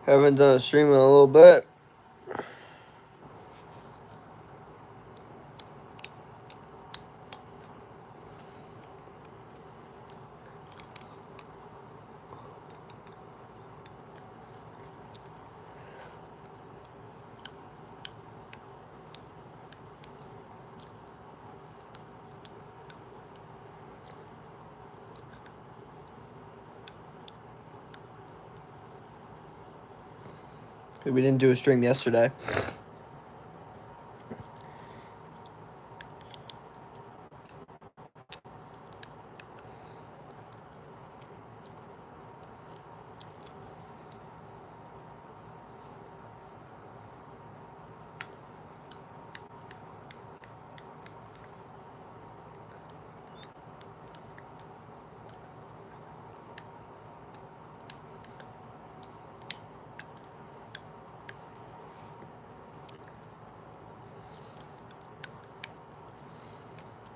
Haven't done a stream in a little bit. We didn't do a stream yesterday.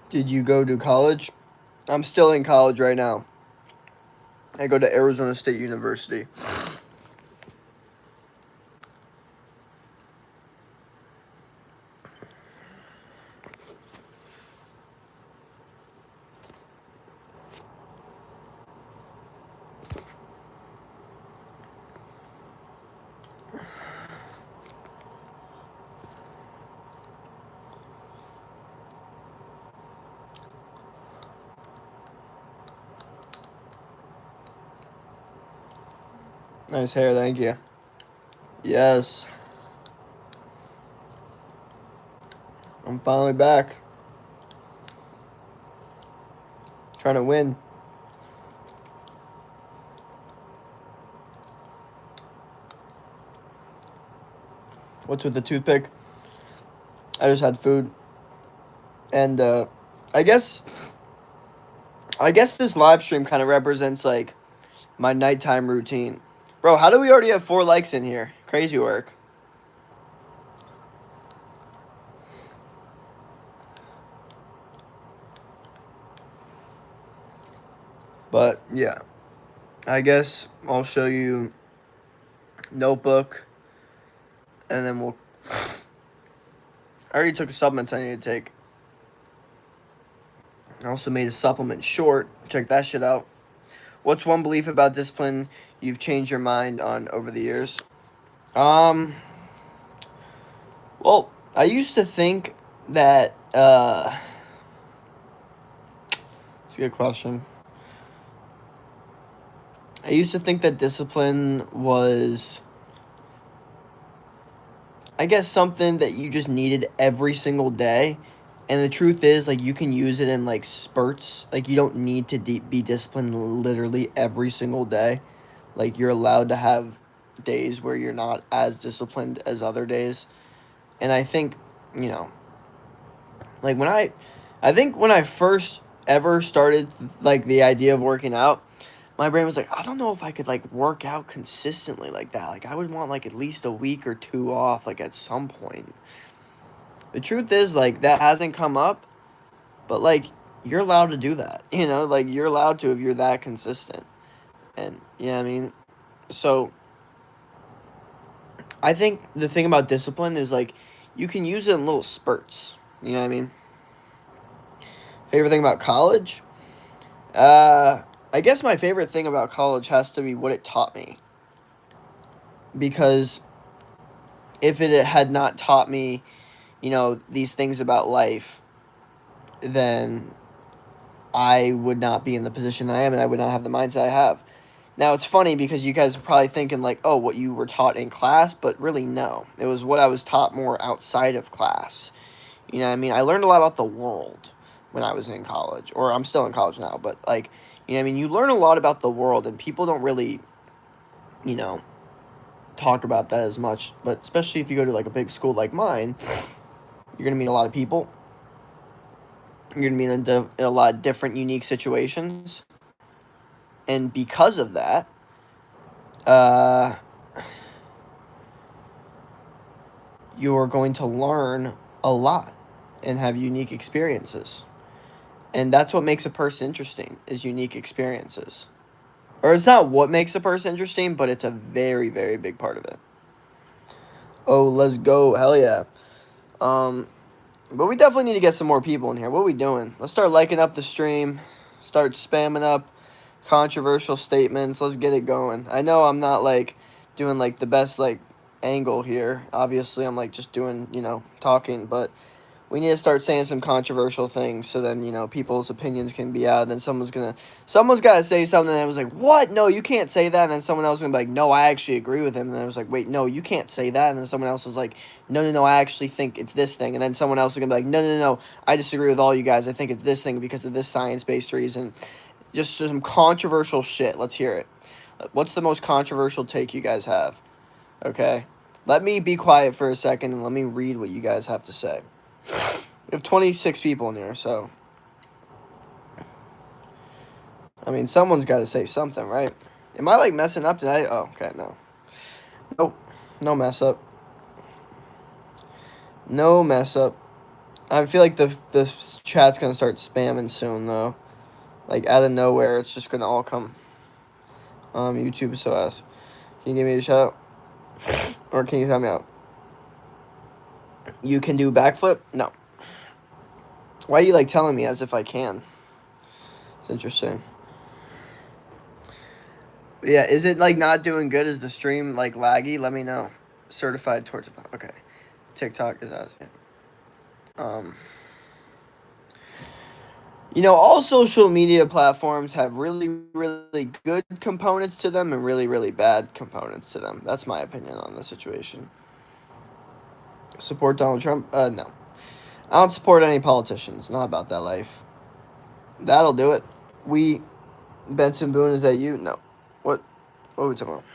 Did you go to college? I'm still in college right now. I go to Arizona State University. Nice hair, thank you. Yes. I'm finally back. Trying to win. What's with the toothpick? I just had food. And I guess this live stream kind of represents like my nighttime routine. Bro, how do we already have 4 likes in here? Crazy work. But yeah, I guess I'll show you notebook, and then we'll. I already took the supplements I need to take. I also made a supplement short. Check that shit out. What's one belief about discipline you've changed your mind on over the years? Well, I used to think that it's a good question. I used to think that discipline was, I guess, something that you just needed every single day. And the truth is, like, you can use it in, like, spurts. Like, you don't need to be disciplined literally every single day. Like, you're allowed to have days where you're not as disciplined as other days. And I think, you know, like, I think when I first ever started, like, the idea of working out, my brain was like, I don't know if I could, like, work out consistently like that. Like, I would want, like, at least a week or 2 off, like, at some point. The truth is, like, that hasn't come up, but, like, you're allowed to do that, you know? Like, you're allowed to if you're that consistent. And, you know what I mean? So, I think the thing about discipline is, like, you can use it in little spurts. You know what I mean? Favorite thing about college? I guess my favorite thing about college has to be what it taught me. Because if it had not taught me, you know, these things about life, then I would not be in the position I am, and I would not have the mindset I have. Now, it's funny because you guys are probably thinking, like, oh, what you were taught in class, but really, no. It was what I was taught more outside of class. You know what I mean? I learned a lot about the world when I was in college, or I'm still in college now, but, like, you know what I mean? You learn a lot about the world, and people don't really, you know, talk about that as much. But especially if you go to, like, a big school like mine, you're going to meet a lot of people. You're going to meet in a lot of different, unique situations. And because of that, you're going to learn a lot and have unique experiences. And that's what makes a person interesting, is unique experiences. Or it's not what makes a person interesting, but it's a very, very big part of it. Oh, let's go. Hell yeah. But we definitely need to get some more people in here. What are we doing? Let's start liking up the stream. Start spamming up controversial statements. Let's get it going. I know I'm not like doing like the best like angle here. Obviously, I'm like just doing, talking, but we need to start saying some controversial things so then, people's opinions can be out. And then someone's got to say something that was like, what? No, you can't say that. And then someone else is going to be like, no, I actually agree with him. And then I was like, wait, no, you can't say that. And then someone else is like, no, I actually think it's this thing. And then someone else is going to be like, no, I disagree with all you guys. I think it's this thing because of this science-based reason. Just some controversial shit. Let's hear it. What's the most controversial take you guys have? Okay. Let me be quiet for a second and let me read what you guys have to say. We have 26 people in here, so I mean, someone's got to say something, right? Am I like messing up tonight? Oh, okay, no. Nope. No mess up. No mess up. I feel like the chat's going to start spamming soon, though. Like, out of nowhere, it's just going to all come. YouTube so ass. Can you give me a shout out? Or can you help me out? You can do backflip? No. Why are you, like, telling me as if I can? It's interesting. Yeah, is it, like, not doing good? Is the stream, like, laggy? Let me know. Certified towards... Okay. TikTok is asking. All social media platforms have really, really good components to them and really, really bad components to them. That's my opinion on the situation. Support Donald Trump? No. I don't support any politicians. Not about that life. That'll do it. Benson Boone, is that you? No. What are we talking about?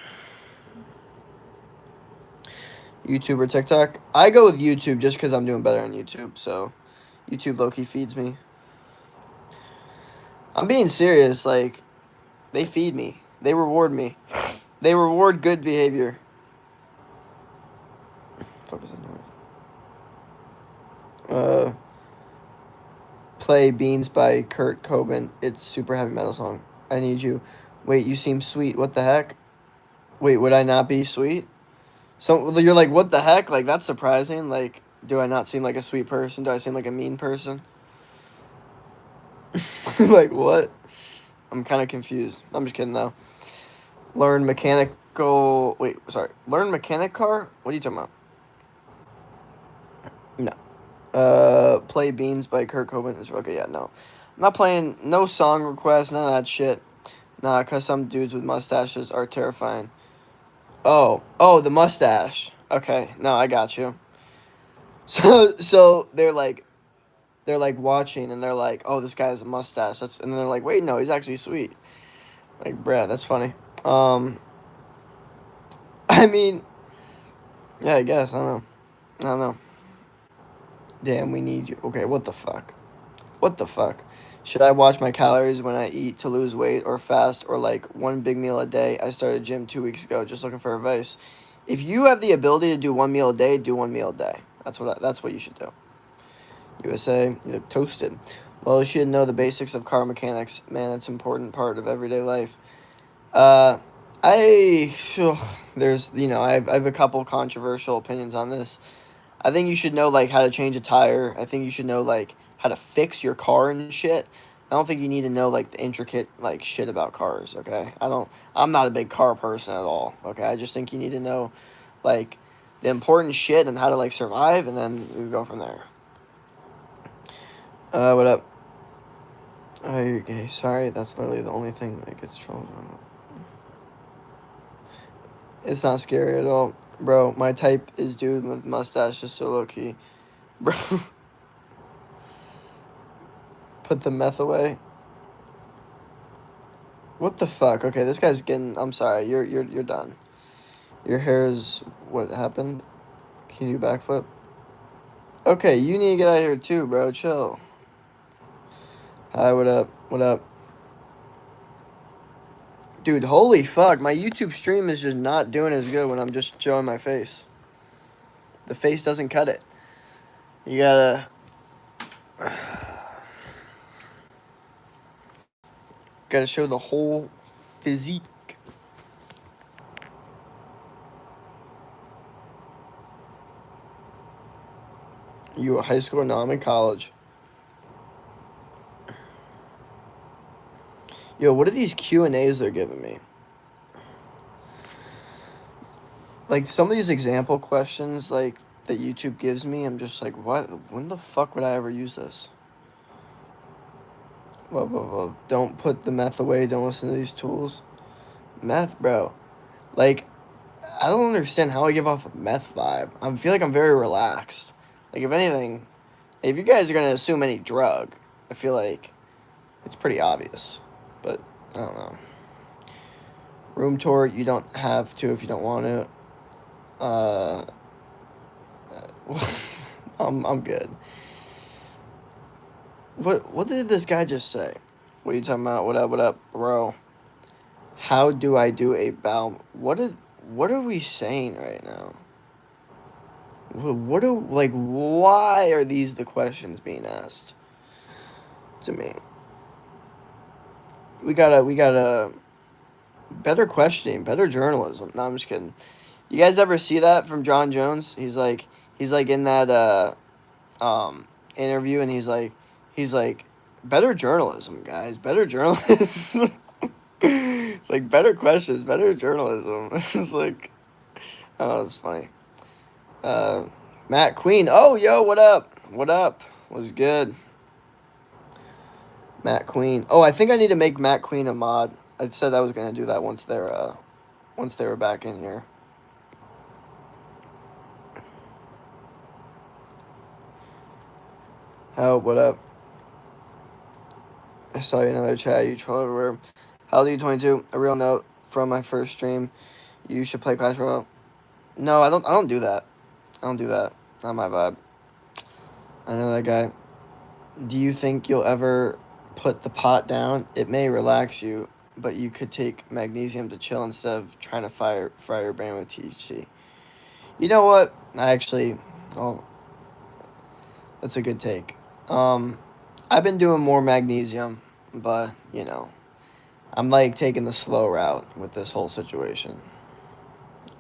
YouTube or TikTok? I go with YouTube just because I'm doing better on YouTube, so YouTube low-key feeds me. I'm being serious, like, they feed me. They reward me. They reward good behavior. What the fuck is that noise? Play Beans by Kurt Cobain. It's super heavy metal song. I need you. Wait, you seem sweet. What the heck? Wait, would I not be sweet? So you're like, what the heck? Like, that's surprising. Like, do I not seem like a sweet person? Do I seem like a mean person? Like, what? I'm kind of confused. I'm just kidding, though. Learn mechanical... Wait, sorry. Learn mechanic car? What are you talking about? No. Play Beans by Kurt Cobain. Okay, yeah, no. I'm not playing... No song requests, none of that shit. Nah, because some dudes with mustaches are terrifying. Oh, the mustache. Okay, no, I got you. So they're like watching, and they're like, oh, this guy has a mustache. And they're like, wait, no, he's actually sweet. Like, bruh, that's funny. I mean, yeah, I guess. I don't know. Damn, we need you. Okay, what the fuck? What the fuck? Should I watch my calories when I eat to lose weight or fast or like one big meal a day? I started gym 2 weeks ago. Just looking for advice. If you have the ability to do one meal a day, do one meal a day. That's what you should do. USA, you look toasted. Well, you should know the basics of car mechanics. Man, it's an important part of everyday life. There's, I have a couple controversial opinions on this. I think you should know, like, how to change a tire. I think you should know, like, how to fix your car and shit. I don't think you need to know, like, the intricate, like, shit about cars, okay? I'm not a big car person at all, okay? I just think you need to know, like, the important shit and how to, like, survive, and then we go from there. What up? Oh, you're gay. Sorry, that's literally the only thing that gets trolls on. It's not scary at all. Bro, my type is dude with mustache, just so low-key. Bro. Put the meth away. What the fuck? Okay, this guy's getting... I'm sorry, you're done. Your hair is... What happened? Can you do backflip? Okay, you need to get out of here too, bro. Chill. Hi, what up? What up? Dude, holy fuck. My YouTube stream is just not doing as good when I'm just showing my face. The face doesn't cut it. You gotta... Gotta show the whole physique. You a high school? No, I'm in college. Yo, what are these Q&As they're giving me? Like, some of these example questions, like, that YouTube gives me, I'm just like, what? When the fuck would I ever use this? Whoa. Don't put the meth away. Don't listen to these tools. Meth, bro. Like, I don't understand how I give off a meth vibe. I feel like I'm very relaxed. Like, if anything, if you guys are going to assume any drug, I feel like it's pretty obvious. But, I don't know. Room tour, you don't have to if you don't want to. I'm good. What did this guy just say? What are you talking about? What up, bro? How do I do a bow? What are we saying right now? Why are these the questions being asked to me? We gotta better questioning, better journalism. No, I'm just kidding. You guys ever see that from John Jones? He's like in that interview, and he's like better journalism, guys, better journalism. It's like better questions, better journalism. It's like, oh, it's funny. Matt Queen. Oh, yo, what up? What up? What's good? Matt Queen. Oh, I think I need to make Matt Queen a mod. I said I was gonna do that once they were back in here. Oh, what up? I saw you in another chat. You troll everywhere. How old are you? 22. A real note from my first stream. You should play Clash Royale. No, I don't do that. I don't do that. Not my vibe. I know that guy. Do you think you'll ever put the pot down? It may relax you, but you could take magnesium to chill instead of trying to fry your brain with THC. You know what? That's a good take. I've been doing more magnesium, but I'm like taking the slow route with this whole situation.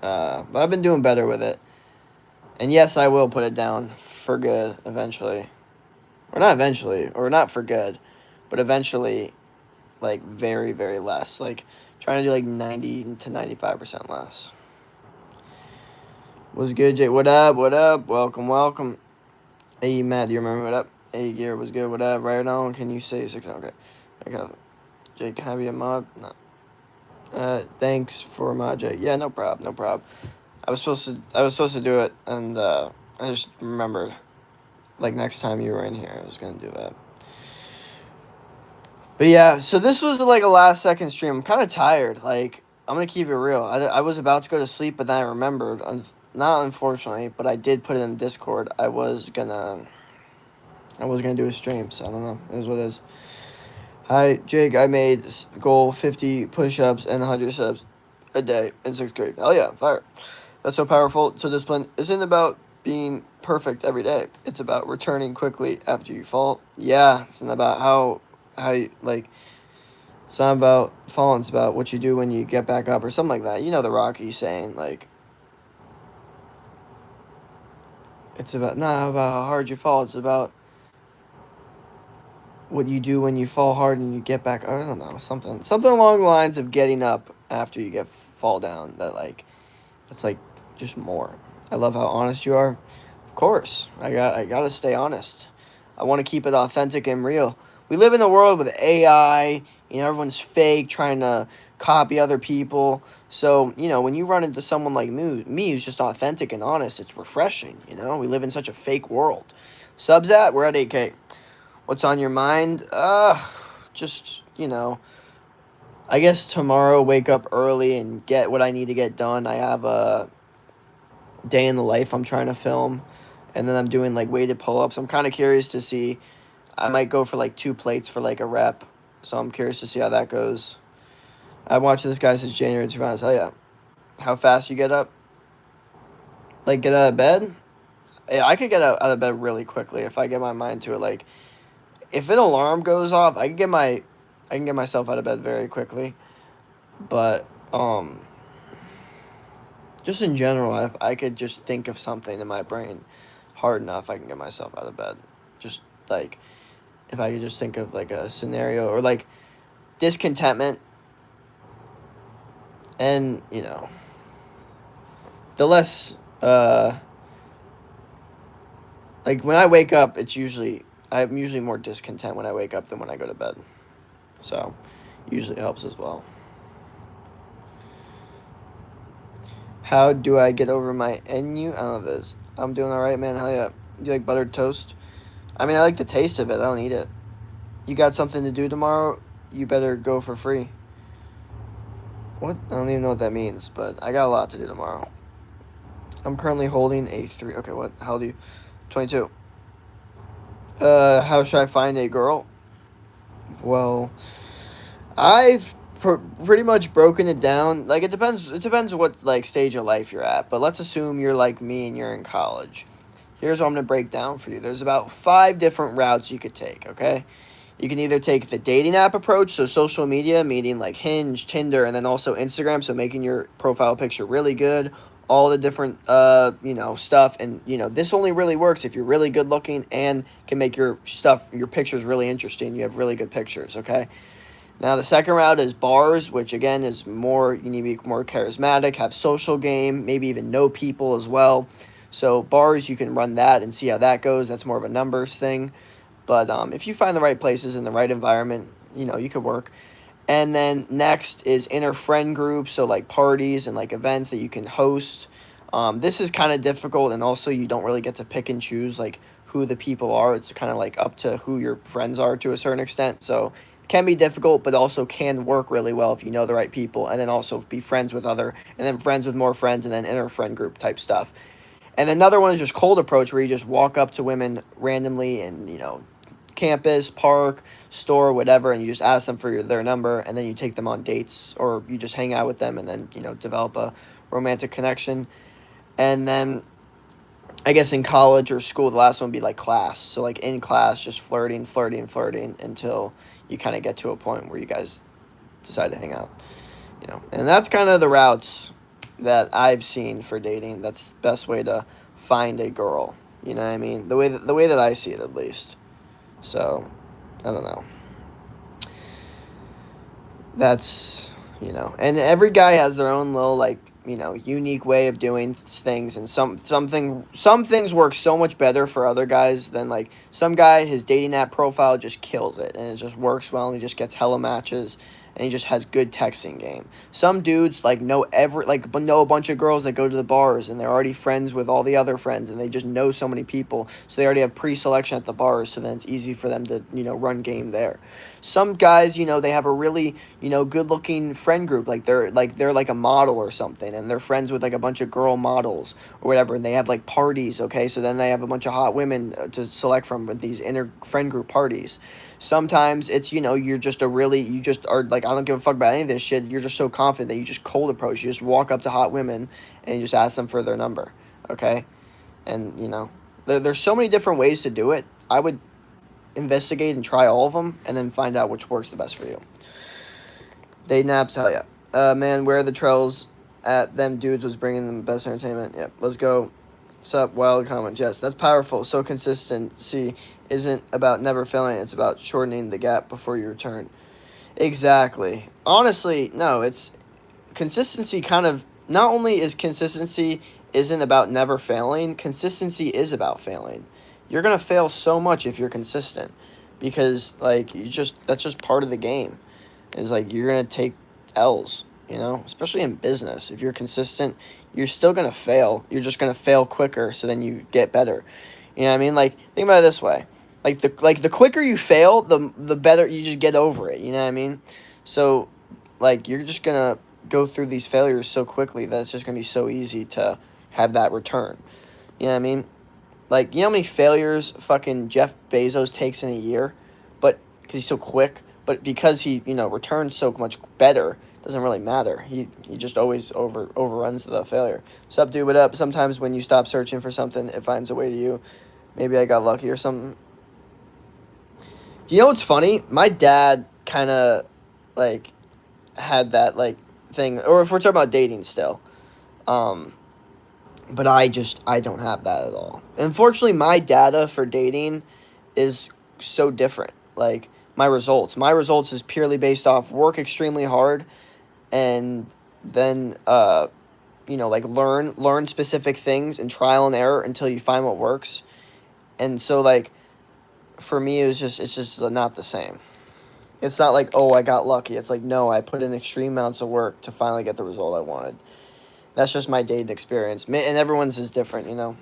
But I've been doing better with it. And yes, I will put it down for good eventually. Or not eventually, or not for good, but eventually, like, very, very less. Like, trying to do, like, 90 to 95% less. What's good, Jake? What up? Welcome. Hey, Matt, do you remember what up? Hey, Gear, what's good? What up? Right on, can you say 6? Okay. I got it. Jake, have you a mod? No. Thanks for mod, Jake. Yeah, no problem. I was supposed to do it, and I just remembered. Like, next time you were in here, I was gonna do that. But yeah, so this was like a last second stream. I'm kind of tired. Like, I'm gonna keep it real. I was about to go to sleep, but then I remembered. Not unfortunately, but I did put it in Discord. I was gonna do a stream, so I don't know. It is what it is. Hi, Jake. I made goal 50 push-ups and 100 subs a day in 6th grade. Hell yeah, fire. That's so powerful. So discipline isn't about being perfect every day. It's about returning quickly after you fall. Yeah, it's not about how you, like, it's not about falling. It's about what you do when you get back up or something like that. You know the Rocky saying, like, it's about not about how hard you fall. It's about what you do when you fall hard and you get back. I don't know, something along the lines of getting up after you fall down. That, like, it's like just more. I love how honest you are. Of course, I gotta stay honest. I want to keep it authentic and real. We live in a world with AI. Everyone's fake, trying to copy other people. So, when you run into someone like me who's just authentic and honest, it's refreshing. We live in such a fake world. Subs we're at 8K. What's on your mind? Just, I guess tomorrow wake up early and get what I need to get done. I have a day in the life I'm trying to film, and then I'm doing, like, weighted pull-ups. I'm kind of curious to see. I might go for, like, 2 plates for, like, a rep, so I'm curious to see how that goes. I've watched this guy since January, to be honest. Oh, yeah. How fast you get up? Like, get out of bed? Yeah, I could get out of bed really quickly if I get my mind to it. Like, if an alarm goes off, I can get myself out of bed very quickly. But just in general, if I could just think of something in my brain hard enough, I can get myself out of bed. Just like if I could just think of like a scenario or like discontentment, and the less like when I wake up, I'm usually more discontent when I wake up than when I go to bed. So usually helps as well. How do I get over my NU? I don't know this. I'm doing all right, man. Hell yeah. Do you like buttered toast? I mean, I like the taste of it. I don't eat it. You got something to do tomorrow? You better go for free. What? I don't even know what that means, but I got a lot to do tomorrow. I'm currently holding a 3. Okay, what? How old are you? 22. How should I find a girl? Well, I've pretty much broken it down. Like it depends what like stage of life you're at. But let's assume you're like me and you're in college. Here's what I'm gonna break down for you. There's about 5 different routes you could take. Okay, you can either take the dating app approach, so social media, meaning like Hinge, Tinder, and then also Instagram, so making your profile picture really good, all the different stuff, and this only really works if you're really good looking and can make your pictures really interesting. You have really good pictures. Okay. Now the second route is bars, which again is more you need to be more charismatic, have social game, maybe even know people as well. So bars, you can run that and see how that goes. That's more of a numbers thing. But if you find the right places in the right environment, you could work. And then next is inner friend groups, so like parties and like events that you can host. This is kind of difficult, and also you don't really get to pick and choose like who the people are. It's kind of like up to who your friends are to a certain extent. So it can be difficult, but also can work really well if you know the right people, and then also be friends with other, and then friends with more friends, and then inner friend group type stuff. And another one is just cold approach, where you just walk up to women randomly and campus, park, store, whatever, and you just ask them for their number, and then you take them on dates, or you just hang out with them, and then develop a romantic connection. And then I guess in college or school, the last one would be like class. So like in class, just flirting, flirting, flirting until you kind of get to a point where you guys decide to hang out. And that's kind of the routes that I've seen for dating. That's the best way to find a girl. You know what I mean? The way that I see it, at least. So, I don't know. That's, and every guy has their own little, like, unique way of doing things, and some things work so much better for other guys than, like, some guy, his dating app profile just kills it, and it just works well, and he just gets hella matches, and he just has good texting game. Some dudes, like, know a bunch of girls that go to the bars, and they're already friends with all the other friends, and they just know so many people, so they already have pre-selection at the bars, so then it's easy for them to, run game there. Some guys, they have a really, good-looking friend group, like they're like a model or something, and they're friends with like a bunch of girl models or whatever, and they have like parties, okay? So then they have a bunch of hot women to select from with these inner friend group parties. Sometimes it's, you just are like, I don't give a fuck about any of this shit. You're just so confident that you just cold approach. You just walk up to hot women and you just ask them for their number, okay? And, there's so many different ways to do it. I would investigate and try all of them, and then find out which works the best for you. Day naps, hell yeah. Man, where are the trails at? Them dudes was bringing them the best entertainment. Yep, let's go. Sup, wild comments. Yes, that's powerful. So consistency isn't about never failing. It's about shortening the gap before you return. Exactly. Honestly, no, it's consistency kind of, not only is consistency isn't about never failing, consistency is about failing. You're going to fail so much if you're consistent, because like that's just part of the game. Is like you're going to take L's, especially in business. If you're consistent, you're still going to fail. You're just going to fail quicker, so then you get better. You know what I mean? Like, think about it this way. Like the quicker you fail, the better you just get over it. You know what I mean? So like you're just going to go through these failures so quickly that it's just going to be so easy to have that return. You know what I mean? Like, how many failures fucking Jeff Bezos takes in a year? But because he's so quick, but because he, returns so much better, doesn't really matter. He just always overruns the failure. Sup, dude, what up? Sometimes when you stop searching for something, it finds a way to you. Maybe I got lucky or something. Do you know what's funny? My dad kind of, like, had that, like, thing, or if we're talking about dating still. Um, but I don't have that at all. Unfortunately, my data for dating is so different. Like my results is purely based off work extremely hard, and then like learn specific things and trial and error until you find what works. And so like for me, it's just not the same. It's not like, oh, I got lucky. It's like, no, I put in extreme amounts of work to finally get the result I wanted. That's just my dating experience, and everyone's is different, and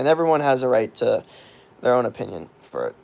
everyone has a right to their own opinion for it.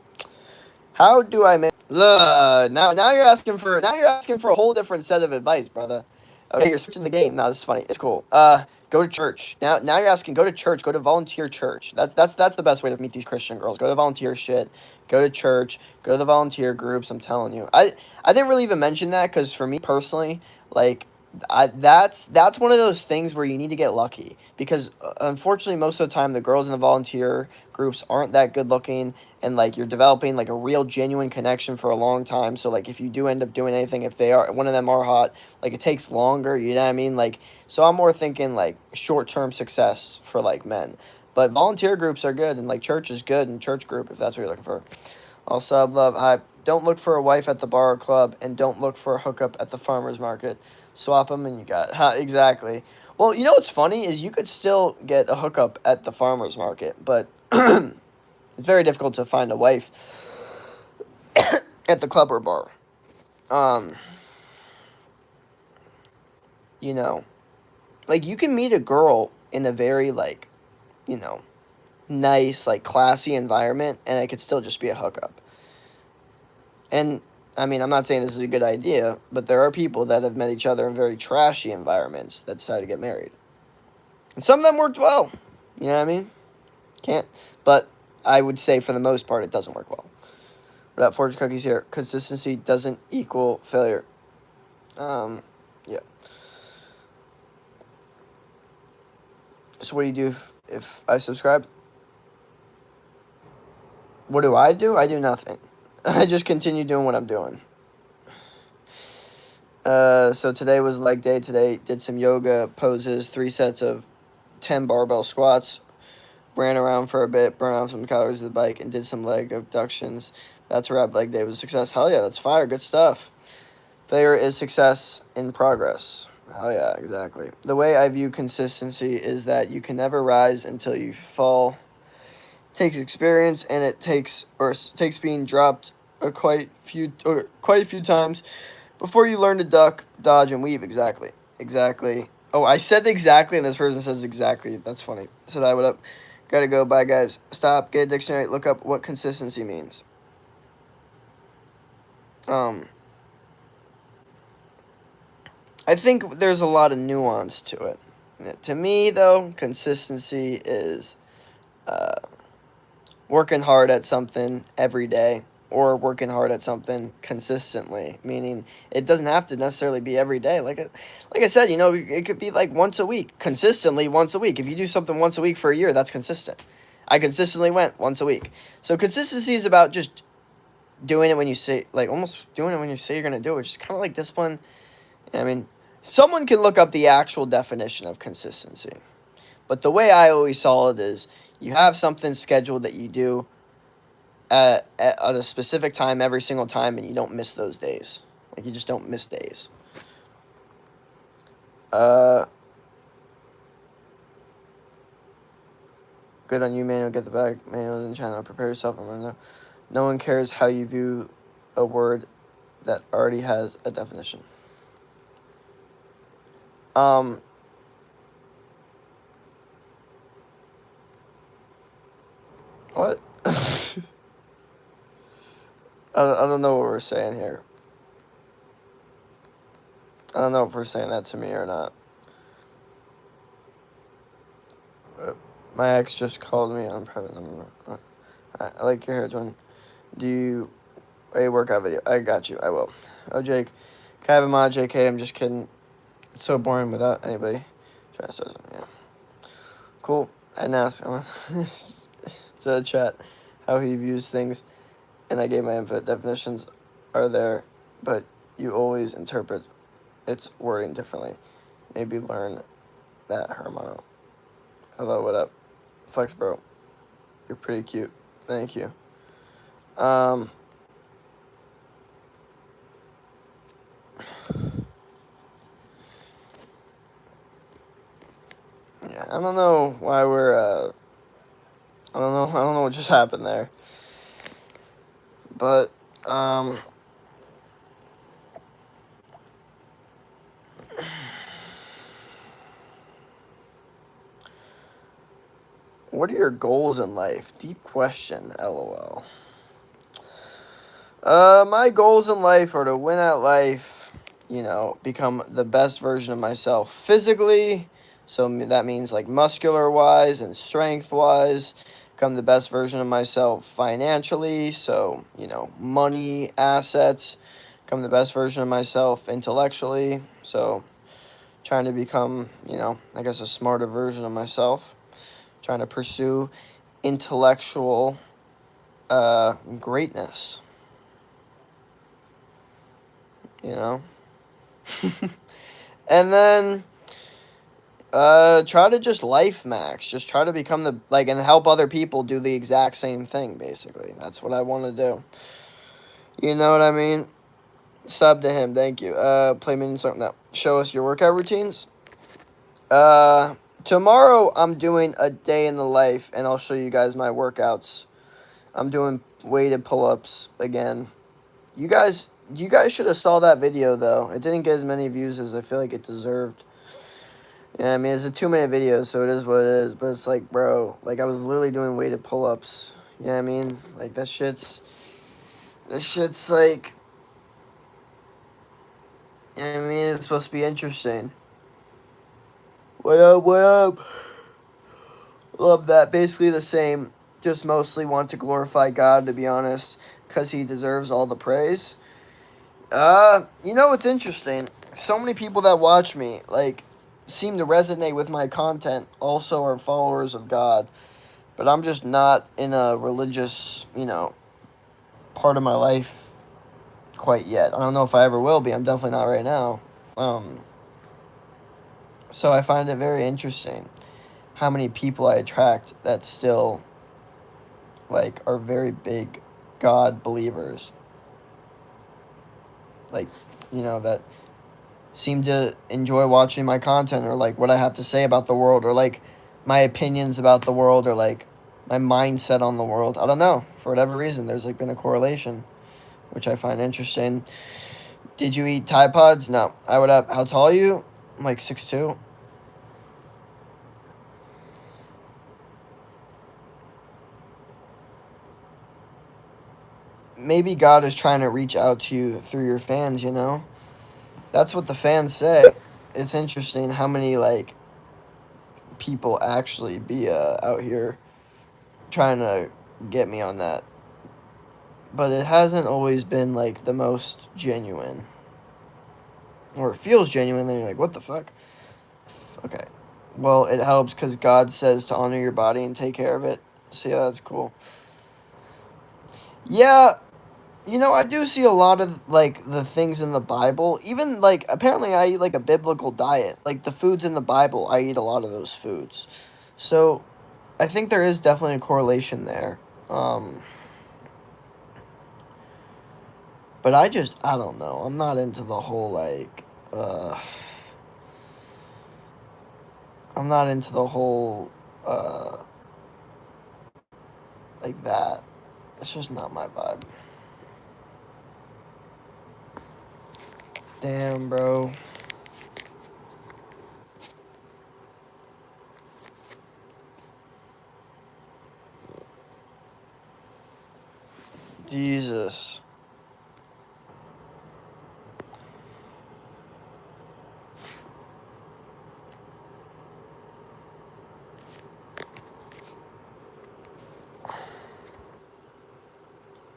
How do I make? Now you're asking for a whole different set of advice, brother. Okay, you're switching the game. No, this is funny. It's cool. Go to church. Now you're asking, go to church. Go to volunteer church. That's the best way to meet these Christian girls. Go to volunteer shit. Go to church. Go to the volunteer groups. I'm telling you. I didn't really even mention that because for me personally, like that's one of those things where you need to get lucky because unfortunately most of the time the girls in the volunteer groups aren't that good looking, and like you're developing like a real genuine connection for a long time. So like if you do end up doing anything, if they are one of them are hot, like it takes longer, you know what I mean? Like, so I'm more thinking like short-term success for like men. But volunteer groups are good, and like church is good, and church group if that's what you're looking for. All sub love. Hi. Don't look for a wife at the bar or club, and don't look for a hookup at the farmer's market. Swap them and you got it. Exactly. Well, you know what's funny is you could still get a hookup at the farmer's market, but it's very difficult to find a wife at the club or bar. Um, you know, like you can meet a girl in a very like, you know, nice, like classy environment, and it could still just be a hookup. And I mean, I'm not saying this is a good idea, but there are people that have met each other in very trashy environments that decided to get married. And some of them worked well. You know what I mean? Can't. But I would say for the most part, it doesn't work well. What up, Fortune Cookies here? Consistency doesn't equal failure. Yeah. So what do you do if I subscribe? What do? I do nothing. I just continue doing what I'm doing. So today was leg day. Today did some yoga poses, 3 sets of 10 barbell squats, ran around for a bit, burned off some calories with the bike, and did some leg abductions. That's a wrap. Leg day was a success. Hell yeah, that's fire. Good stuff. Failure is success in progress. Hell yeah, exactly. The way I view consistency is that you can never rise until you fall. It takes experience, and it takes being dropped quite a few times before you learn to duck, dodge, and weave. Exactly. Exactly. Oh, I said exactly, and this person says exactly. That's funny. So that would up. Gotta go. Bye, guys. Stop. Get a dictionary. Look up what consistency means. I think there's a lot of nuance to it. To me, though, consistency is working hard at something every day or working hard at something consistently, meaning it doesn't have to necessarily be every day. Like I said, it could be like once a week, consistently once a week. If you do something once a week for a year, that's consistent. I consistently went once a week. So consistency is about just doing it when you say, like almost doing it when you say you're going to do it, which is kind of like discipline. I mean, someone can look up the actual definition of consistency. But the way I always saw it is you have something scheduled that you do at a specific time every single time, and you don't miss those days. Like, you just don't miss days. Good on you, Manuel. Get the bag. Manuel's in China. Prepare yourself. No one cares how you view a word that already has a definition. What? I don't know what we're saying here. I don't know if we're saying that to me or not. My ex just called me on private number. I like your hair, John. Do you a workout video? I got you. I will. Oh, Jake. Can I have a mod, JK? I'm just kidding. It's so boring without anybody trying to start something. Yeah. Cool. I didn't ask him to the chat how he views things, and I gave my input. Definitions are there, but you always interpret it's wording differently. Maybe learn that, Hermano. Hello, what up? Flex, bro. You're pretty cute. Thank you. Yeah, I don't know why we're, I don't know what just happened there. But, what are your goals in life? Deep question, lol. My goals in life are to win at life, become the best version of myself physically. So that means like muscular wise and strength wise. Become the best version of myself financially. So, money, assets. Become the best version of myself intellectually. So, trying to become, I guess a smarter version of myself. Trying to pursue intellectual greatness. And then try to just life max. Just try to become and help other people do the exact same thing, basically. That's what I want to do. You know what I mean? Sub to him, thank you. Play me something now. Show us your workout routines. Tomorrow I'm doing a day in the life, and I'll show you guys my workouts. I'm doing weighted pull-ups again. You guys should have saw that video, though. It didn't get as many views as I feel like it deserved. Yeah, I mean, it's a 2-minute video, so it is what it is. But it's like, bro, I was literally doing weighted pull-ups. You know what I mean? Like, this shit's like, you know what I mean? It's supposed to be interesting. What up, what up? Love that. Basically the same. Just mostly want to glorify God, to be honest, because he deserves all the praise. You know what's interesting? So many people that watch me, seem to resonate with my content, also are followers of God. But I'm just not in a religious, part of my life quite yet. I don't know if I ever will be. I'm definitely not right now. So I find it very interesting how many people I attract that still, are very big God believers. That seem to enjoy watching my content, or what I have to say about the world, or my opinions about the world, or my mindset on the world. I don't know. For whatever reason, there's been a correlation, which I find interesting. Did you eat Tide Pods? No. I would up. How tall are you? I'm 6'2". Maybe God is trying to reach out to you through your fans, That's what the fans say. It's interesting how many, people actually be out here trying to get me on that. But it hasn't always been, the most genuine. Or it feels genuine, then you're like, what the fuck? Okay. Well, it helps because God says to honor your body and take care of it. So, yeah, that's cool. Yeah, I do see a lot of, the things in the Bible. Even, apparently I eat, a biblical diet. The foods in the Bible, I eat a lot of those foods. So, I think there is definitely a correlation there. But I don't know. I'm not into the whole, I'm not into the whole, that. It's just not my vibe. Damn, bro. Jesus.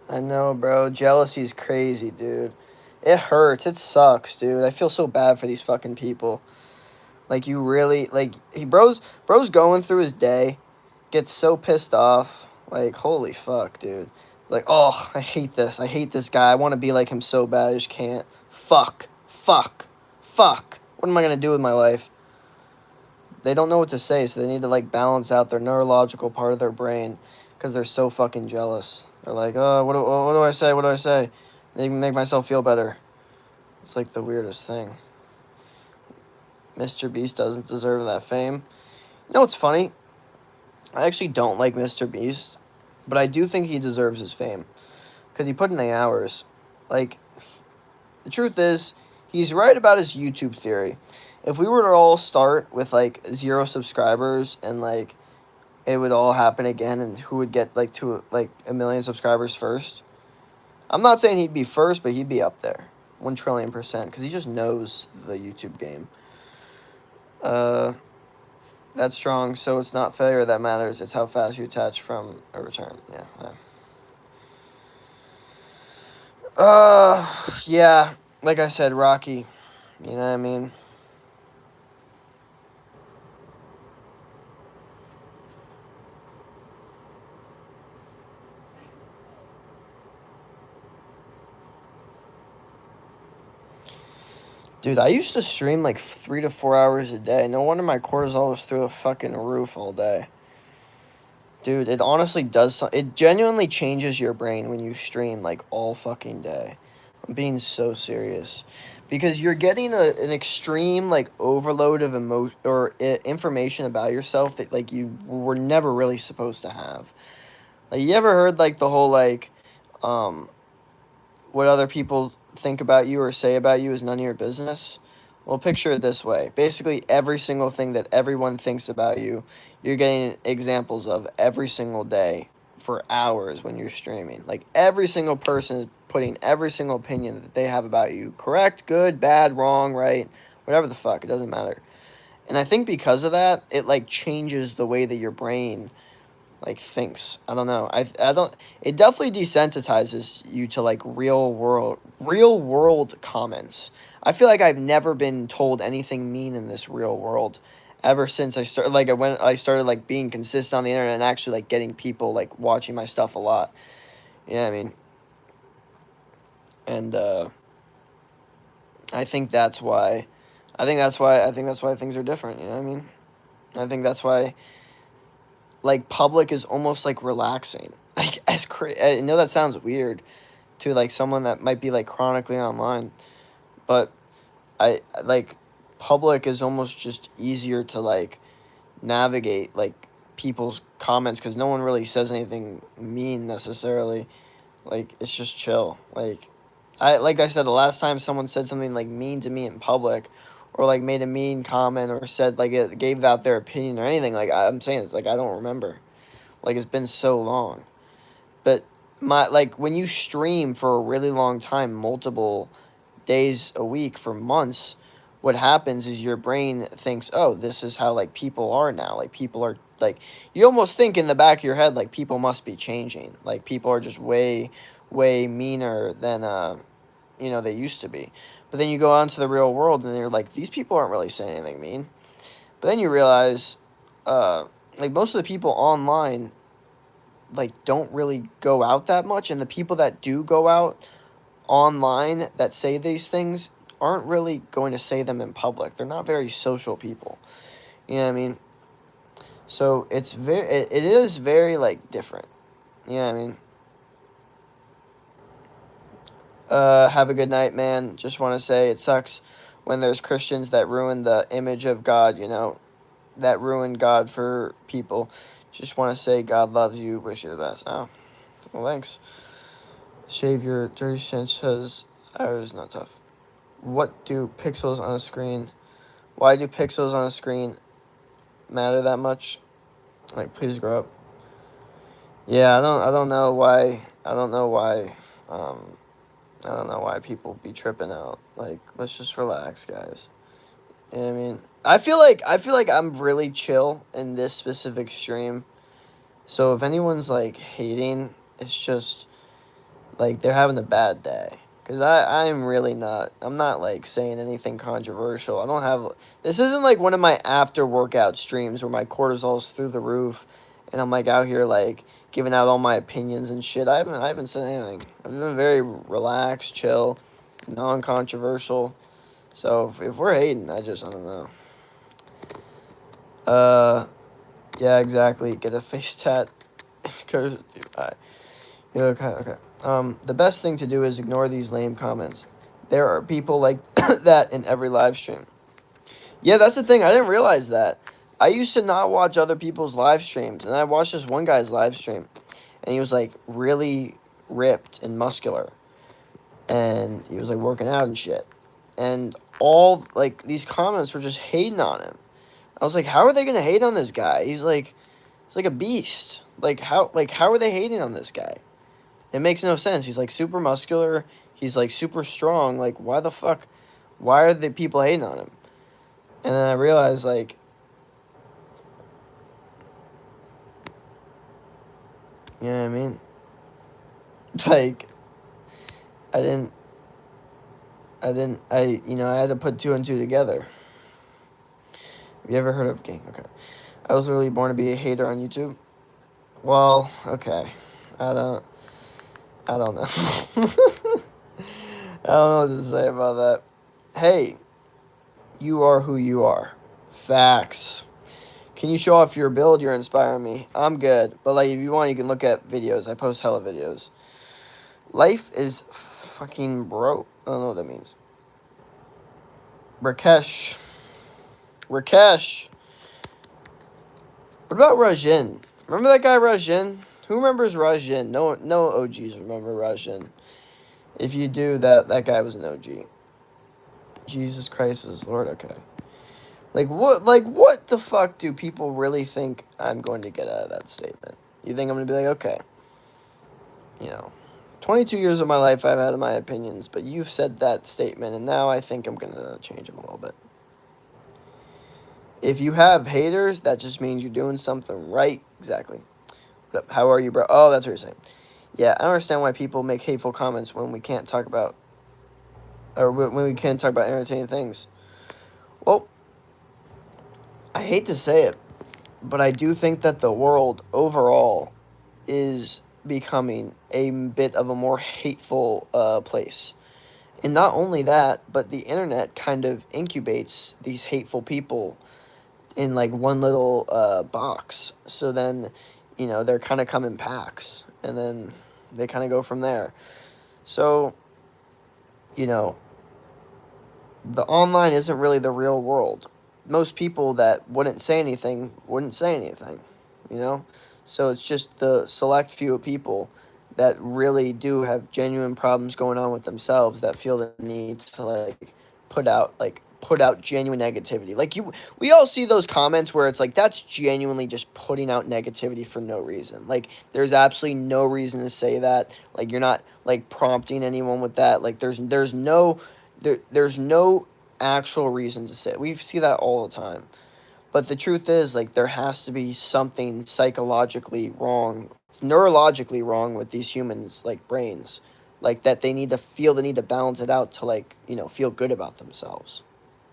I know, bro. Jealousy's crazy, dude. It hurts. It sucks, dude. I feel so bad for these fucking people. You really, bro's going through his day, gets so pissed off. Holy fuck, dude. Oh, I hate this. I hate this guy. I want to be like him so bad. I just can't. Fuck. fuck, what am I going to do with my life? They don't know what to say, so they need to, like, balance out their neurological part of their brain because they're so fucking jealous. They're like, oh, what do I say? What do I say? They make myself feel better. It's, like, the weirdest thing. Mr. Beast doesn't deserve that fame. You know what's funny? I actually don't like Mr. Beast, but I do think he deserves his fame because he put in the hours. Like, the truth is, he's right about his YouTube theory. If we were to all start with, like, 0 subscribers and, like, it would all happen again and who would get, like, to, like, 1 million subscribers first, I'm not saying he'd be first, but he'd be up there. 1,000,000,000%, because he just knows the YouTube game. That's strong, so it's not failure that matters, it's how fast you attach from a return. Yeah, like I said, Rocky, you know what I mean? Dude, I used to stream like 3 to 4 hours a day. No wonder my cortisol was through the fucking roof all day. Dude, it honestly does. It genuinely changes your brain when you stream like all fucking day. I'm being so serious, because you're getting an extreme like overload of information about yourself that like you were never really supposed to have. Like, you ever heard like the whole like, um, what other people think about you or say about you is none of your business? Well, picture it this way. Basically, every single thing that everyone thinks about you, you're getting examples of every single day for hours when you're streaming. Like, every single person is putting every single opinion that they have about you. Correct, good, bad, wrong, right? Whatever the fuck, it doesn't matter. And I think because of that, it, like, changes the way that your brain like thinks. I don't know. I don't. It definitely desensitizes you to like real world comments. I feel like I've never been told anything mean in this real world ever since I started, like, when I started like being consistent on the internet and actually like getting people like watching my stuff a lot. Yeah, I mean, and I think that's why. I think that's why things are different. You know what I mean? I think that's why like public is almost like relaxing. Like, I know that sounds weird to like someone that might be like chronically online, but I like public is almost just easier to like navigate like people's comments because no one really says anything mean necessarily. Like, it's just chill. Like I said, the last time someone said something like mean to me in public, or like made a mean comment, or said like it gave out their opinion or anything, like, I'm saying, it's like I don't remember. Like, it's been so long. But my like when you stream for a really long time, multiple days a week for months, what happens is your brain thinks, "Oh, this is how like people are now." Like, people are like, you almost think in the back of your head like people must be changing. Like, people are just way meaner than they used to be. But then you go out into the real world and you're like, these people aren't really saying anything mean. But then you realize, like, most of the people online like don't really go out that much, and the people that do go out online that say these things aren't really going to say them in public. They're not very social people. You know what I mean? So it is very like different. You know what I mean? Have a good night, man. Just want to say it sucks when there's Christians that ruin the image of God, that ruin God for people. Just want to say God loves you. Wish you the best. Oh, well, thanks. Shave your 30 cents says ours not tough. What do pixels on a screen? Why do pixels on a screen matter that much? Like, please grow up. Yeah, I don't know why. I don't know why. I don't know why people be tripping out. Like, let's just relax, guys. You know what I mean? I feel like I'm really chill in this specific stream. So if anyone's like hating, it's just like they're having a bad day. Because I'm really not. I'm not like saying anything controversial. I don't have. This isn't like one of my after workout streams where my cortisol's through the roof and I'm like out here like giving out all my opinions and shit. I haven't said anything. I've been very relaxed, chill, non controversial. So if we're hating, I don't know. Yeah, exactly. Get a face tat. Yeah, okay. The best thing to do is ignore these lame comments. There are people like that in every live stream. Yeah, that's the thing. I didn't realize that. I used to not watch other people's live streams, and I watched this one guy's live stream, and he was like really ripped and muscular, and he was like working out and shit, and all like these comments were just hating on him. I was like, how are they gonna hate on this guy? He's like a beast. How are they hating on this guy? It makes no sense. He's like super muscular. He's like super strong. Like why the fuck? Why are the people hating on him? And then I realized like, you know what I mean? Like I didn't. I had to put two and two together. Have you ever heard of Gang? Okay. I was literally born to be a hater on YouTube. Well, okay. I don't. I don't know. I don't know what to say about that. Hey, you are who you are. Facts. Can you show off your build? You're inspiring me. I'm good. But, like, if you want, you can look at videos. I post hella videos. Life is fucking broke. I don't know what that means. Rakesh. Rakesh. What about Rajin? Remember that guy Rajin? Who remembers Rajin? No OGs remember Rajin. If you do, that guy was an OG. Jesus Christ is Lord. Okay. Like what the fuck do people really think I'm going to get out of that statement? You think I'm going to be like, okay, 22 years of my life I've had my opinions, but you've said that statement, and now I think I'm going to change them a little bit. If you have haters, that just means you're doing something right. Exactly. How are you, bro? Oh, that's what you're saying. Yeah, I don't understand why people make hateful comments when we can't talk about, or when we can't talk about entertaining things. Well, I hate to say it, but I do think that the world overall is becoming a bit of a more hateful place. And not only that, but the internet kind of incubates these hateful people in like one little box. So then, they're kind of come in packs, and then they kind of go from there. So, the online isn't really the real world. Most people that wouldn't say anything wouldn't say anything, So it's just the select few people that really do have genuine problems going on with themselves that feel the need to put out genuine negativity. We all see those comments where it's like that's genuinely just putting out negativity for no reason. Like there's absolutely no reason to say that. Like you're not like prompting anyone with that. Like there's no actual reason to say it. We see that all the time. But the truth is, like, there has to be something psychologically wrong, neurologically wrong with these humans, like, brains. Like, that they need to feel the need to balance it out to, like, feel good about themselves.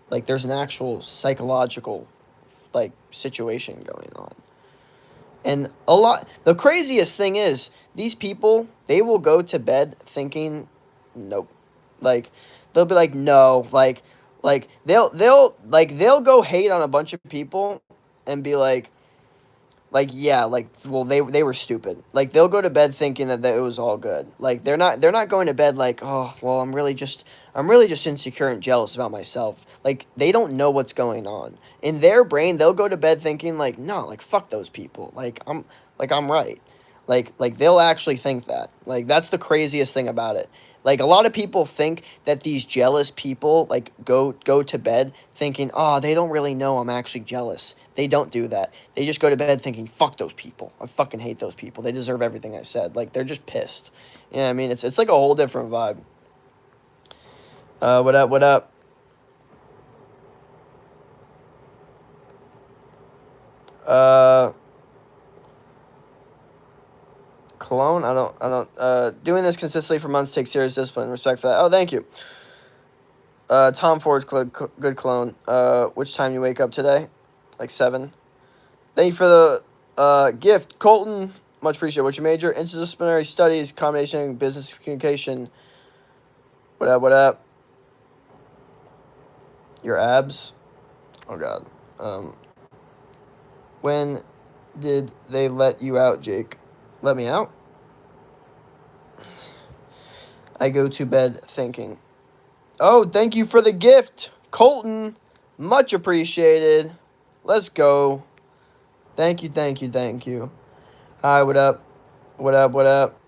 Like, there's an actual psychological, like, situation going on. And the craziest thing is, these people, they will go to bed thinking, nope. Like, they'll be like, no, they'll go hate on a bunch of people and be like yeah, well they were stupid. Like they'll go to bed thinking that it was all good. Like they're not going to bed like, oh well, I'm really just insecure and jealous about myself. Like they don't know what's going on in their brain. They'll go to bed thinking like, no, like fuck those people. I'm right. Like they'll actually think that. Like that's the craziest thing about it. Like a lot of people think that these jealous people like go to bed thinking, "Oh, they don't really know I'm actually jealous." They don't do that. They just go to bed thinking, "Fuck those people. I fucking hate those people. They deserve everything I said." Like they're just pissed. You know what I mean? It's like a whole different vibe. What up? What up? Cologne? I don't, doing this consistently for months takes serious discipline and respect for that. Oh, thank you. Tom Ford's good cologne. Which time you wake up today? Like 7. Thank you for the gift. Colton, much appreciated. What's your major? Interdisciplinary studies, combination, business communication. What up, what up? Your abs? Oh, God. When did they let you out, Jake? Let me out? I go to bed thinking. Oh, thank you for the gift, Colton. Much appreciated. Let's go. Thank you, thank you, thank you. Hi, what up? What up, what up?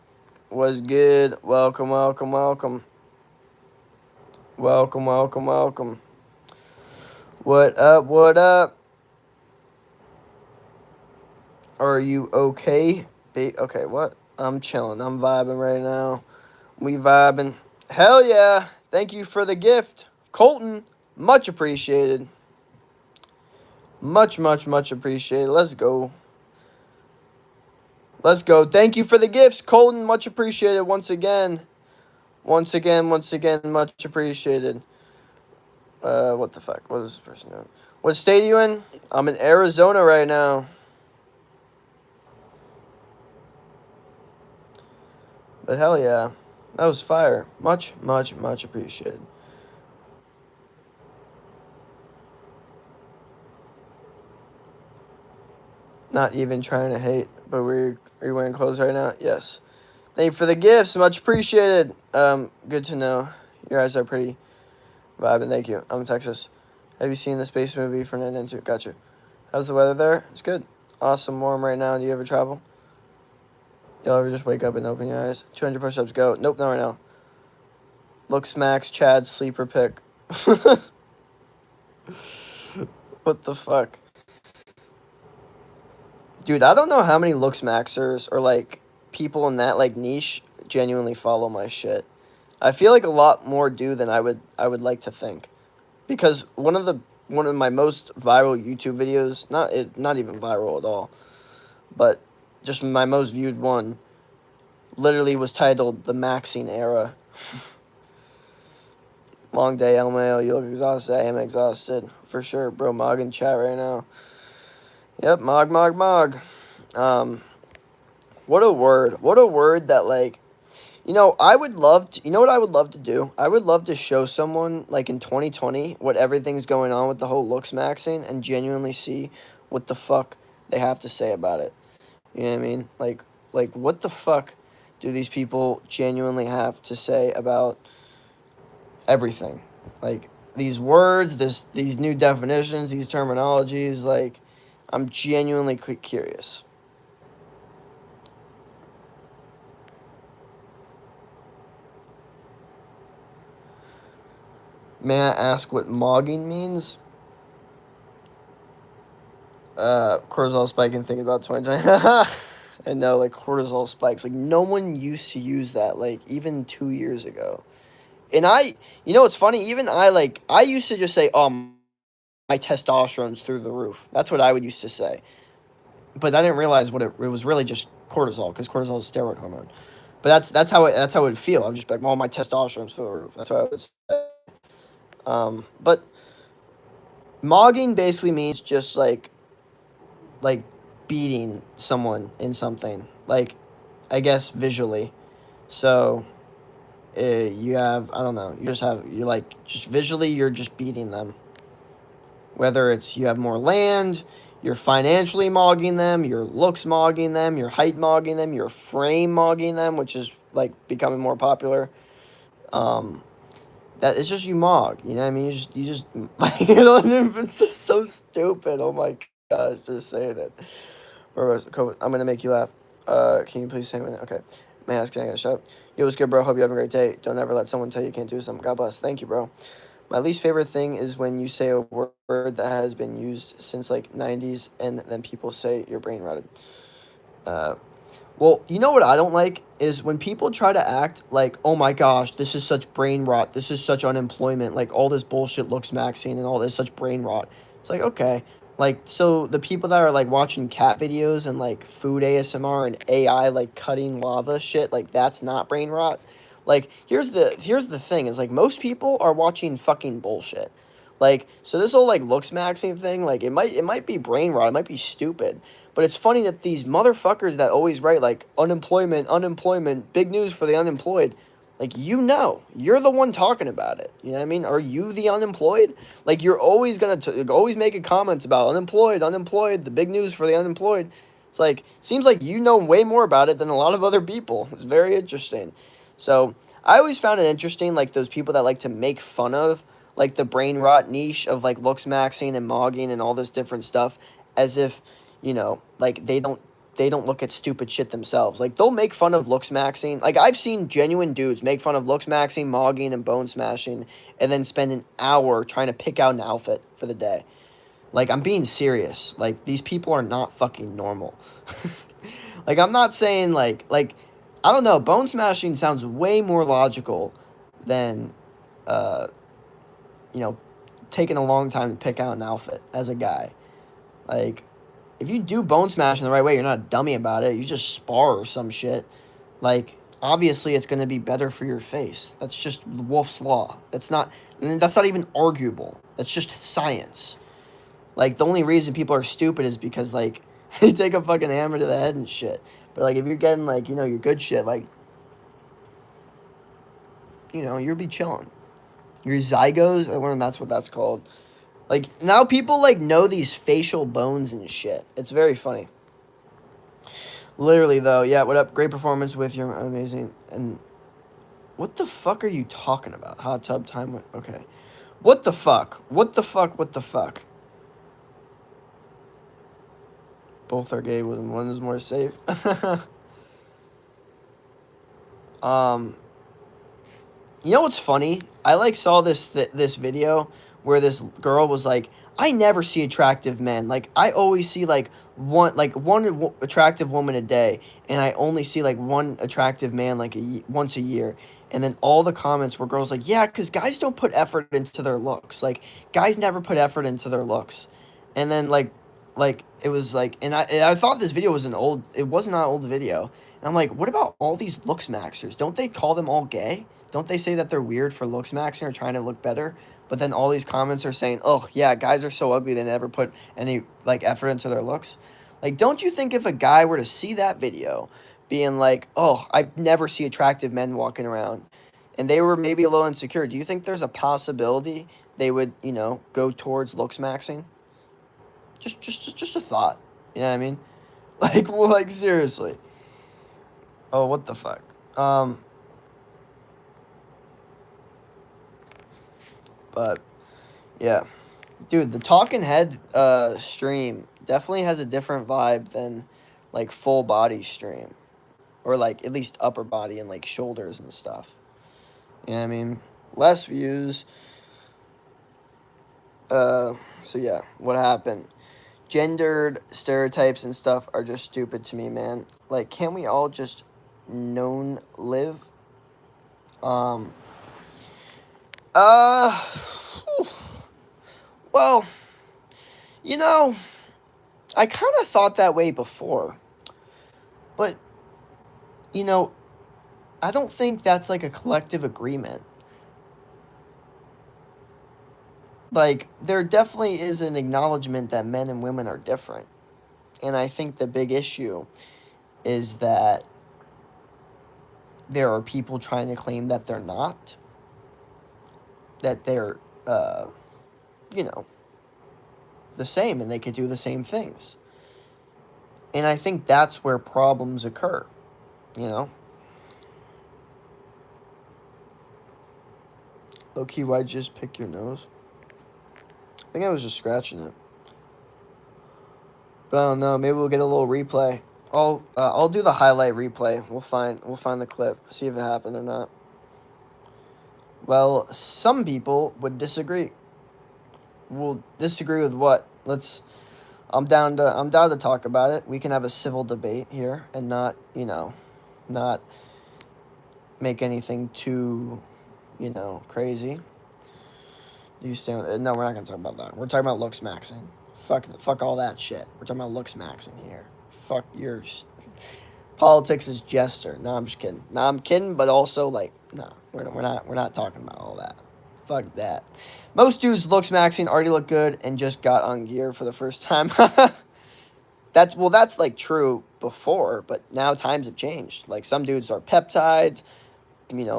What's good? Welcome, welcome, welcome. Welcome, welcome, welcome. What up, what up? Are you okay? Okay, what? I'm chilling. I'm vibing right now. We vibing. Hell yeah. Thank you for the gift, Colton. Much appreciated. Much, much, much appreciated. Let's go. Let's go. Thank you for the gifts, Colton. Much appreciated once again. Once again, much appreciated. What the fuck? What is this person doing? What state are you in? I'm in Arizona right now. But hell yeah. That was fire. Much, much, much appreciated. Not even trying to hate, but are you wearing clothes right now? Yes. Thank you for the gifts. Much appreciated. Good to know. Your eyes are pretty vibing. Thank you. I'm in Texas. Have you seen the space movie for 992? Gotcha. How's the weather there? It's good. Awesome, warm right now. Do you ever travel? You'll ever just wake up and open your eyes? 200 push-ups, go. Nope, not right now. Looks Max, Chad, sleeper pick. What the fuck? Dude, I don't know how many Looks Maxers or, like, people in that, like, niche genuinely follow my shit. I feel like a lot more do than I would like to think. Because one of my most viral YouTube videos, not even viral at all, but just my most viewed one, literally was titled The Maxing Era. Long day, LMAO. You look exhausted. I am exhausted. For sure, bro. Mog in chat right now. Yep, Mog, Mog, Mog. What a word. What a word that, like, you know, I would love to, you know what I would love to do? I would love to show someone, like, in 2020, what everything's going on with the whole looks maxing and genuinely see what the fuck they have to say about it. You know what I mean? Like, what the fuck do these people genuinely have to say about everything? Like, these words, these new definitions, these terminologies, like, I'm genuinely curious. May I ask what mogging means? Cortisol spike and thinking about 2020. I know, like, cortisol spikes. Like, no one used to use that, like, even 2 years ago. And you know what's funny? Even I used to just say, oh, my testosterone's through the roof. That's what I would used to say. But I didn't realize what it was really just cortisol, because cortisol is a steroid hormone. But that's how it would feel. I would just be like, well, my testosterone's through the roof. That's what I would say. But mogging basically means just like beating someone in something, like, I guess visually. So you have, I don't know, you like just visually you're just beating them. Whether it's you have more land, you're financially mogging them, your looks mogging them, your height mogging them, your frame mogging them, which is like becoming more popular. That it's just you mog, you know what I mean? You just you know, it's just so stupid. Oh my gosh, just saying it. I'm gonna make you laugh. Can you please say my name? Okay. May I ask, can I get a shout? Yo, what's good, bro? Hope you have a great day. Don't ever let someone tell you can't do something. God bless. Thank you, bro. My least favorite thing is when you say a word that has been used since like 90s and then people say you're brain rotted. Well, you know what I don't like is when people try to act like, oh my gosh, this is such brain rot. This is such unemployment. Like, all this bullshit looks maxing and all this such brain rot. It's like, okay. Like, so the people that are like watching cat videos and like food ASMR and AI like cutting lava shit, like, that's not brain rot. Like, here's the thing is, like, most people are watching fucking bullshit. Like, so this whole like looks maxing thing, like, it might be brain rot, it might be stupid. But it's funny that these motherfuckers that always write, like, unemployment, big news for the unemployed. Like, you're the one talking about it. You know what I mean? Are you the unemployed? Like, you're always going to always making comments about unemployed, the big news for the unemployed. It's like, seems like you know way more about it than a lot of other people. It's very interesting. So, I always found it interesting, like, those people that like to make fun of, like, the brain rot niche of, like, looks maxing and mogging and all this different stuff, as if, like, they don't look at stupid shit themselves. Like, they'll make fun of looks maxing. Like, I've seen genuine dudes make fun of looks maxing, mogging, and bone smashing, and then spend an hour trying to pick out an outfit for the day. Like, I'm being serious. Like, these people are not fucking normal. Like, I'm not saying, I don't know. Bone smashing sounds way more logical than, uh, you know, taking a long time to pick out an outfit as a guy. Like, if you do bone smashing the right way, you're not a dummy about it. You just spar or some shit. Like, obviously, it's going to be better for your face. That's just Wolf's Law. That's not even arguable. That's just science. Like, the only reason people are stupid is because, like, they take a fucking hammer to the head and shit. But, like, if you're getting, like, your good shit, like, you'll be chilling. Your zygos, I learned that's what that's called. Like, now people, like, know these facial bones and shit. It's very funny. Literally, though, yeah, what up? Great performance with your amazing, and what the fuck are you talking about? Hot tub time with, okay. What the fuck? What the fuck? What the fuck? Both are gay, one is more safe. You know what's funny? I, like, saw this video where this girl was like, I never see attractive men. Like, I always see, like, one attractive woman a day, and I only see, like, one attractive man, like, once a year. And then all the comments were girls like, yeah, because guys don't put effort into their looks. Like, guys never put effort into their looks. And then, like it was, like, and I thought this video was it wasn't an old video. And I'm like, what about all these looks maxers? Don't they call them all gay? Don't they say that they're weird for looks maxing or trying to look better? But then all these comments are saying, oh, yeah, guys are so ugly they never put any, like, effort into their looks. Like, don't you think if a guy were to see that video being like, oh, I never see attractive men walking around, and they were maybe a little insecure, do you think there's a possibility they would, go towards looks maxing? Just a thought. You know what I mean? Like, well, like, seriously. Oh, what the fuck? But, yeah. Dude, the Talking Head stream definitely has a different vibe than, like, full body stream. Or, like, at least upper body and, like, shoulders and stuff. You know what I mean? Less views. So, yeah. What happened? Gendered stereotypes and stuff are just stupid to me, man. Like, can't we all just live? Well, I kind of thought that way before. But, I don't think that's, like, a collective agreement. Like, there definitely is an acknowledgement that men and women are different. And I think the big issue is that there are people trying to claim that they're not. That they're, the same and they could do the same things. And I think that's where problems occur, Low-key, why'd you just pick your nose? I think I was just scratching it. But I don't know, maybe we'll get a little replay. I'll do the highlight replay. We'll find the clip, see if it happened or not. Well, some people would disagree. Will disagree with what? I'm down to talk about it. We can have a civil debate here and not make anything too, crazy. Do you stand? No, we're not gonna talk about that. We're talking about looks maxing. Fuck all that shit. We're talking about looks maxing here. Fuck your politics is jester. No, I'm just kidding. No, I'm kidding, but also, like, no, we're not talking about all that. Fuck that. Most dudes looks maxing already look good and just got on gear for the first time. That's like true before, but now times have changed. Like, some dudes are peptides.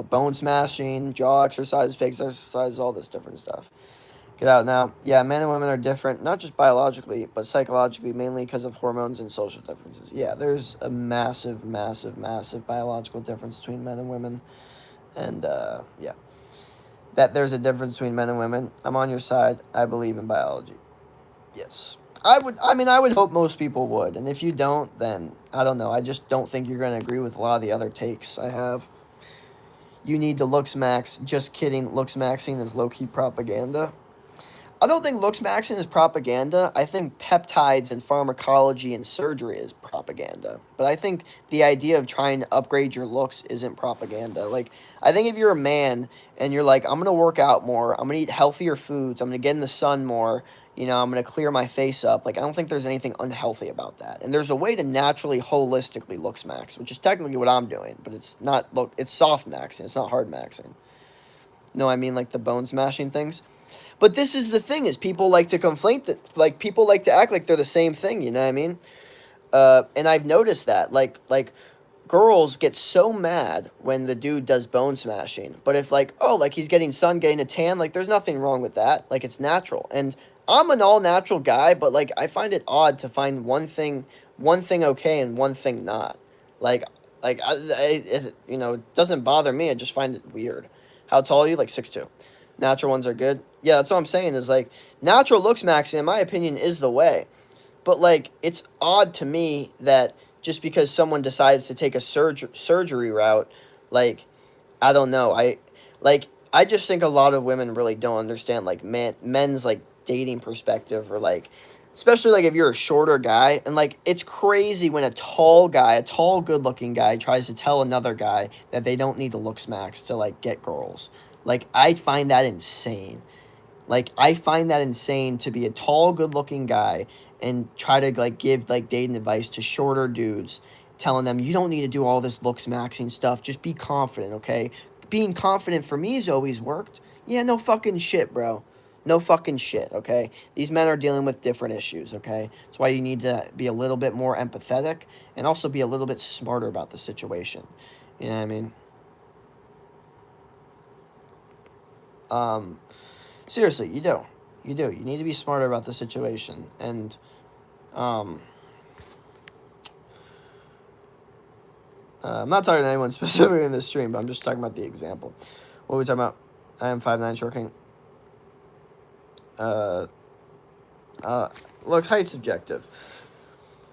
bone smashing, jaw exercise, face exercise, all this different stuff. Get out now. Yeah, men and women are different, not just biologically, but psychologically, mainly because of hormones and social differences. Yeah, there's a massive, massive, massive biological difference between men and women. And, yeah. That there's a difference between men and women. I'm on your side. I believe in biology. Yes. I would hope most people would. And if you don't, then, I don't know. I just don't think you're going to agree with a lot of the other takes I have. You need to looks max. Just kidding. Looks maxing is low-key propaganda. I don't think looks maxing is propaganda. I think peptides and pharmacology and surgery is propaganda. But I think the idea of trying to upgrade your looks isn't propaganda. Like, I think if you're a man and you're like, I'm going to work out more, I'm going to eat healthier foods, I'm going to get in the sun more, I'm going to clear my face up. Like, I don't think there's anything unhealthy about that. And there's a way to naturally, holistically looks max, which is technically what I'm doing. But it's not, it's soft maxing. It's not hard maxing. No, I mean, like the bone smashing things. But this is the thing, is people like to conflate that, like, people like to act like they're the same thing, you know what I mean? And I've noticed that, like, girls get so mad when the dude does bone smashing. But if, like, oh, like, he's getting sun, getting a tan, like, there's nothing wrong with that. Like, it's natural. And I'm an all-natural guy, but, like, I find it odd to find one thing okay and one thing not. Like, it doesn't bother me, I just find it weird. How tall are you? Like, 6'2". Natural ones are good. Yeah, that's what I'm saying, is like, natural looks maxing, in my opinion, is the way. But, like, it's odd to me that just because someone decides to take a surgery route, like, I don't know. I just think a lot of women really don't understand, like, men's, like, dating perspective, or, like, especially, like, if you're a shorter guy. And, like, it's crazy when a tall, good-looking guy tries to tell another guy that they don't need to looks max to, like, get girls. Like, I find that insane. Like, I find that insane to be a tall, good-looking guy and try to, like, give, like, dating advice to shorter dudes, telling them, you don't need to do all this looks maxing stuff. Just be confident, okay? Being confident for me has always worked. Yeah, no fucking shit, bro. No fucking shit, okay? These men are dealing with different issues, okay? That's why you need to be a little bit more empathetic and also be a little bit smarter about the situation. You know what I mean? Seriously, you do. You do. You need to be smarter about the situation. And, I'm not talking to anyone specifically in this stream, but I'm just talking about the example. What are we talking about? I am 5'9", short king. Looks, height subjective.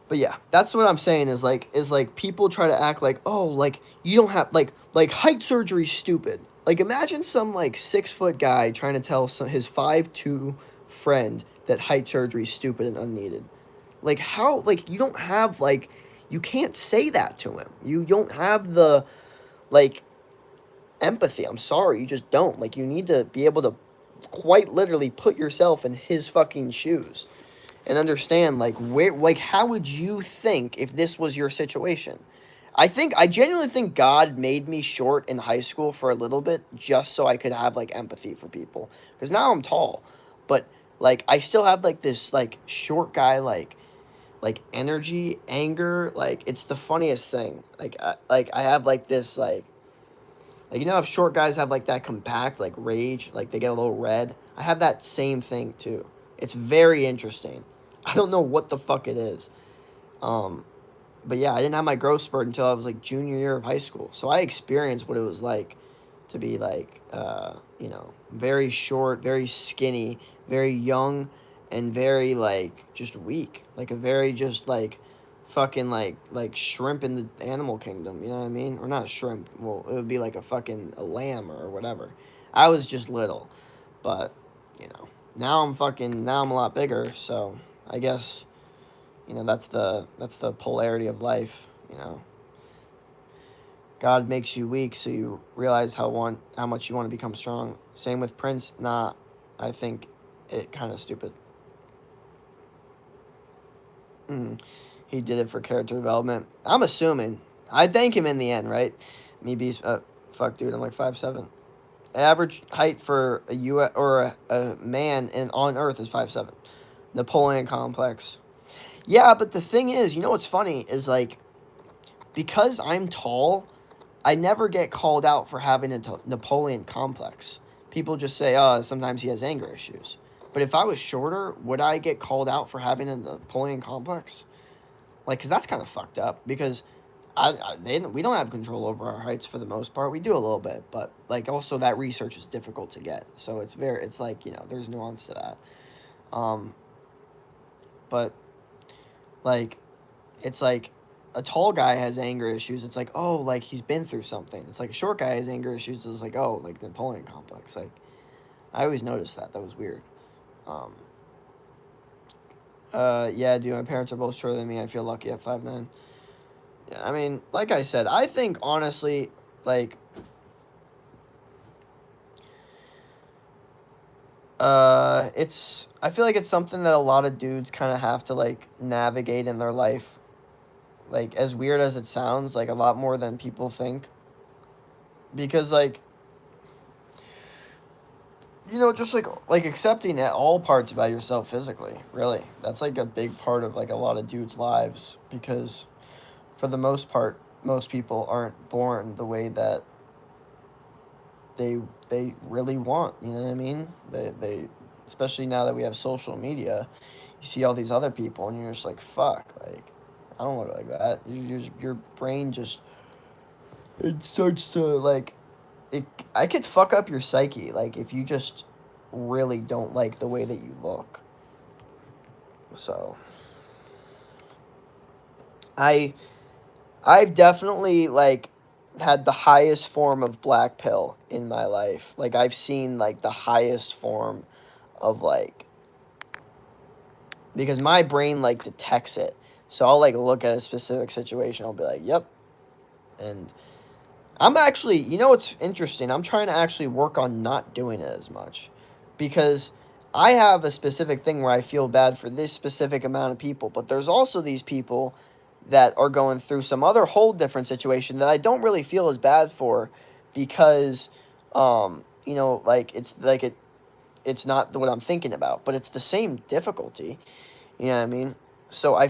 But yeah, that's what I'm saying, is like people try to act like, oh, like, you don't have, like height surgery stupid. Like, imagine some, like, 6-foot guy trying to tell his 5'2" friend that height surgery is stupid and unneeded. Like, how, like, you don't have, like, you can't say that to him. You don't have the, like, empathy. I'm sorry, you just don't. Like, you need to be able to quite literally put yourself in his fucking shoes and understand, like, how would you think if this was your situation? I genuinely think God made me short in high school for a little bit just so I could have, like, empathy for people. Because now I'm tall. But, like, I still have, like, this, like, short guy, like, energy, anger. Like, it's the funniest thing. I have, like, this, like, if short guys have, like, that compact, like, rage, like, they get a little red. I have that same thing, too. It's very interesting. I don't know what the fuck it is. But yeah, I didn't have my growth spurt until I was, like, junior year of high school. So I experienced what it was like to be, like, very short, very skinny, very young, and very, like, just weak. Like, a very just, like, fucking, like shrimp in the animal kingdom, you know what I mean? Or not shrimp. Well, it would be like a lamb or whatever. I was just little. But, now I'm a lot bigger, so I guess, that's the polarity of life, God makes you weak so you realize how much you want to become strong. Same with Prince. Nah, I think it kind of stupid. He did it for character development. I'm assuming. I thank him in the end, right? Me be fuck, dude. I'm like 5'7". Average height for a man on Earth is 5'7". Napoleon complex. Yeah, but the thing is, what's funny is, like, because I'm tall, I never get called out for having a Napoleon complex. People just say, oh, sometimes he has anger issues. But if I was shorter, would I get called out for having a Napoleon complex? Like, because that's kind of fucked up. Because we don't have control over our heights for the most part. We do a little bit, but like also that research is difficult to get. So it's like, there's nuance to that. But like, it's like a tall guy has anger issues. It's like, oh, like he's been through something. It's like a short guy has anger issues. It's like, oh, like Napoleon complex. Like, I always noticed that. That was weird. Um, yeah, dude, my parents are both shorter than me. I feel lucky at 5'9". Yeah, I mean, like I said, I think honestly, like, I feel like it's something that a lot of dudes kind of have to like navigate in their life. Like, as weird as it sounds, like a lot more than people think. Because like, just like accepting at all parts about yourself physically, really. That's like a big part of like a lot of dudes' lives, because for the most part, most people aren't born the way that they really want, you know what I mean? They especially now that we have social media, you see all these other people and you're just like, fuck, like I don't look like that. Your brain just, it starts to like, it I could fuck up your psyche, like if you just really don't like the way that you look. So I I've definitely like had the highest form of black pill in my life. Like I've seen like the highest form of like, because my brain like detects it. So I'll like look at a specific situation, I'll be like, "Yep." And I'm actually, what's interesting? I'm trying to actually work on not doing it as much, because I have a specific thing where I feel bad for this specific amount of people, but there's also these people that are going through some other whole different situation that I don't really feel as bad for, because like it's not what I'm thinking about, but it's the same difficulty. You know what I mean? So I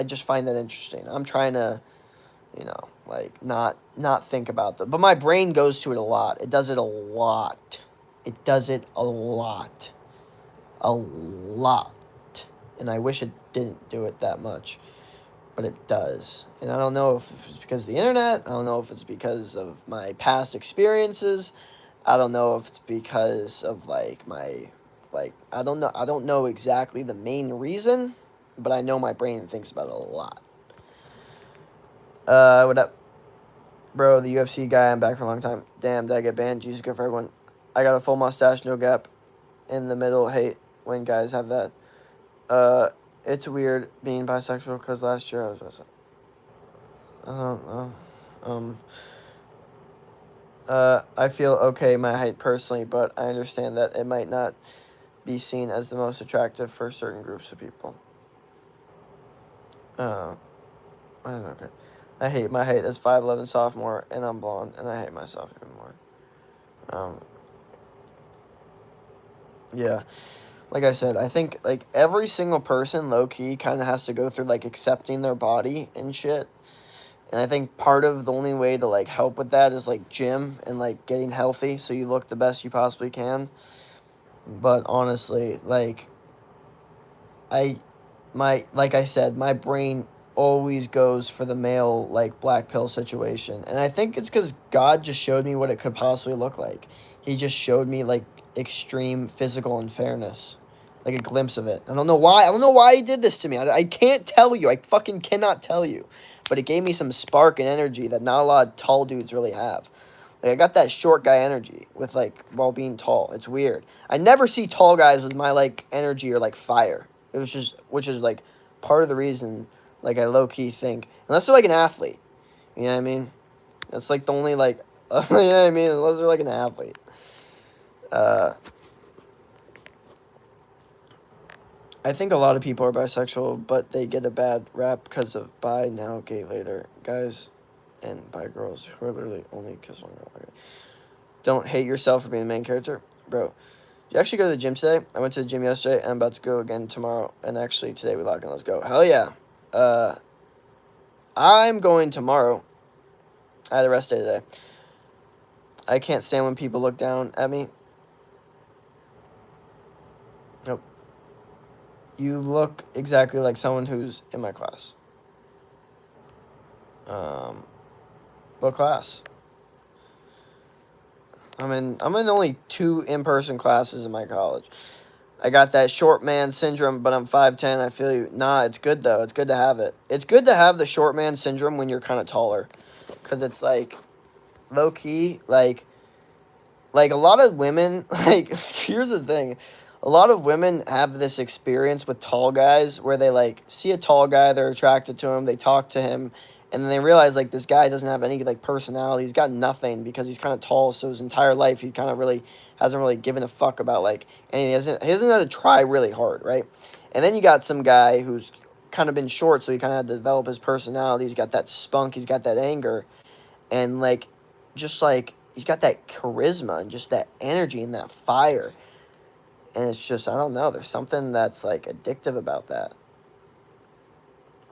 just find that interesting. I'm trying to, like not think about them. But my brain goes to it a lot. It does it a lot. It does it a lot. A lot. And I wish it didn't do it that much. But it does. And I don't know if it's because of the internet. I don't know if it's because of my past experiences. I don't know if it's because of like my I don't know. I don't know exactly the main reason, but I know my brain thinks about it a lot. What up? Bro, the UFC guy, I'm back for a long time. Damn, did I get banned? Jesus, good for everyone. I got a full mustache, no gap in the middle. Hate when guys have that. It's weird being bisexual because last year I was bisexual. I don't know. I feel okay my height personally, but I understand that it might not be seen as the most attractive for certain groups of people. Okay. I hate my height as 5'11" sophomore, and I'm blonde, and I hate myself even more. Yeah. Like I said, I think like every single person low key kind of has to go through like accepting their body and shit. And I think part of the only way to like help with that is like gym and like getting healthy so you look the best you possibly can. But honestly, like like I said, my brain always goes for the male like black pill situation. And I think it's cuz God just showed me what it could possibly look like. He just showed me like extreme physical unfairness. Like a glimpse of it. I don't know why. I don't know why he did this to me. I can't tell you. I fucking cannot tell you. But it gave me some spark and energy that not a lot of tall dudes really have. Like I got that short guy energy with like while being tall. It's weird. I never see tall guys with my like energy or like fire. It was just, which is like part of the reason like I low key think, unless they're like an athlete. You know what I mean? That's like the only like you know what I mean? Unless they're like an athlete. I think a lot of people are bisexual, but they get a bad rap because of bi now, gay later. Guys and bi girls who are literally only kiss one girl. Okay. Don't hate yourself for being the main character. Bro, you actually go to the gym today? I went to the gym yesterday, and I'm about to go again tomorrow. And actually, today we log in. Let's go. Hell yeah. I'm going tomorrow. I had a rest day today. I can't stand when people look down at me. Nope. You look exactly like someone who's in my class. What class? I'm in only 2 in-person classes in my college. I got that short man syndrome, but I'm 5'10". I feel you. Nah, it's good though. It's good to have it. It's good to have the short man syndrome when you're kind of taller, cause it's like low key, like a lot of women. Like here's the thing, a lot of women have this experience with tall guys where they like see a tall guy, they're attracted to him, they talk to him, and then they realize like this guy doesn't have any like personality. He's got nothing because he's kind of tall. So his entire life he kind of really hasn't really given a fuck about like anything. He hasn't had to try really hard, right? And then you got some guy who's kind of been short, so he kind of had to develop his personality. He's got that spunk, he's got that anger, and like just like he's got that charisma and just that energy and that fire. And it's just I don't know, there's something that's like addictive about that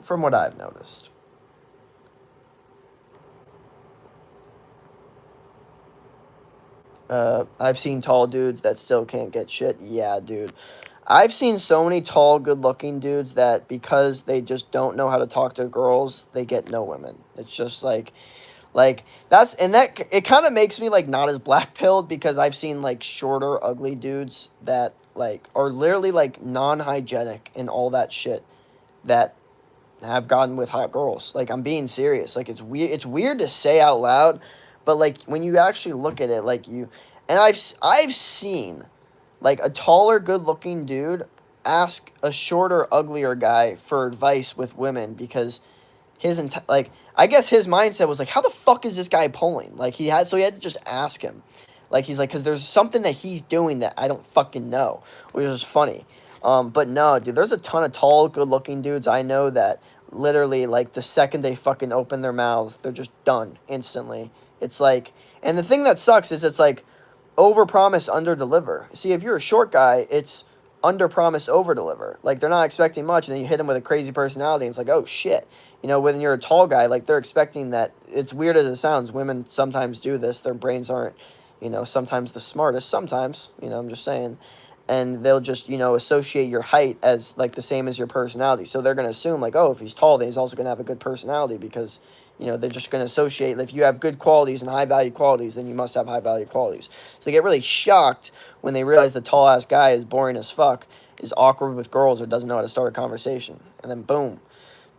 from what I've noticed. I've seen tall dudes that still can't get shit. Yeah, dude. I've seen so many tall, good-looking dudes that because they just don't know how to talk to girls, they get no women. It's just like that's and that it kind of makes me like not as black pilled because I've seen like shorter, ugly dudes that like are literally like non-hygienic and all that shit that have gotten with hot girls. Like I'm being serious. Like it's weird to say out loud, but like when you actually look at it, like you and I've seen like a taller, good-looking dude ask a shorter, uglier guy for advice with women because like I guess his mindset was like, how the fuck is this guy pulling? Like so he had to just ask him. Like he's like, because there's something that he's doing that I don't fucking know, which is funny. But no, dude, there's a ton of tall, good-looking dudes I know that literally like the second they fucking open their mouths, they're just done instantly. It's like, and the thing that sucks is it's like over promise, under deliver. See, if you're a short guy, it's under promise, over deliver. Like they're not expecting much, and then you hit them with a crazy personality, and it's like, oh shit. You know, when you're a tall guy, like they're expecting that. It's weird as it sounds. Women sometimes do this. Their brains aren't, sometimes the smartest. Sometimes, I'm just saying, and they'll just, associate your height as like the same as your personality. So they're gonna assume like, oh, if he's tall, then he's also gonna have a good personality because they're just going to associate. If you have good qualities and high value qualities, then you must have high value qualities. So they get really shocked when they realize the tall ass guy is boring as fuck, is awkward with girls, or doesn't know how to start a conversation. And then boom,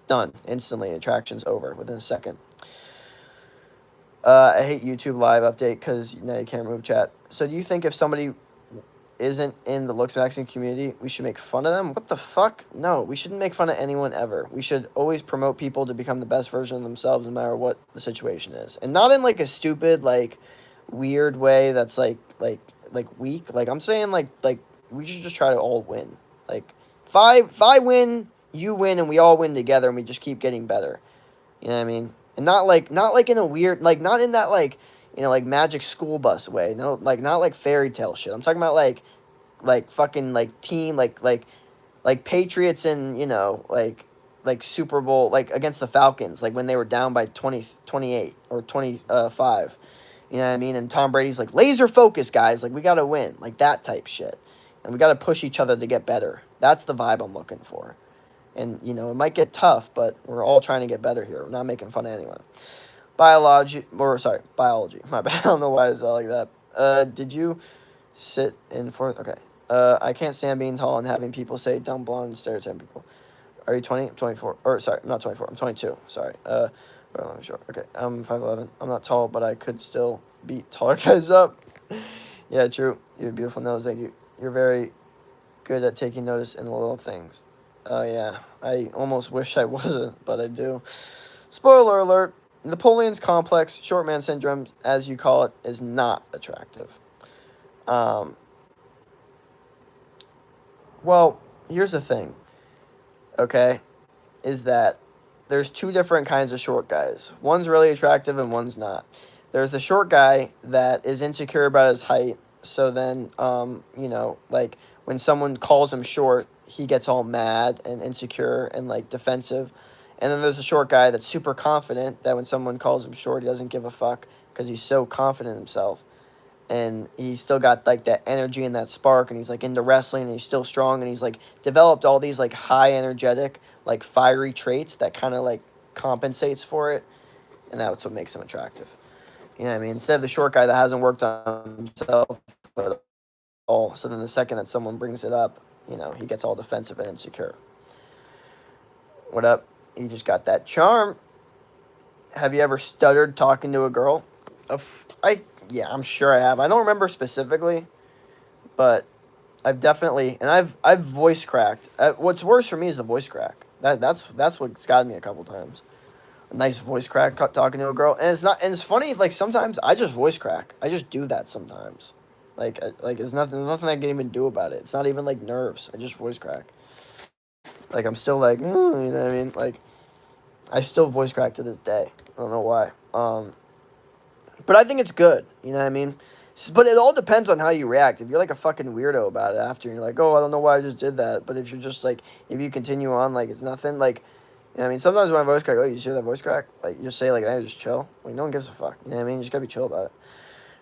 done. Instantly, attraction's over within a second. I hate YouTube live update because now you can't remove chat. So do you think if somebody isn't in the looks maxing community, we should make fun of them? What the fuck? No, we shouldn't make fun of anyone ever. We should always promote people to become the best version of themselves no matter what the situation is. And not in like a stupid, like weird way that's like weak. Like I'm saying like we should just try to all win. Like if I win, you win, and we all win together and we just keep getting better. You know what I mean? And not like in a weird, like not in that like like magic school bus way. No, like not like fairy tale shit. I'm talking about like fucking like team like Patriots and like Super Bowl like against the Falcons like when they were down by 28 or 25. You know what I mean? And Tom Brady's like laser focus, guys. Like we got to win. Like that type shit. And we got to push each other to get better. That's the vibe I'm looking for. And it might get tough, but we're all trying to get better here. We're not making fun of anyone. Biology. My bad. I don't know why I said like that. Did you sit in fourth? Okay. I can't stand being tall and having people say dumb, blonde, and stereotype people. Are you 20? I'm 24. Or, sorry, I'm not 24. I'm 22. Sorry. Well, I'm short. Okay. I'm 5'11". I'm not tall, but I could still beat taller guys up. Yeah, true. You have a beautiful nose. Thank you. You're very good at taking notice in the little things. Yeah. I almost wish I wasn't, but I do. Spoiler alert. Napoleon's complex, short man syndrome, as you call it, is not attractive. Well, here's the thing, okay, is that there's 2 different kinds of short guys. One's really attractive and one's not. There's the short guy that is insecure about his height, so then, like, when someone calls him short, he gets all mad and insecure and, like, defensive, And then there's a short guy that's super confident that when someone calls him short, he doesn't give a fuck because he's so confident in himself. And he's still got like that energy and that spark, and he's like into wrestling, and he's still strong, and he's like developed all these like high energetic, like fiery traits that kind of like compensates for it, and that's what makes him attractive. You know what I mean? Instead of the short guy that hasn't worked on himself at all, so then the second that someone brings it up, you know, he gets all defensive and insecure. What up? You just got that charm. Have you ever stuttered talking to a girl? Yeah, I'm sure I have. I don't remember specifically, but I've definitely, and I've voice cracked. What's worse for me is the voice crack. That's what's gotten me a couple times. A nice voice crack talking to a girl, and it's funny. Like sometimes I just voice crack. I just do that sometimes. Like it's nothing. There's nothing I can even do about it. It's not even like nerves. I just voice crack. Like I'm still like, you know what I mean? Like I still voice crack to this day. I don't know why. But I think it's good. You know what I mean? But it all depends on how you react. If you're like a fucking weirdo about it after, and you're like, oh, I don't know why I just did that. But if you're just like, if you continue on like it's nothing, like, you know what I mean? Sometimes when I voice crack, oh, you hear that voice crack? Like, you just say like, hey, just chill. Like, no one gives a fuck. You know what I mean? You just gotta be chill about it.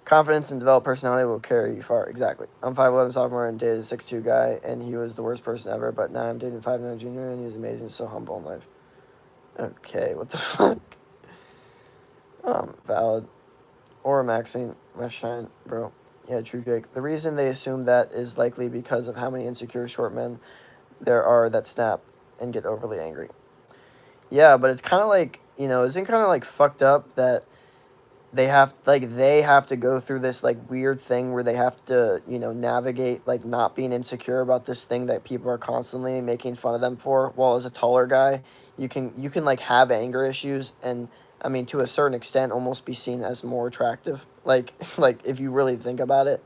Confidence and developed personality will carry you far. Exactly. I'm 5'11", sophomore, and dated a 6'2" guy, and he was the worst person ever. But now I'm dating 5'9" junior, and he's amazing. So humble in life. Okay, what the fuck? Valid. Or Maxine, shine, bro. Yeah, true, Jake. The reason they assume that is likely because of how many insecure short men there are that snap and get overly angry. Yeah, but it's kind of like, you know, isn't kind of like fucked up that they have to go through this like weird thing where they have to, you know, navigate like not being insecure about this thing that people are constantly making fun of them for. While as a taller guy, you can like have anger issues and, I mean, to a certain extent, almost be seen as more attractive. Like like if you really think about it,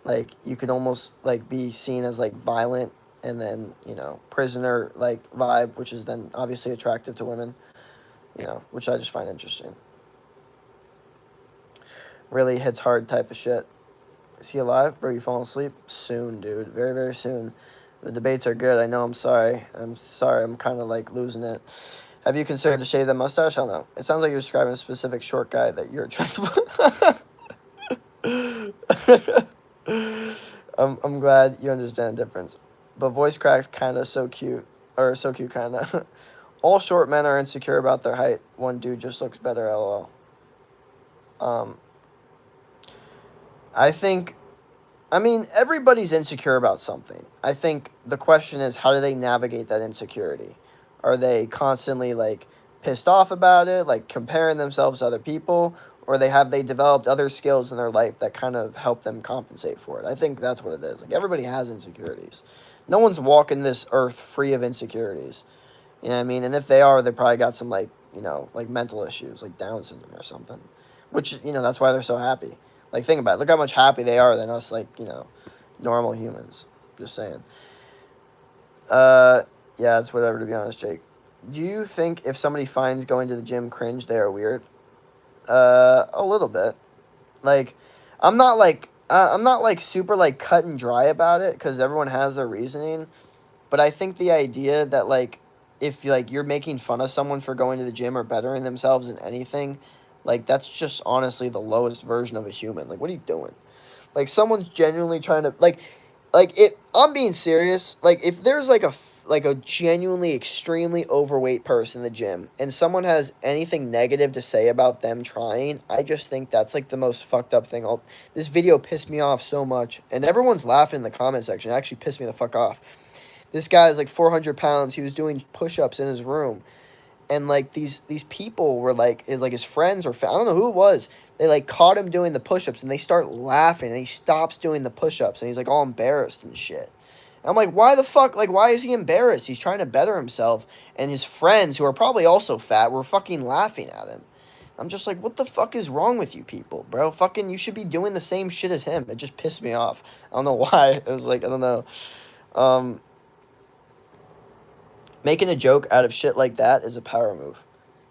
like you could almost like be seen as like violent, and then, you know, prisoner like vibe, which is then obviously attractive to women. You know, which I just find interesting. Really hits hard type of shit. Is he alive? Bro, you falling asleep? Soon, dude. Very, very soon. The debates are good. I know. I'm sorry. I'm kind of like losing it. Have you considered to shave that mustache? I don't know. It sounds like you're describing a specific short guy that you're attracted to. I'm glad you understand the difference. But voice cracks kind of so cute. Or so cute, kind of. All short men are insecure about their height. One dude just looks better, lol. I think, I mean, everybody's insecure about something. I think the question is, how do they navigate that insecurity? Are they constantly, like, pissed off about it, like, comparing themselves to other people? Or have they developed other skills in their life that kind of help them compensate for it? I think that's what it is. Like, everybody has insecurities. No one's walking this earth free of insecurities. You know what I mean? And if they are, they probably got some, like, you know, like, mental issues, like Down syndrome or something. Which, you know, that's why they're so happy. Like, think about it. Look how much happy they are than us, like, you know, normal humans. Just saying. Yeah, it's whatever, to be honest, Jake. Do you think if somebody finds going to the gym cringe, they are weird? A little bit. Like, I'm not like super like cut and dry about it, because everyone has their reasoning. But I think the idea that like if like you're making fun of someone for going to the gym or bettering themselves in anything, like that's just honestly the lowest version of a human. Like, what are you doing? Like, someone's genuinely trying to like it. I'm being serious. Like, if there's like a genuinely extremely overweight person in the gym and someone has anything negative to say about them trying, I just think that's like the most fucked up thing. This video pissed me off so much, and everyone's laughing in the comment section. It actually pissed me the fuck off. This guy is like 400 pounds. He was doing push-ups in his room, and like these people were like his friends or I don't know who it was. They like caught him doing the push-ups, and they start laughing, and he stops doing the push-ups, and he's like all embarrassed and shit. And I'm like, why the fuck? Like, why is he embarrassed? He's trying to better himself, and his friends, who are probably also fat, were fucking laughing at him. I'm just like, what the fuck is wrong with you people, bro? Fucking, you should be doing the same shit as him. It just pissed me off. I don't know why. It was like, I don't know. Making a joke out of shit like that is a power move.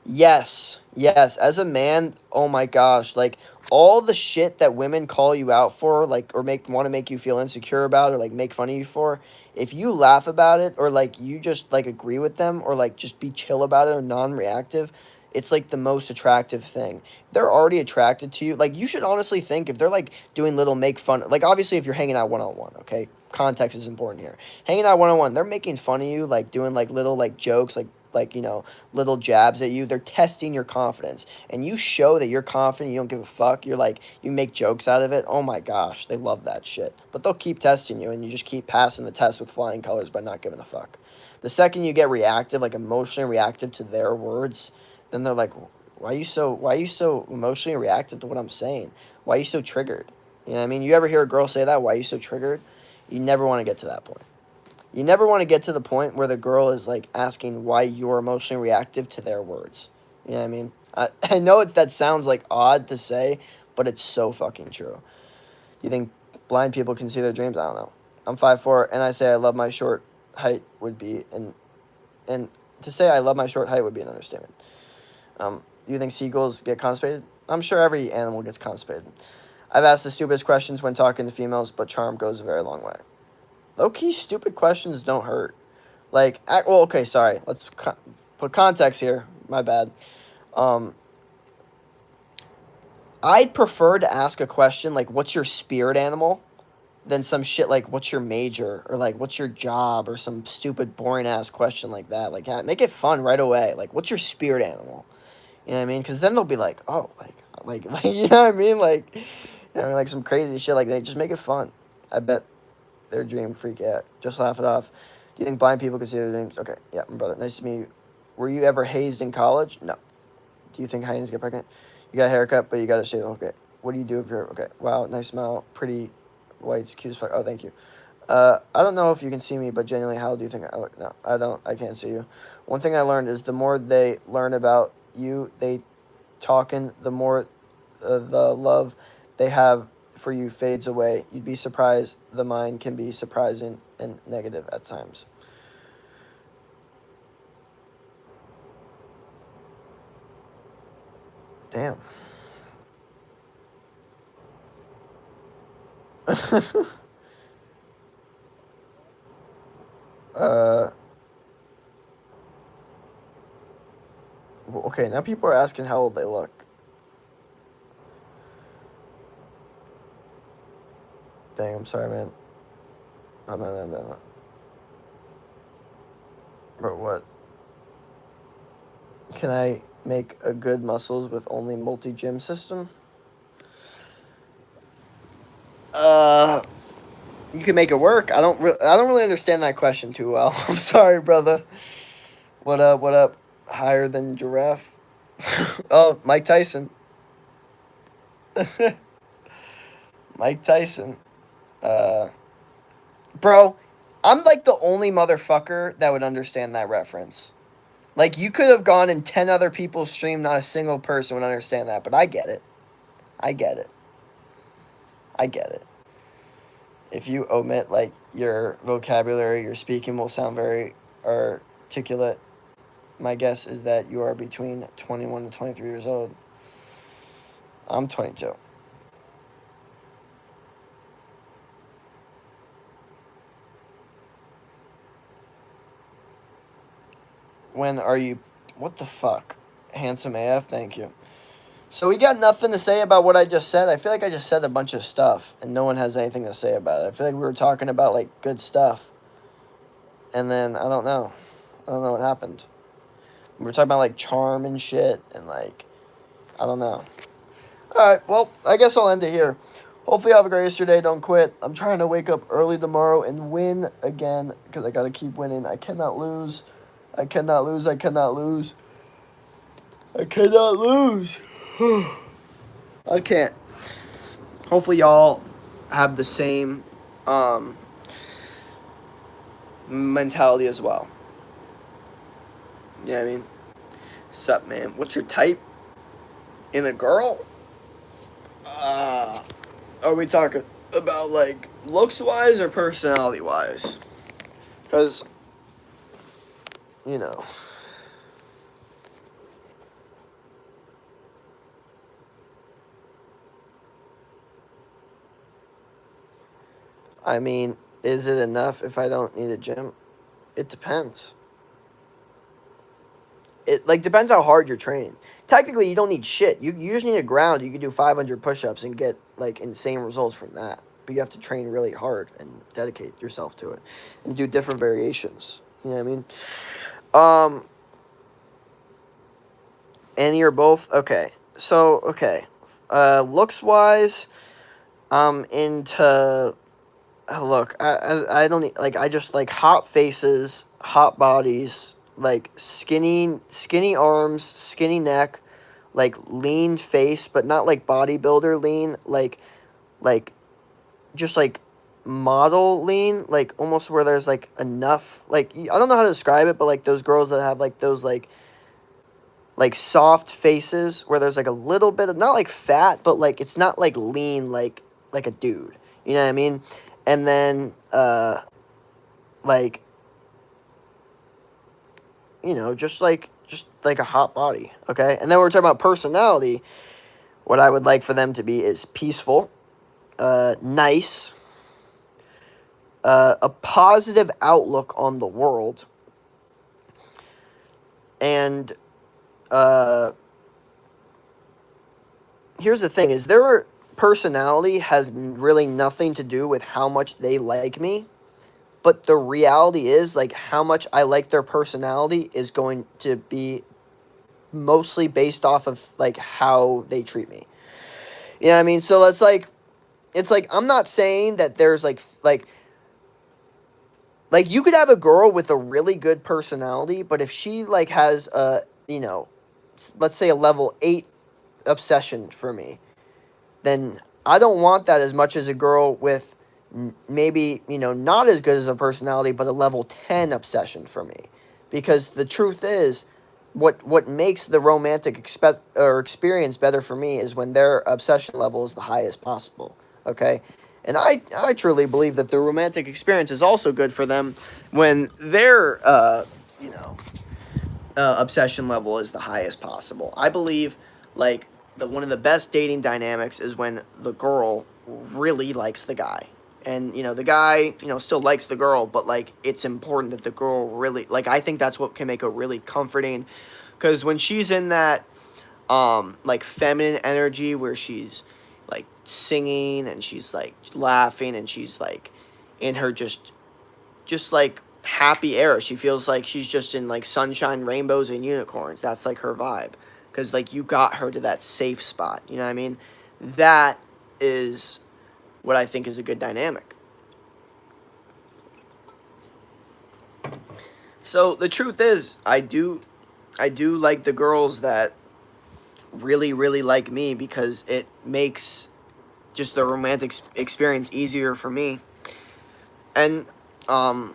Yes, yes. As a man, oh my gosh, like all the shit that women call you out for, like or make want to make you feel insecure about or like make fun of you for, if you laugh about it or like you just like agree with them or like just be chill about it or non-reactive, it's like the most attractive thing. They're already attracted to you. Like you should honestly think if they're like doing little make fun, like obviously if you're hanging out one on one, okay? Context is important here. Hanging out one on one, they're making fun of you, like doing like little like jokes, like little jabs at you. They're testing your confidence. And you show that you're confident, you don't give a fuck. You're like, you make jokes out of it. Oh my gosh, they love that shit. But they'll keep testing you, and you just keep passing the test with flying colors by not giving a fuck. The second you get reactive, like emotionally reactive to their words, then they're like, why are you so emotionally reactive to what I'm saying? Why are you so triggered? You know what I mean? You ever hear a girl say that? Why are you so triggered? You never want to get to that point. You never want to get to the point where the girl is like asking why you're emotionally reactive to their words. You know what I mean? I know that sounds like odd to say, but it's so fucking true. You think blind people can see their dreams? I don't know. I'm 5'4", and I say I love my short height would be and to say I love my short height would be an understatement. Do you think seagulls get constipated? I'm sure every animal gets constipated. I've asked the stupidest questions when talking to females, but charm goes a very long way. Low-key, stupid questions don't hurt. Like, well, okay, sorry. Let's put context here. My bad. Um, I'd prefer to ask a question like, "What's your spirit animal?" than some shit like, "What's your major?" or like, "What's your job?" or some stupid, boring ass question like that. Like, yeah, make it fun right away. Like, "What's your spirit animal?" You know what I mean? Because then they'll be like, "Oh, like, you know what I mean? Like some crazy shit. Like, they just make it fun. I bet their dream freak out. Just laugh it off. Do you think blind people can see their dreams? Okay, yeah, my brother. Nice to meet you. Were you ever hazed in college? No. Do you think hyenas get pregnant? You got a haircut, but you got to shave. Okay. What do you do if you're okay? Wow, nice smile. Pretty whites, cute as fuck. Oh, thank you. I don't know if you can see me, but genuinely, how do you think I look? No, I don't. I can't see you. One thing I learned is the more they learn about you, they talking, the more the love they have for you fades away. You'd be surprised. The mind can be surprising and negative at times. Damn. uh, okay, now people are asking how old they look. Dang, I'm sorry, man. But what? Can I make a good muscles with only multi-gym system? Uh, you can make it work. I don't really understand that question too well. I'm sorry, brother. What up? What up? Higher than giraffe? Oh, Mike Tyson. Mike Tyson. Uh, bro, I'm like the only motherfucker that would understand that reference. Like you could have gone in 10 other people's stream, not a single person would understand that, but I get it. I get it. I get it. If you omit like your vocabulary, your speaking will sound very articulate. My guess is that you are between 21 to 23 years old. I'm 22. When are you? What the fuck? Handsome AF, thank you. So we got nothing to say about what I just said. I feel like I just said a bunch of stuff and no one has anything to say about it. I feel like we were talking about like good stuff. And then I don't know. I don't know what happened. We were talking about like charm and shit and like I don't know. Alright, well, I guess I'll end it here. Hopefully you have a great yesterday. Don't quit. I'm trying to wake up early tomorrow and win again because I gotta keep winning. I cannot lose. I cannot lose. I cannot lose. I cannot lose. I can't. Hopefully y'all have the same mentality as well. You know what I mean? Sup, man? What's your type? In a girl? Are we talking about like looks wise or personality wise? Because, you know, I mean, is it enough if I don't need a gym? It depends. It like depends how hard you're training. Technically, you don't need shit. You just need a ground. You can do 500 push-ups and get like insane results from that. But you have to train really hard and dedicate yourself to it, and do different variations. You know what I mean? Any or both? Okay. So okay. Looks wise, I'm into. Look, I don't like. I just like hot faces, hot bodies, like skinny arms, skinny neck, like lean face, but not like bodybuilder lean, like just like model lean, like almost where there's like enough, like I don't know how to describe it, but like those girls that have like those like soft faces where there's like a little bit of not like fat, but like it's not like lean like a dude. You know what I mean? And then like just like a hot body, okay? And then we're talking about personality. What I would like for them to be is peaceful, nice, a positive outlook on the world, and here's the thing: is their personality has really nothing to do with how much they like me. But the reality is, like, how much I like their personality is going to be mostly based off of, like, how they treat me. You know what I mean? So it's like, I'm not saying that there's, like, you could have a girl with a really good personality, but if she, like, has a, let's say a level 8 obsession for me, then I don't want that as much as a girl with maybe, not as good as a personality, but a level 10 obsession for me. Because the truth is, what makes the romantic experience better for me is when their obsession level is the highest possible, okay? And I truly believe that the romantic experience is also good for them when their, obsession level is the highest possible. I believe, like, one of the best dating dynamics is when the girl really likes the guy. And, the guy, still likes the girl, but, like, it's important that the girl really, like, I think that's what can make it really comforting. Because when she's in that, like, feminine energy where she's, like, singing and she's, like, laughing and she's, like, in her just like, happy era. She feels like she's just in, like, sunshine, rainbows, and unicorns. That's, like, her vibe. Because, like, you got her to that safe spot. You know what I mean? That is what I think is a good dynamic. So, the truth is, I do like the girls that really, really like me because it makes just the romantic experience easier for me. And, I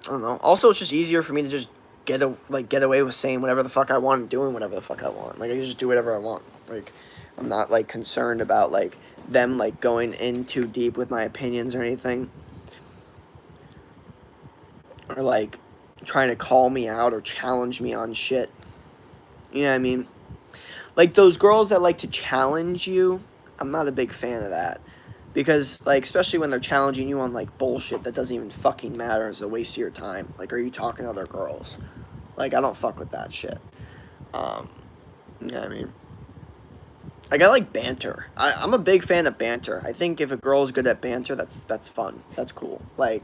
don't know. Also, it's just easier for me to just get away with saying whatever the fuck I want and doing whatever the fuck I want. Like, I can just do whatever I want. Like, I'm not, like, concerned about, like, them, like, going in too deep with my opinions or anything. Or, like, trying to call me out or challenge me on shit. You know what I mean? Like, those girls that like to challenge you, I'm not a big fan of that. Because, like, especially when they're challenging you on, like, bullshit that doesn't even fucking matter. It's a waste of your time. Like, are you talking to other girls? Like, I don't fuck with that shit. You know what I mean? Like, I like banter. I'm a big fan of banter. I think if a girl's good at banter, that's fun. That's cool. Like,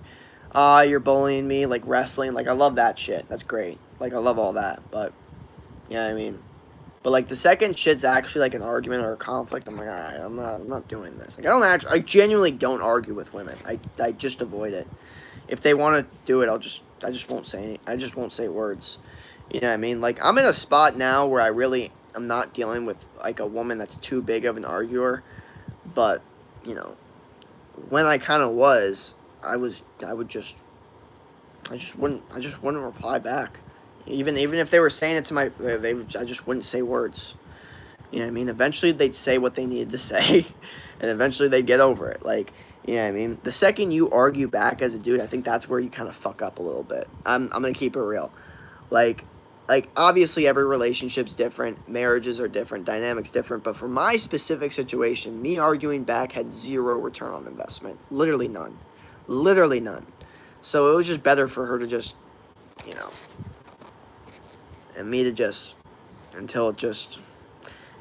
you're bullying me, like, wrestling. Like, I love that shit. That's great. Like, I love all that. But, you know what I mean? But, like, the second shit's actually, like, an argument or a conflict, I'm like, alright, I'm not doing this. Like, I genuinely don't argue with women. I just avoid it. If they want to do it, I just won't say words. You know what I mean? Like, I'm in a spot now where I'm not dealing with, like, a woman that's too big of an arguer. But, when I kind of was, I just wouldn't reply back. Even if they were saying it to I just wouldn't say words. You know what I mean? Eventually they'd say what they needed to say, and eventually they'd get over it. Like, you know what I mean? The second you argue back as a dude, I think that's where you kind of fuck up a little bit. I'm gonna keep it real. Like obviously every relationship's different, marriages are different, dynamics different, but for my specific situation, me arguing back had zero return on investment. Literally none. Literally none. So it was just better for her to just, you know, and me to just, until it just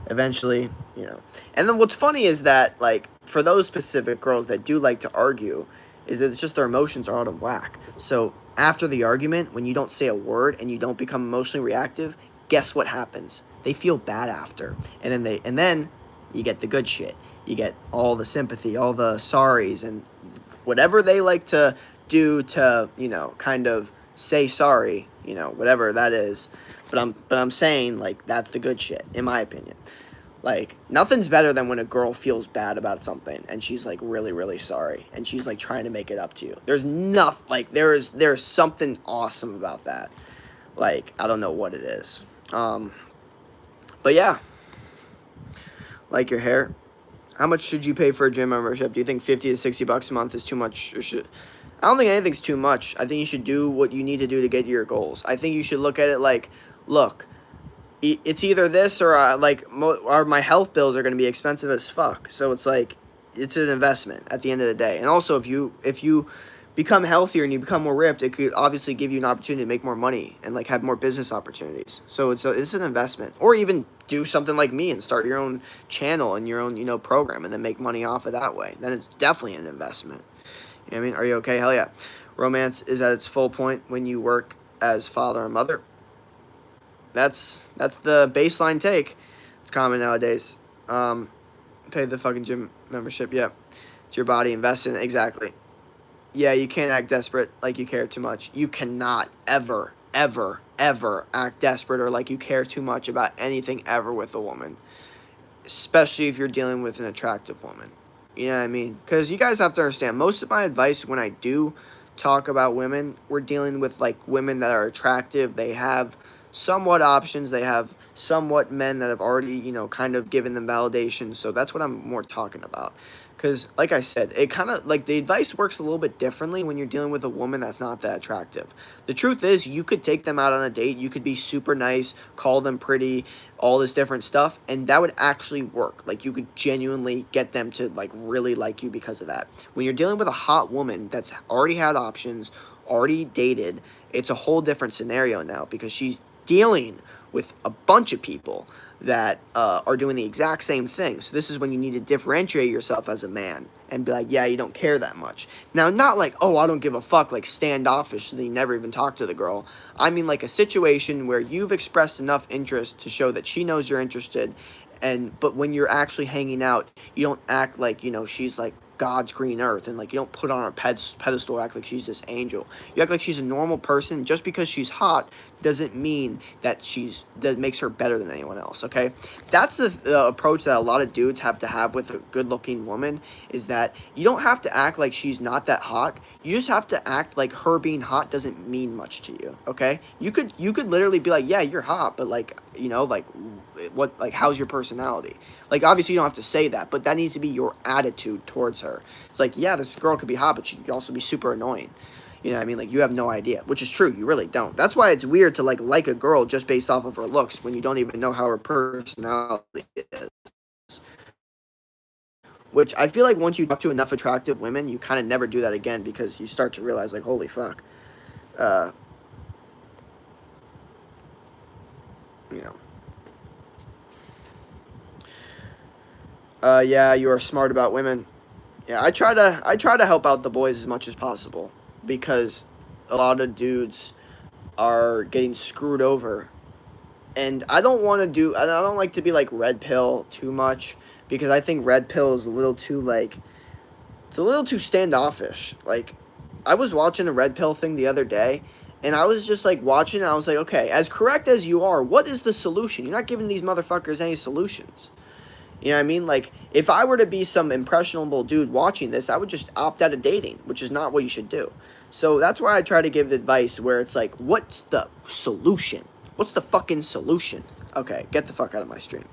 eventually, you know. And then what's funny is that, like, for those specific girls that do like to argue, is that it's just their emotions are out of whack. So after the argument, when you don't say a word and you don't become emotionally reactive, guess what happens? They feel bad after. And then you get the good shit. You get all the sympathy, all the sorries, and whatever they like to do to, you know, kind of say sorry, you know, whatever that is. But I'm saying, like, that's the good shit, in my opinion. Like, nothing's better than when a girl feels bad about something and she's like really, really sorry and she's like trying to make it up to you. There's nothing, like, there's something awesome about that. Like, I don't know what it is. But yeah, like your hair. How much should you pay for a gym membership? Do you think 50 to 60 bucks a month is too much, or should? I don't think anything's too much. I think you should do what you need to do to get your goals. I think you should look at it like, look, it's either this or or my health bills are going to be expensive as fuck. So it's like, it's an investment at the end of the day. And also, if you become healthier and you become more ripped, it could obviously give you an opportunity to make more money and like have more business opportunities. So it's an investment. Or even do something like me and start your own channel and your own, you know, program and then make money off of that way. Then it's definitely an investment. You know what I mean? Are you okay? Hell yeah. Romance is at its full point when you work as father and mother. That's the baseline take. It's common nowadays. Pay the fucking gym membership. Yeah, it's your body. Invest in it. Exactly. Yeah, you can't act desperate like you care too much. You cannot ever, ever, ever act desperate or like you care too much about anything ever with a woman, especially if you're dealing with an attractive woman. You know what I mean? Because you guys have to understand, most of my advice when I do talk about women, we're dealing with like women that are attractive. They have somewhat options. They have somewhat men that have already, you know, kind of given them validation. So that's what I'm more talking about. Because, like I said, it kind of, like, the advice works a little bit differently when you're dealing with a woman that's not that attractive. The truth is, you could take them out on a date, you could be super nice, call them pretty, all this different stuff, and that would actually work. Like, you could genuinely get them to, like, really like you because of that. When you're dealing with a hot woman that's already had options, already dated, it's a whole different scenario now because she's dealing with a bunch of people that are doing the exact same thing. So this is when you need to differentiate yourself as a man and be like, yeah, you don't care that much. Now, not like, oh, I don't give a fuck, like standoffish, so that you never even talk to the girl. I mean like a situation where you've expressed enough interest to show that she knows you're interested, but when you're actually hanging out, you don't act like, you know, she's like God's green earth, and like you don't put on a pedestal, act like she's this angel. You act like she's a normal person. Just because she's hot doesn't mean that that makes her better than anyone else. Okay, that's the approach that a lot of dudes have to have with a good looking woman, is that you don't have to act like she's not that hot. You just have to act like her being hot doesn't mean much to you. Okay, you could literally be like, yeah, you're hot, but like, you know, like what, like, how's your personality? Like, obviously you don't have to say that, but that needs to be your attitude towards her. It's like, yeah, this girl could be hot, but she could also be super annoying. You know what I mean? Like, you have no idea, which is true. You really don't. That's why it's weird to like a girl just based off of her looks when you don't even know how her personality is. Which I feel like once you talk to enough attractive women, you kind of never do that again because you start to realize, like, holy fuck. You know. Yeah, you are smart about women. Yeah, I try to help out the boys as much as possible because a lot of dudes are getting screwed over. And I don't like to be like red pill too much because I think red pill is a little too like, it's a little too standoffish. Like, I was watching a red pill thing the other day and I was just like watching and I was like, okay, as correct as you are, what is the solution? You're not giving these motherfuckers any solutions. You know what I mean? Like, if I were to be some impressionable dude watching this, I would just opt out of dating, which is not what you should do. So that's why I try to give advice where it's like, what's the solution? What's the fucking solution? Okay, get the fuck out of my stream.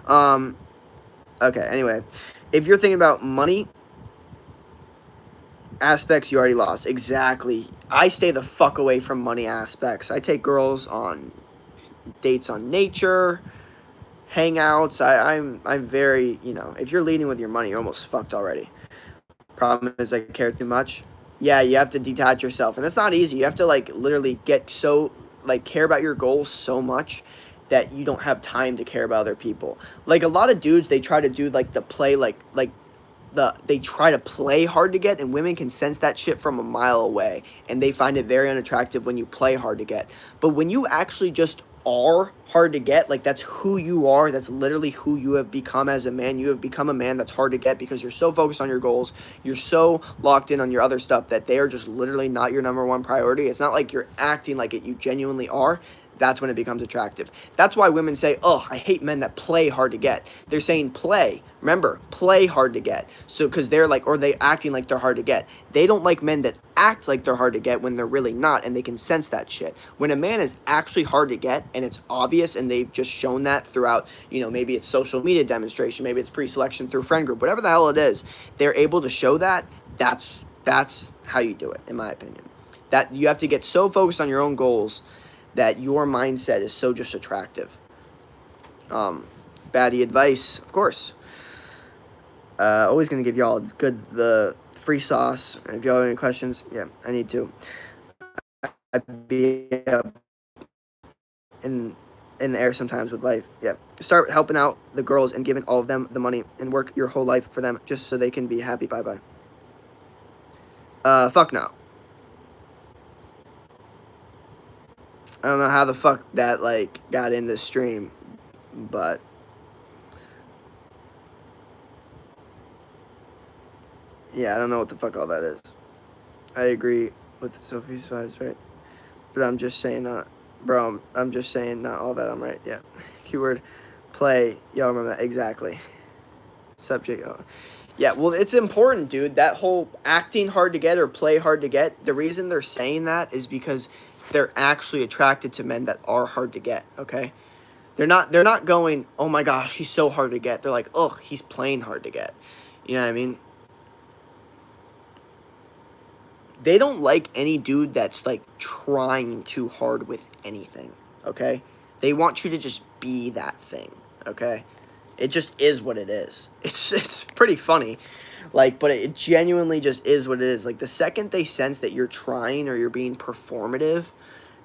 Okay, anyway. If you're thinking about money aspects, you already lost. Exactly. I stay the fuck away from money aspects. I take girls on dates on nature, hangouts. I'm very, you know, if you're leading with your money, you're almost fucked already. Problem is I care too much. Yeah, you have to detach yourself, and it's not easy. You have to like literally get so like care about your goals so much that you don't have time to care about other people. Like a lot of dudes, they try to do like the play they try to play hard to get, and women can sense that shit from a mile away, and they find it very unattractive when you play hard to get. But when you actually just are hard to get, like that's who you are, that's literally who you have become as a man. You have become a man that's hard to get because you're so focused on your goals, you're so locked in on your other stuff that they are just literally not your number one priority. It's not like you're acting like it, you genuinely are. That's when it becomes attractive. That's why women say, oh, I hate men that play hard to get. They're saying play. Remember, play hard to get. So, because they're like, or they acting like they're hard to get. They don't like men that act like they're hard to get when they're really not, and they can sense that shit. When a man is actually hard to get, and it's obvious, and they've just shown that throughout, maybe it's social media demonstration, maybe it's pre-selection through friend group, whatever the hell it is, they're able to show that. That's how you do it, in my opinion. That you have to get so focused on your own goals that your mindset is so just attractive. Baddie advice, of course. Always going to give y'all the free sauce. And if y'all have any questions, yeah, I need to. I'd be in the air sometimes with life. Yeah. Start helping out the girls and giving all of them the money and work your whole life for them just so they can be happy. Bye-bye. Fuck no. I don't know how the fuck that, like, got in the stream, but yeah, I don't know what the fuck all that is. I agree with Sophie's vibes, right? But I'm just saying not, bro, I'm just saying not all that I'm right, yeah. Keyword play, y'all remember that, exactly. Subject, yeah, well, it's important, dude. That whole acting hard to get or play hard to get, the reason they're saying that is because they're actually attracted to men that are hard to get, okay? They're not going, oh my gosh, he's so hard to get. They're like, ugh, he's playing hard to get. You know what I mean? They don't like any dude that's like trying too hard with anything, okay? They want you to just be that thing, okay? It just is what it is. It's pretty funny. Like, but it genuinely just is what it is. Like the second they sense that you're trying or you're being performative,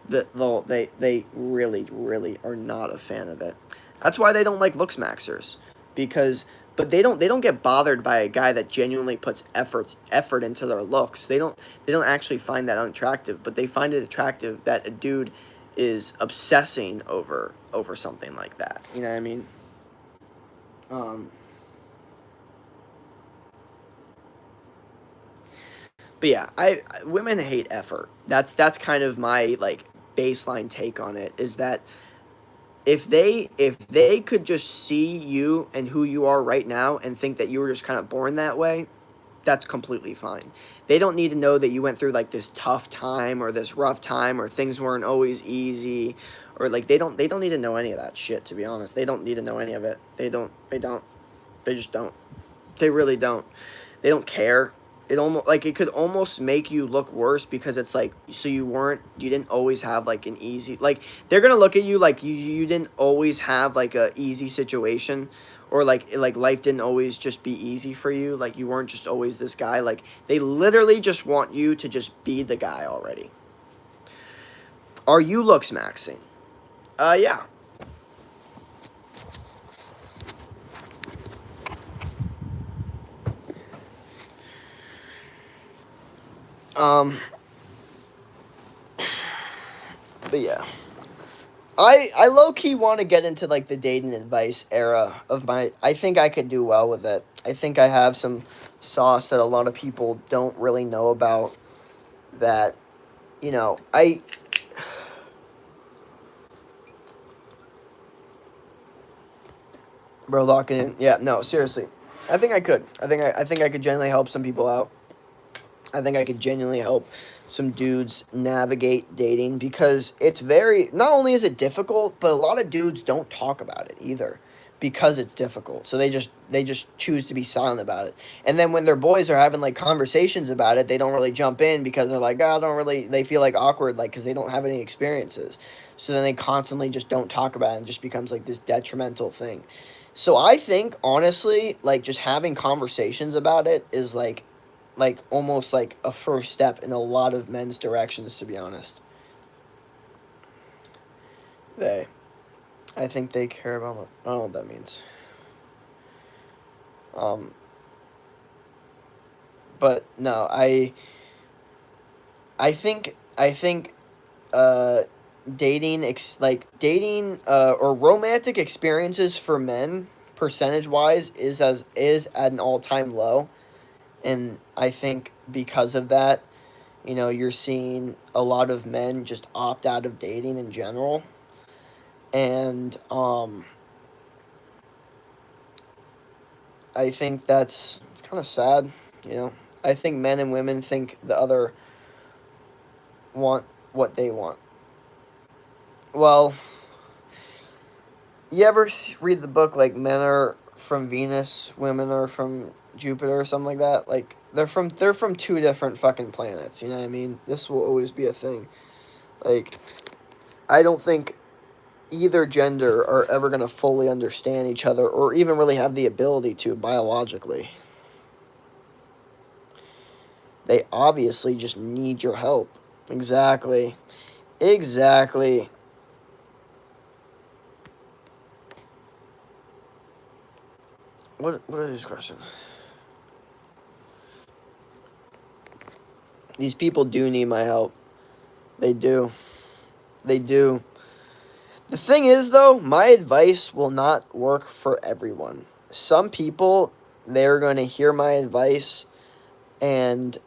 they really, really are not a fan of it. That's why they don't like looks maxers, but they don't get bothered by a guy that genuinely puts effort into their looks. They don't actually find that unattractive, but they find it attractive that a dude is obsessing over something like that. You know what I mean? But yeah, women hate effort. That's kind of my like baseline take on it, is that if they could just see you and who you are right now and think that you were just kind of born that way, that's completely fine. They don't need to know that you went through like this tough time or this rough time or things weren't always easy, or like they don't need to know any of that shit, to be honest. They don't need to know any of it. They just don't. They really don't. They don't care. It could almost make you look worse, because it's like, so you didn't always have like an easy, like they're gonna look at you like you didn't always have like a easy situation, or like life didn't always just be easy for you, like you weren't just always this guy. Like they literally just want you to just be the guy already. Are you looks maxing? Yeah. But yeah, I low-key want to get into like the dating advice era of my, I think I could do well with it. I think I have some sauce that a lot of people don't really know about, that, bro, locking in. Yeah, no, seriously. I think I could. I think I could genuinely help some people out. I think I could genuinely help some dudes navigate dating, because it's not only is it difficult, but a lot of dudes don't talk about it either, because it's difficult. So they just choose to be silent about it. And then when their boys are having like conversations about it, they don't really jump in, because they're like, they feel like awkward, like, because they don't have any experiences. So then they constantly just don't talk about it, and just becomes like this detrimental thing. So I think honestly, like, just having conversations about it is like like almost like a first step in a lot of men's directions, to be honest. They, I think they care about what, I don't know what that means. Um, but no, I think uh dating or romantic experiences for men percentage wise is at an all-time low, and I think because of that, you're seeing a lot of men just opt out of dating in general. And I think it's kind of sad, you know. I think men and women think the other want what they want. Well, you ever read the book like Men Are from Venus, Women Are from Jupiter or something like that? Like they're from two different fucking planets, you know what I mean? This will always be a thing. Like I don't think either gender are ever going to fully understand each other or even really have the ability to biologically. They obviously just need your help. Exactly. Exactly. What are these questions? These people do need my help. They do. They do. The thing is, though, my advice will not work for everyone. Some people, they're going to hear my advice and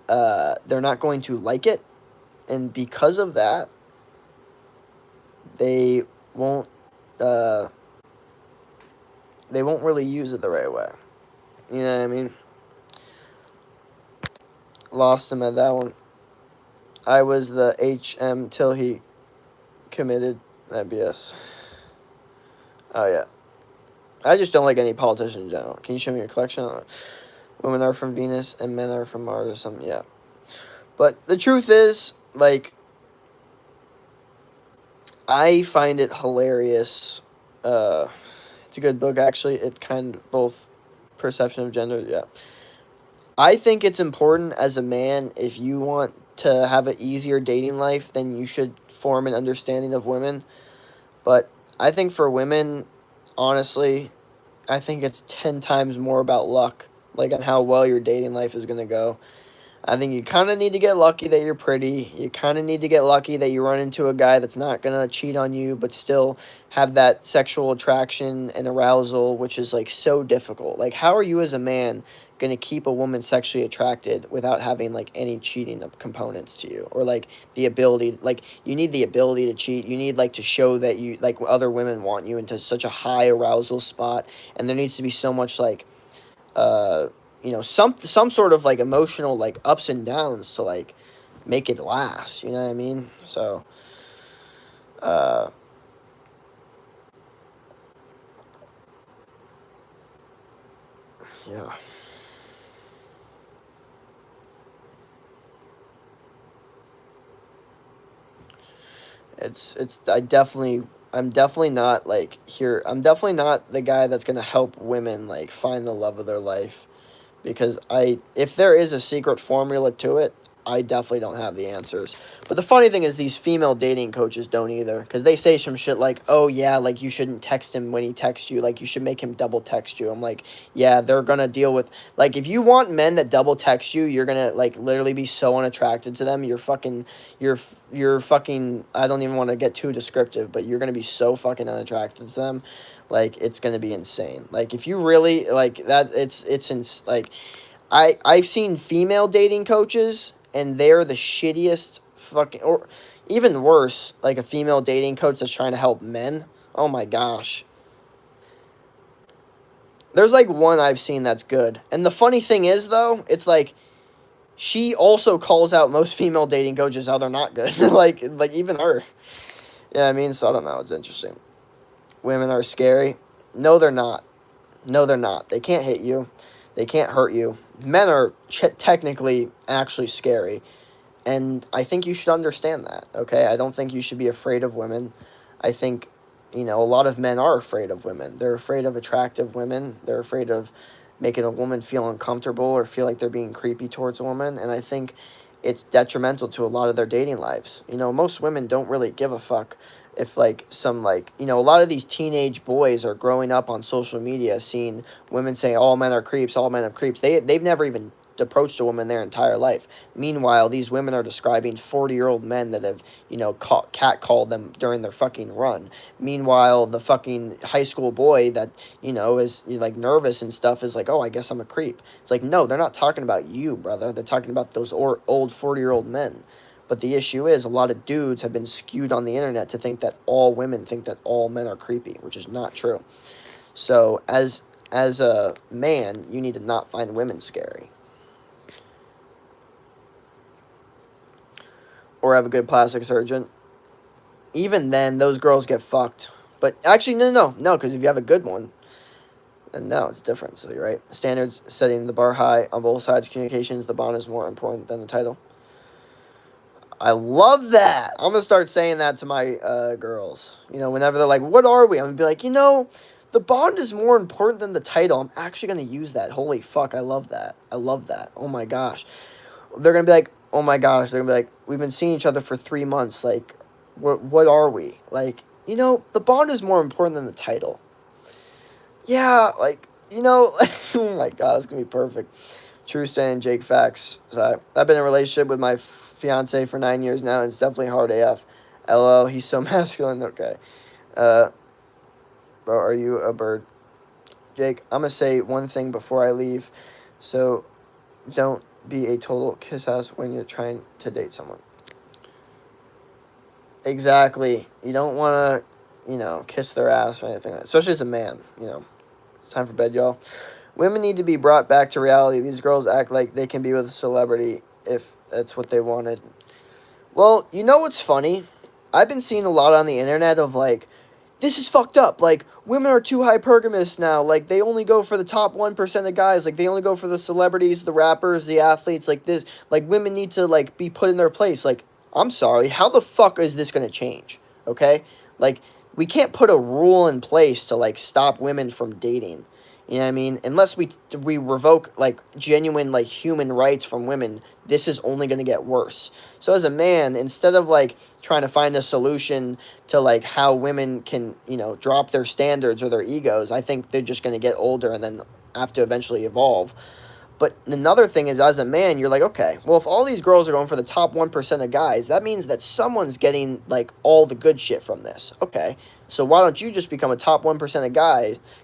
they're not going to like it. And because of that, they won't uh, they won't really use it the right way. You know what I mean? Lost him at that one. I was the HM till he committed that BS. Oh yeah. I just don't like any politician in general. Can you show me your collection? Women are from Venus and men are from Mars or something. Yeah. But the truth is, like, I find it hilarious. It's a good book, actually. It kind of both perception of gender. Yeah. I think it's important as a man, if you want to have an easier dating life, then you should form an understanding of women. But I think for women, honestly, I think it's 10 times more about luck, like on how well your dating life is going to go. I think you kind of need to get lucky that you're pretty. You kind of need to get lucky that you run into a guy that's not going to cheat on you, but still have that sexual attraction and arousal, which is like so difficult. Like, how are you as a man going to keep a woman sexually attracted without having like any cheating components to you? Or like the ability, like, you need the ability to cheat. You need like to show that you, like, other women want you into such a high arousal spot. And there needs to be so much like, some sort of like emotional like ups and downs to like make it last, you know what I mean? So uh yeah. It's I'm definitely not like here. I'm definitely not the guy that's going to help women like find the love of their life, because if there is a secret formula to it, I definitely don't have the answers. But the funny thing is these female dating coaches don't either, because they say some shit like, "Oh yeah, like you shouldn't text him when he texts you, like you should make him double text you." I'm like, "Yeah, they're going to deal with, like, if you want men that double text you, you're going to like literally be so unattracted to them. You're fucking, I don't even want to get too descriptive, but you're going to be so fucking unattracted to them. Like, it's going to be insane. Like, if you really like that, like, I've seen female dating coaches and they're the shittiest fucking, or even worse, like a female dating coach that's trying to help men. Oh my gosh. There's like one I've seen that's good. And the funny thing is though, it's like she also calls out most female dating coaches how they're not good. like even her. Yeah, I mean, so I don't know, it's interesting. Women are scary. No, they're not. No, they're not. They can't hit you. They can't hurt you. Men are technically actually scary. And I think you should understand that, okay? I don't think you should be afraid of women. I think, a lot of men are afraid of women. They're afraid of attractive women. They're afraid of making a woman feel uncomfortable or feel like they're being creepy towards a woman. And I think it's detrimental to a lot of their dating lives. You know, most women don't really give a fuck if, like, some, like, you know, a lot of these teenage boys are growing up on social media seeing women say all men are creeps, all men are creeps. They've never even approached a woman their entire life. Meanwhile, these women are describing 40-year-old men that have, you know, catcalled them during their fucking run. Meanwhile, the fucking high school boy that, you know, is like nervous and stuff is like, oh, I guess I'm a creep. It's like, no, they're not talking about you, brother. They're talking about those old 40-year-old men. But the issue is a lot of dudes have been skewed on the internet to think that all women think that all men are creepy, which is not true. So as a man, you need to not find women scary. Or have a good plastic surgeon. Even then, those girls get fucked. But actually, no, because if you have a good one, then no, it's different. So you're right. Standards setting the bar high on both sides. Communications, the bond is more important than the title. I love that. I'm gonna start saying that to my girls. You know, whenever they're like, "What are we?" I'm gonna be like, you know, the bond is more important than the title. I'm actually gonna use that. Holy fuck, I love that. I love that. Oh my gosh. They're gonna be like, oh my gosh. They're gonna be like, we've been seeing each other for 3 months. Like, what are we? Like, you know, the bond is more important than the title. Yeah, like, you know, oh my god, it's gonna be perfect. True saying, Jake Facts. So I've been in a relationship with my fiance for 9 years now, and it's definitely hard AF. LO, he's so masculine. Okay. Bro, are you a bird? Jake, I'm gonna say one thing before I leave. So don't be a total kiss ass when you're trying to date someone. Exactly. You don't want to, you know, kiss their ass or anything like that. Especially as a man, you know. It's time for bed, y'all. Women need to be brought back to reality. These girls act like they can be with a celebrity if that's what they wanted. Well, you know what's funny? I've been seeing a lot on the internet of like, this is fucked up. Like, women are too hypergamous now. Like, they only go for the top 1% of guys. Like, they only go for the celebrities, the rappers, the athletes. Like, this. Like, women need to, like, be put in their place. Like, I'm sorry. How the fuck is this going to change? Okay? Like, we can't put a rule in place to, like, stop women from dating. You know what I mean? Unless we revoke, like, genuine, like, human rights from women, this is only going to get worse. So as a man, instead of, like, trying to find a solution to, like, how women can, you know, drop their standards or their egos, I think they're just going to get older and then have to eventually evolve. But another thing is, as a man, you're like, okay, well, if all these girls are going for the top 1% of guys, that means that someone's getting, like, all the good shit from this. Okay, so why don't you just become a top 1% of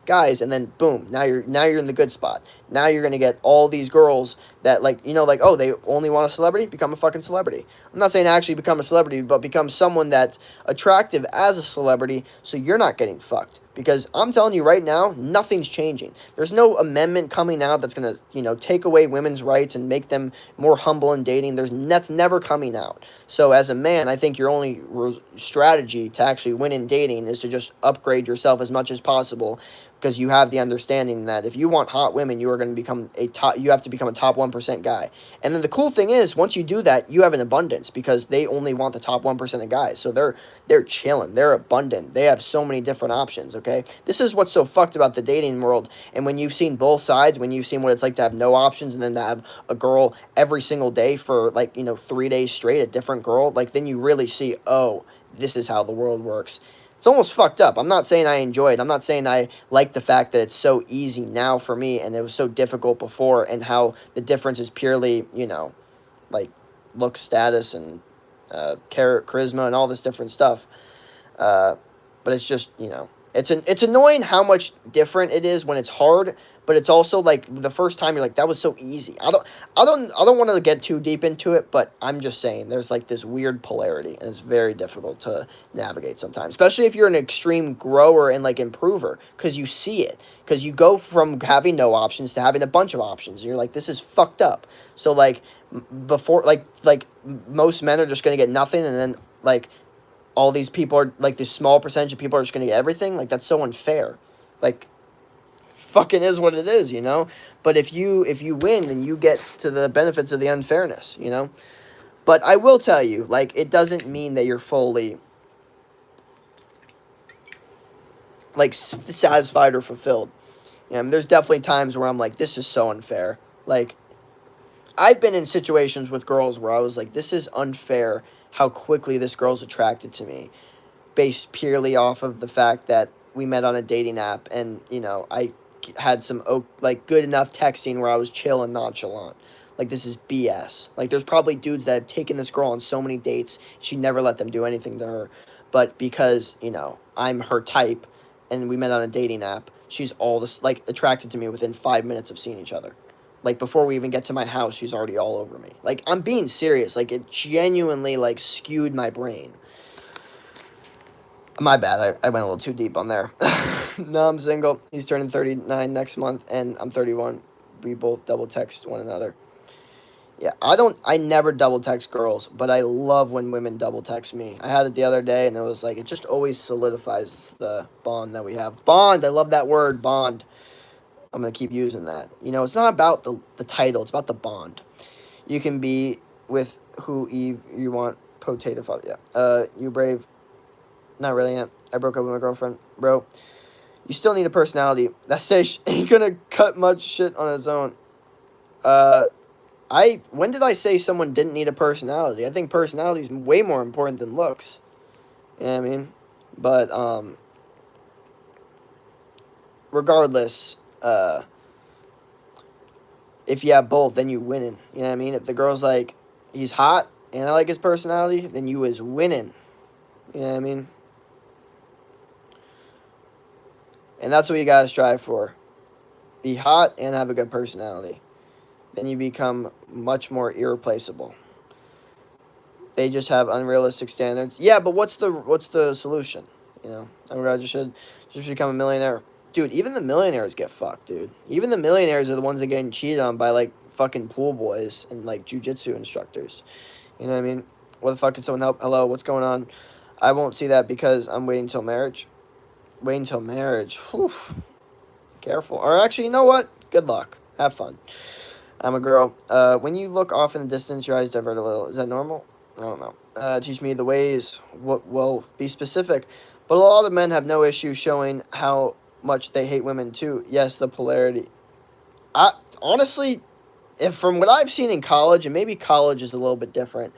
guys, and then boom, now you're in the good spot. Now you're gonna get all these girls that, like, you know, like, oh, they only want a celebrity, become a fucking celebrity. I'm not saying actually become a celebrity, but become someone that's attractive as a celebrity, so you're not getting fucked. Because I'm telling you right now, nothing's changing. There's no amendment coming out that's going to, you know, take away women's rights and make them more humble in dating. That's never coming out. So as a man, I think your only strategy to actually win in dating is to just upgrade yourself as much as possible, because you have the understanding that if you want hot women, you are going to become you have to become a top 1% guy. And then the cool thing is, once you do that, you have an abundance, because they only want the top 1% of guys. So they're chilling. They're abundant. They have so many different options, okay? This is what's so fucked about the dating world. And when you've seen both sides, when you've seen what it's like to have no options and then to have a girl every single day for, like, you know, 3 days straight, a different girl, like, then you really see, oh, this is how the world works. It's almost fucked up. I'm not saying I enjoy it. I'm not saying I like the fact that it's so easy now for me and it was so difficult before, and how the difference is purely, you know, like, look, status, and charisma and all this different stuff. But it's just, you know, it's annoying how much different it is when it's hard, but it's also like the first time you're like, that was so easy. I don't want to get too deep into it, but I'm just saying there's like this weird polarity, and it's very difficult to navigate sometimes, especially if you're an extreme grower and like improver, because you see it, because you go from having no options to having a bunch of options, and you're like, this is fucked up. So like before, like most men are just gonna get nothing, and then like all these people are, like, this small percentage of people are just going to get everything. Like, that's so unfair. Like, fucking is what it is, you know? But if you win, then you get to the benefits of the unfairness, you know? But I will tell you, like, it doesn't mean that you're fully, like, satisfied or fulfilled. And there's definitely times where I'm like, this is so unfair. Like, I've been in situations with girls where I was like, this is unfair how quickly this girl's attracted to me, based purely off of the fact that we met on a dating app, and I had some like good enough texting where I was chill and nonchalant. Like, this is BS. Like, there's probably dudes that have taken this girl on so many dates, she never let them do anything to her, but because I'm her type and we met on a dating app, she's all this like attracted to me within 5 minutes of seeing each other. Like, before we even get to my house, she's already all over me. Like, I'm being serious. Like, it genuinely like skewed my brain. My bad, I went a little too deep on there. No, I'm single. He's turning 39 next month, and I'm 31. We both double text one another. Yeah, I never double text girls, but I love when women double text me. I had it the other day, and it was like, it just always solidifies the bond that we have. Bond, I love that word, bond. I'm going to keep using that. It's not about the title, it's about the bond. You can be with who you want, potato father, yeah. You brave. Not really. I broke up with my girlfriend. Bro, you still need a personality. That says ain't gonna cut much shit on its own. When did I say someone didn't need a personality? I think personality is way more important than looks. You know what I mean? But, regardless, if you have both, then you winning. You know what I mean? If the girl's like, he's hot, and I like his personality, then you is winning. You know what I mean? And that's what you gotta strive for. Be hot and have a good personality. Then you become much more irreplaceable. They just have unrealistic standards. Yeah, but what's the solution? I rather should just become a millionaire. Dude, even the millionaires get fucked, dude. Even the millionaires are the ones that get cheated on by like fucking pool boys and like jujitsu instructors. You know what I mean? What the fuck, can someone help? Hello, what's going on? I won't see that because I'm waiting till marriage. Wait until marriage. Whew. Careful. Or actually, you know what? Good luck. Have fun. I'm a girl. When you look off in the distance, your eyes divert a little. Is that normal? I don't know. Teach me the ways. Well, be specific. But a lot of men have no issue showing how much they hate women too. Yes, the polarity. Honestly, if from what I've seen in college, and maybe college is a little bit different,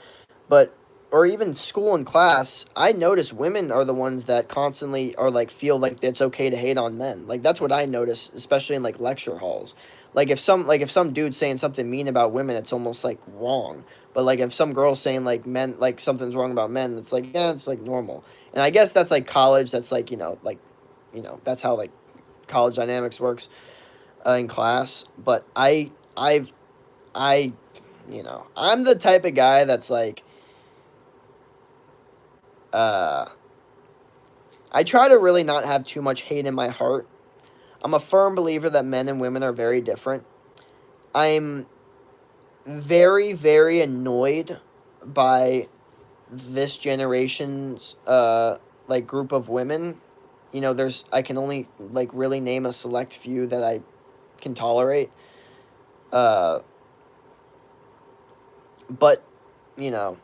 but or even school and class, I notice women are the ones that constantly are like feel like it's okay to hate on men. Like, that's what I notice, especially in like lecture halls. Like if some dude's saying something mean about women, it's almost like wrong. But like if some girl's saying like men, like something's wrong about men, it's like, yeah, it's like normal. And I guess that's like college. That's like that's how like college dynamics works in class. But I I'm the type of guy that's like, uh, I try to really not have too much hate in my heart. I'm a firm believer that men and women are very different. I'm very, very annoyed by this generation's like group of women. I can only like really name a select few that I can tolerate. Uh, but that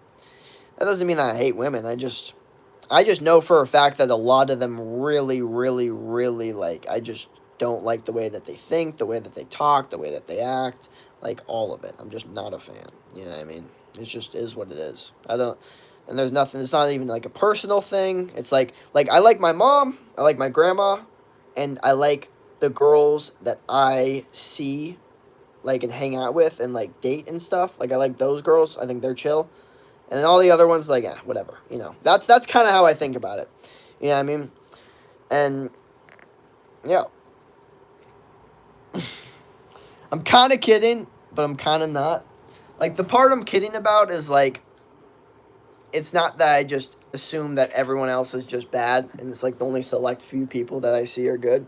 doesn't mean I hate women. I just know for a fact that a lot of them really, really, really like, I just don't like the way that they think, the way that they talk, the way that they act, like all of it. I'm just not a fan. You know what I mean? It just is what it is. And there's nothing, it's not even like a personal thing. It's like I like my mom, I like my grandma, and I like the girls that I see, like, and hang out with and like date and stuff. Like, I like those girls. I think they're chill. And then all the other ones, like, whatever. That's kind of how I think about it. You know what I mean? And, yeah. I'm kind of kidding, but I'm kind of not. Like, the part I'm kidding about is, like, it's not that I just assume that everyone else is just bad, and it's, like, the only select few people that I see are good.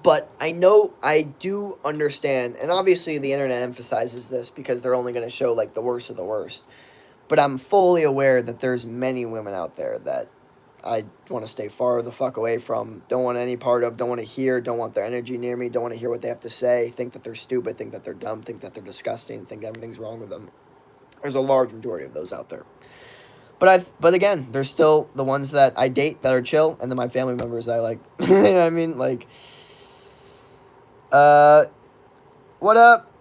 But I do understand, and obviously the internet emphasizes this because they're only going to show, like, the worst of the worst. But I'm fully aware that there's many women out there that I want to stay far the fuck away from, don't want any part of, don't want to hear, don't want their energy near me, don't want to hear what they have to say, think that they're stupid, think that they're dumb, think that they're disgusting, think everything's wrong with them. There's a large majority of those out there. But again, there's still the ones that I date that are chill, and then my family members I like. You know what I mean? Like, what up?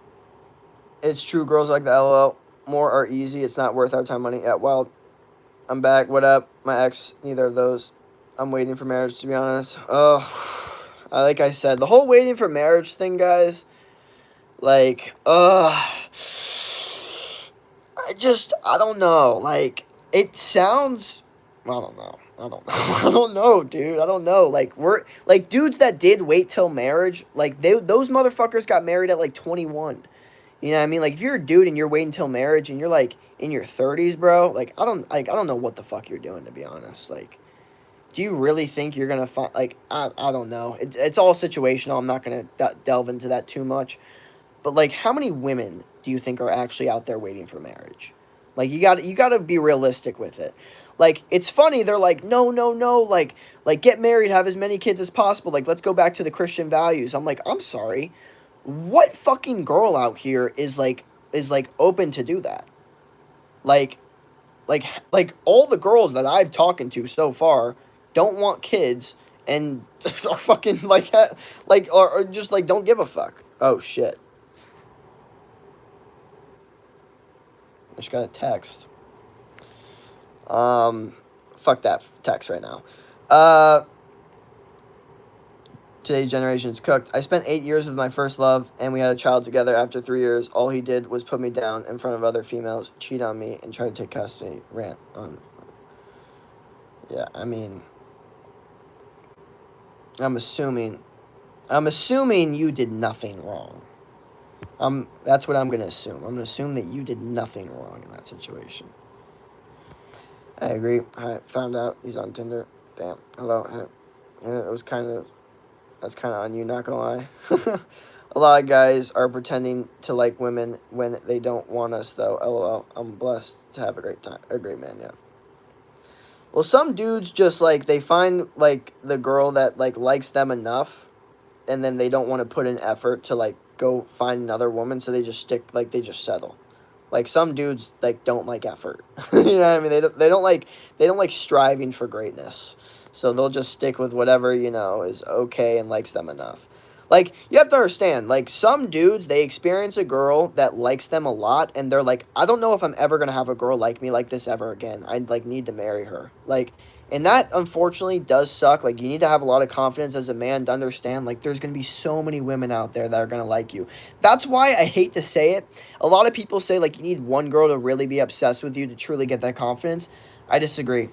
It's true, girls like the LOL. More are easy. It's not worth our time, money. Yeah, well, I'm back. What up? My ex, neither of those. I'm waiting for marriage, to be honest. Oh, like I said, the whole waiting for marriage thing, guys. Like, I don't know. Like, it sounds, I don't know. I don't know. I don't know, dude. I don't know. Like, like, dudes that did wait till marriage, like, those motherfuckers got married at, like, 21. You know what I mean? Like, if you're a dude and you're waiting till marriage and you're, like, in your 30s, bro, like, I don't know what the fuck you're doing, to be honest. Like, do you really think you're gonna find, like, I don't know. It's all situational. I'm not gonna delve into that too much. But like, how many women do you think are actually out there waiting for marriage? Like, you got to be realistic with it. Like, it's funny, they're like, no, no, no, like get married, have as many kids as possible. Like, let's go back to the Christian values. I'm like, I'm sorry. What fucking girl out here is like open to do that? Like like all the girls that I've talked to so far don't want kids and are fucking like or just like don't give a fuck. Oh shit. I just got a text. Fuck that text right now. Uh, Today's generation is cooked. I spent 8 years with my first love, and we had a child together. After 3 years, all he did was put me down in front of other females, cheat on me, and try to take custody. Rant on. Yeah, I mean, I'm assuming you did nothing wrong. That's what I'm gonna assume. I'm gonna assume that you did nothing wrong in that situation. I agree. I found out he's on Tinder. Damn. Hello. Yeah, that's kind of on you, not gonna lie. A lot of guys are pretending to like women when they don't want us, though. LOL. I'm blessed to have a great time. A great man, yeah. Well, some dudes just, like, they find, like, the girl that, like, likes them enough, and then they don't want to put in effort to, like, go find another woman, so they just they just settle. Like, some dudes, like, don't like effort. You know what I mean? They don't like striving for greatness. So they'll just stick with whatever, you know, is okay and likes them enough. Like, you have to understand, like, some dudes, they experience a girl that likes them a lot, and they're like, I don't know if I'm ever going to have a girl like me like this ever again. I'd, like, need to marry her. Like, and that, unfortunately, does suck. Like, you need to have a lot of confidence as a man to understand, like, there's going to be so many women out there that are going to like you. That's why I hate to say it. A lot of people say, like, you need one girl to really be obsessed with you to truly get that confidence. I disagree.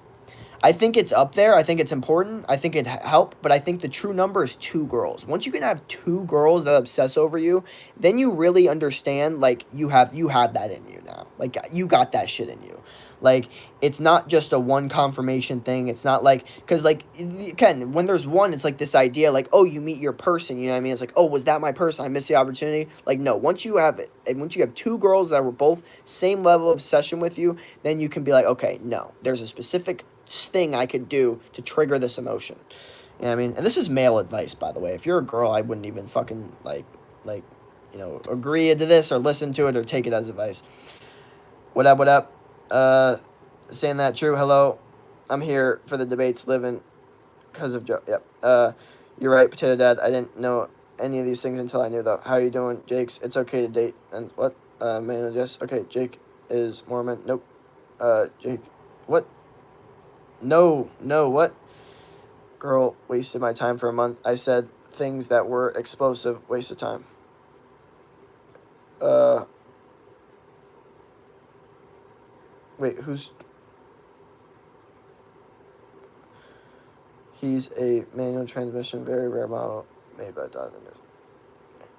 I think it's up there. I think it's important. I think it help, but I think the true number is 2 girls. Once you can have 2 girls that obsess over you, then you really understand, like, you have that in you now. Like, you got that shit in you. Like, it's not just a one confirmation thing. It's not like, because, like, Ken, when there's one, it's like this idea, like, oh, you meet your person, you know what I mean? It's like, oh, was that my person? I missed the opportunity. Like, no, once you have 2 girls that were both same level of obsession with you, then you can be like, okay, no, there's a specific thing I could do to trigger this emotion. You know what I mean? And this is male advice, by the way. If you're a girl, I wouldn't even fucking, like, you know, agree to this or listen to it or take it as advice. What up, what up? Saying that true, hello. I'm here for the debates living because of Joe. Yep. You're right, Potato Dad. I didn't know any of these things until I knew, though. How you doing, Jake's? It's okay to date. And what? Man, yes. Okay, Jake is Mormon. Nope. Jake. What? No, what? Girl wasted my time for a month. I said things that were explosive. Waste of time. Wait, who's... He's a manual transmission, very rare model, made by Dodge.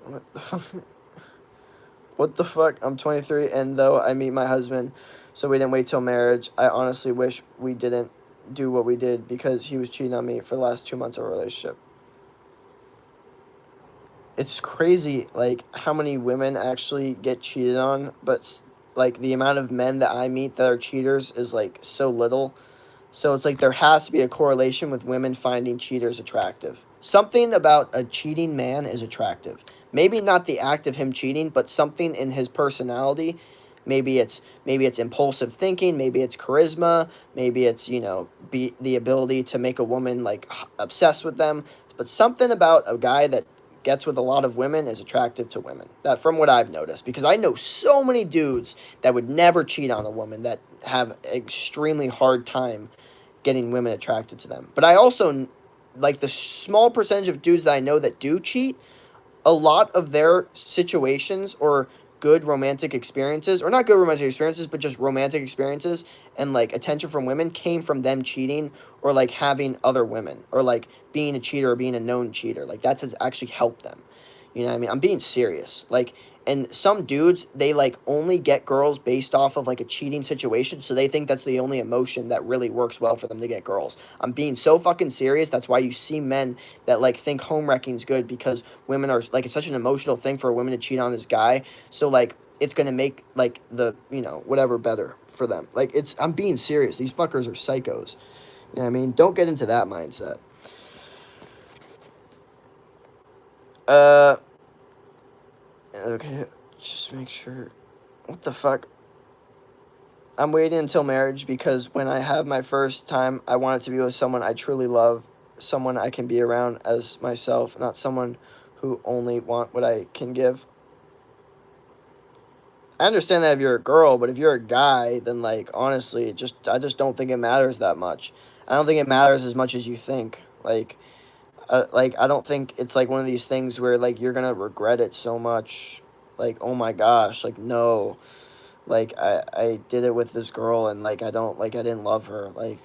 What the fuck? What the fuck? I'm 23, and though I meet my husband, so we didn't wait till marriage, I honestly wish we didn't do what we did because he was cheating on me for the last 2 months of our relationship. It's crazy, like, how many women actually get cheated on, but, like, the amount of men that I meet that are cheaters is, like, so little. So it's like there has to be a correlation with women finding cheaters attractive. Something about a cheating man is attractive. Maybe not the act of him cheating, but something in his personality maybe it's impulsive thinking, maybe it's charisma, maybe it's, be the ability to make a woman like obsessed with them. But something about a guy that gets with a lot of women is attractive to women. That, from what I've noticed, because I know so many dudes that would never cheat on a woman, that have extremely hard time getting women attracted to them. But I also, like, the small percentage of dudes that I know that do cheat, a lot of their situations or good romantic experiences, or not good romantic experiences, but just romantic experiences and like attention from women, came from them cheating, or like having other women, or like being a cheater or being a known cheater. Like, that's has actually helped them. You know what I mean? I'm being serious. Like, and some dudes, they like only get girls based off of like a cheating situation, so they think that's the only emotion that really works well for them to get girls. I'm being so fucking serious. That's why you see men that like think home wrecking's good, because women are like, it's such an emotional thing for a woman to cheat on this guy. So like, it's gonna make like the, whatever, better for them. Like, I'm being serious. These fuckers are psychos. You know what I mean? Don't get into that mindset. Okay, just make sure. What the fuck? I'm waiting until marriage, because when I have my first time, I want it to be with someone I truly love, someone I can be around as myself, not someone who only want what I can give. I understand that if you're a girl, but if you're a guy, then like, honestly, I just don't think it matters that much. I don't think it matters as much as you think. Like, I don't think it's like one of these things where like you're gonna regret it so much. Like, oh my gosh, like, no, like, I did it with this girl, and like, I didn't love her. Like,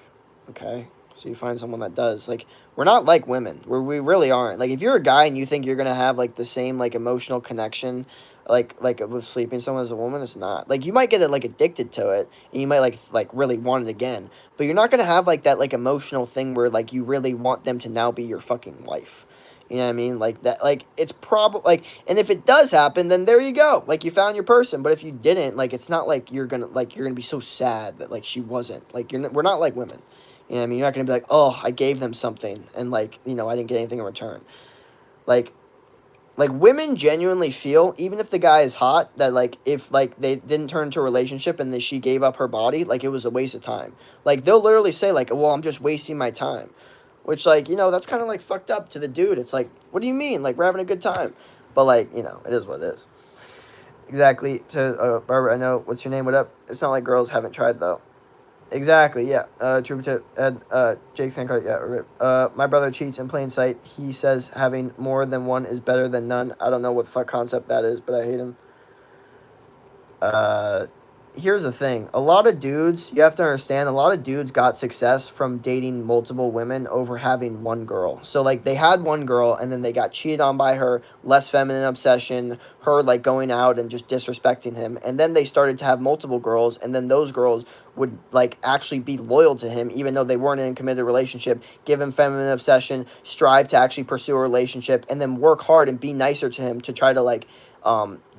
okay, so you find someone that does. Like, we're not like women. We really aren't. Like, if you're a guy and you think you're gonna have like the same like emotional connection, like with sleeping with someone as a woman, it's not. Like, you might get it like addicted to it, and you might like really want it again, but you're not gonna have like that like emotional thing where like you really want them to now be your fucking wife. You know what I mean? Like that, like, it's probably like, and if it does happen, then there you go. Like, you found your person. But if you didn't, like, it's not like you're gonna be so sad that like she wasn't. Like, we're not like women. You know what I mean? You're not gonna be like, oh, I gave them something, and like, I didn't get anything in return. Like, women genuinely feel, even if the guy is hot, that like, if like they didn't turn into a relationship and then she gave up her body, like, it was a waste of time. Like, they'll literally say like, well, I'm just wasting my time. Which, like, that's kind of like fucked up to the dude. It's like, what do you mean? Like, we're having a good time. But like, it is what it is. Exactly. So, Barbara, I know. What's your name? What up? It's not like girls haven't tried though. Exactly. Yeah. True. Jake Sankar. Yeah. My brother cheats in plain sight. He says having more than one is better than none. I don't know what the fuck concept that is, but I hate him. Uh, Here's the thing. A lot of dudes, you have to understand, a lot of dudes got success from dating multiple women over having one girl. So, like, they had one girl, and then they got cheated on by her, less feminine obsession, her, like, going out and just disrespecting him. And then they started to have multiple girls, and then those girls would, like, actually be loyal to him, even though they weren't in a committed relationship, give him feminine obsession, strive to actually pursue a relationship, and then work hard and be nicer to him to try to, like,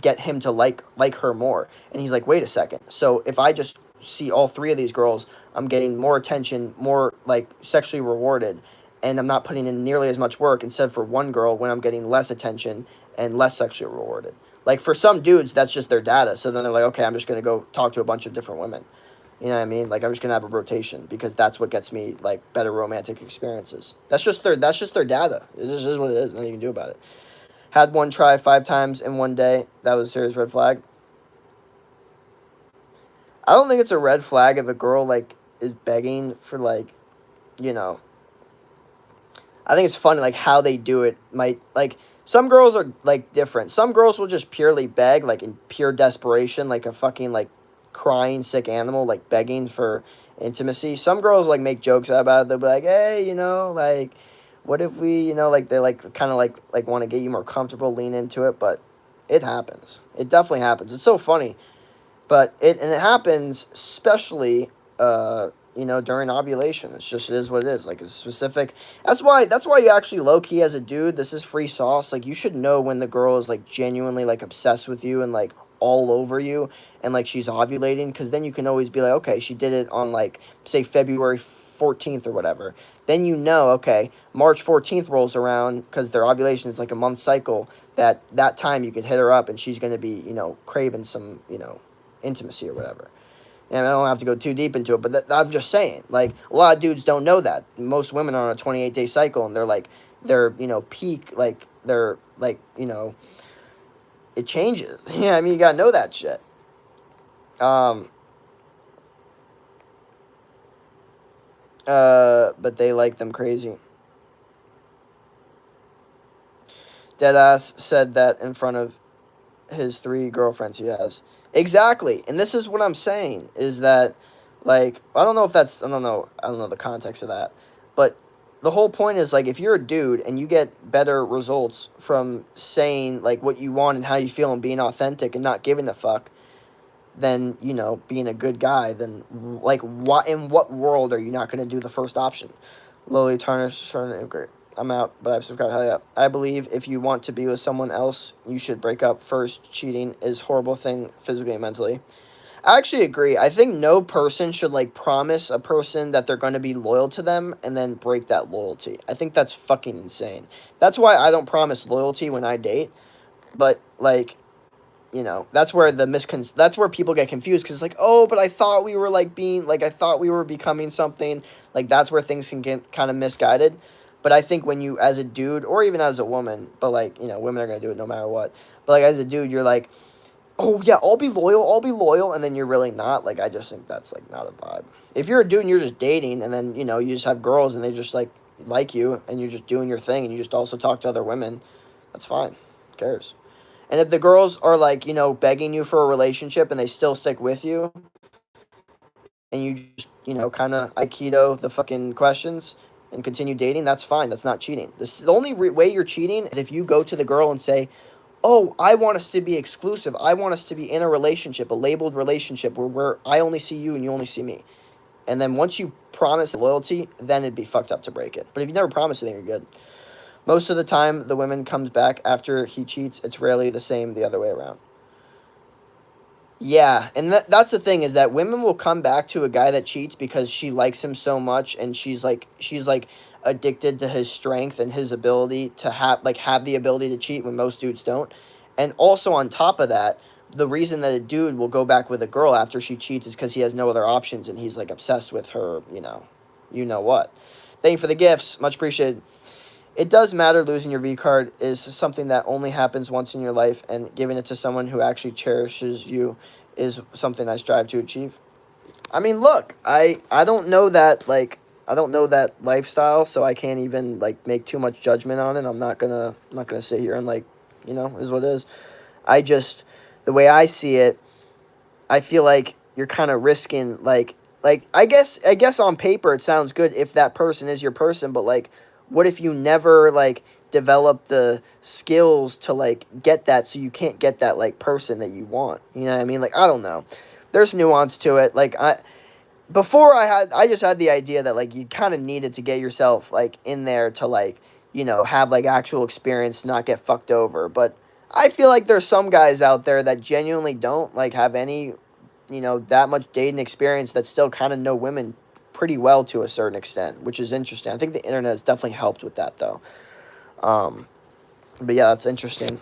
get him to like her more. And he's like, wait a second. So if I just see all three of these girls, I'm getting more attention, more like sexually rewarded, and I'm not putting in nearly as much work, instead for one girl when I'm getting less attention and less sexually rewarded. Like, for some dudes, that's just their data. So then they're like, okay, I'm just gonna go talk to a bunch of different women. You know what I mean? Like, I'm just gonna have a rotation, because that's what gets me like better romantic experiences. That's just their data. It just is what it is. Nothing you can do about it. Had one try 5 times in one day. That was a serious red flag. I don't think it's a red flag if a girl, like, is begging for, like, you know. I think it's funny, like, how they do it might, like, some girls are, like, different. Some girls will just purely beg, like, in pure desperation, like a fucking, like, crying, sick animal, like, begging for intimacy. Some girls, like, make jokes about it. They'll be like, hey, like, what if we, like, they, like, kind of, like want to get you more comfortable, lean into it, but it happens. It definitely happens. It's so funny. But it happens especially, during ovulation. It is what it is. Like, it's specific. That's why you actually, low-key, as a dude, this is free sauce. Like, you should know when the girl is, like, genuinely, like, obsessed with you and, like, all over you, and, like, she's ovulating, because then you can always be like, okay, she did it on, like, say, February 14th or whatever. Then okay, March 14th rolls around, because their ovulation is like a month cycle, that time you could hit her up, and she's going to be, craving some, intimacy or whatever. And I don't have to go too deep into it, but I'm just saying, like, a lot of dudes don't know that. Most women are on a 28-day cycle, and they're like, peak, like, they're like, it changes. Yeah, I mean, you gotta know that shit. But they like them crazy. Deadass said that in front of his 3 girlfriends he has. Exactly. And this is what I'm saying, is that, like, I don't know the context of that. But the whole point is, like, if you're a dude and you get better results from saying, like, what you want and how you feel and being authentic and not giving a fuck, than, being a good guy, then, like, in what world are you not going to do the first option? Lily Tarnish, great. I'm out, but I've subscribed. Hell yeah. I believe if you want to be with someone else, you should break up first. Cheating is a horrible thing, physically and mentally. I actually agree. I think no person should, like, promise a person that they're going to be loyal to them and then break that loyalty. I think that's fucking insane. That's why I don't promise loyalty when I date. But, like, that's where that's where people get confused, because it's like, oh, but I thought we were, like, I thought we were becoming something. Like, that's where things can get kind of misguided. But I think when you, as a dude, or even as a woman, but, like, women are going to do it no matter what. But, like, as a dude, you're like, oh, yeah, I'll be loyal, and then you're really not. Like, I just think that's, like, not a vibe. If you're a dude and you're just dating, and then, you just have girls, and they just, like you, and you're just doing your thing, and you just also talk to other women, that's fine. Who cares? And if the girls are, like, begging you for a relationship and they still stick with you, and you just, kind of Aikido the fucking questions and continue dating, that's fine. That's not cheating. The only way you're cheating is if you go to the girl and say, oh, I want us to be exclusive. I want us to be in a relationship, a labeled relationship where I only see you and you only see me. And then once you promise loyalty, then it'd be fucked up to break it. But if you never promise it, then you're good. Most of the time, the woman comes back after he cheats. It's rarely the same the other way around. Yeah, and that's the thing, is that women will come back to a guy that cheats because she likes him so much, and she's like addicted to his strength and his ability to have the ability to cheat when most dudes don't. And also on top of that, the reason that a dude will go back with a girl after she cheats is because he has no other options, and he's, like, obsessed with her. You know what? Thank you for the gifts, much appreciated. It does matter. Losing your V card is something that only happens once in your life, and giving it to someone who actually cherishes you is something I strive to achieve. I mean, look, I don't know that, like, I don't know that lifestyle, so I can't even, like, make too much judgment on it. I'm not gonna sit here and, like, is what it is. I just, the way I see it, I feel like you're kind of risking, like, I guess on paper it sounds good if that person is your person, but, like, what if you never, like, develop the skills to, like, get that, so you can't get that, like, person that you want? You know what I mean? Like, I don't know. There's nuance to it. Like, I just had the idea that, like, you kind of needed to get yourself, like, in there to, like, have, like, actual experience, not get fucked over. But I feel like there's some guys out there that genuinely don't, like, have any, that much dating experience, that still kind of know women pretty well to a certain extent, which is interesting. I think the internet has definitely helped with that, though. But yeah, that's interesting.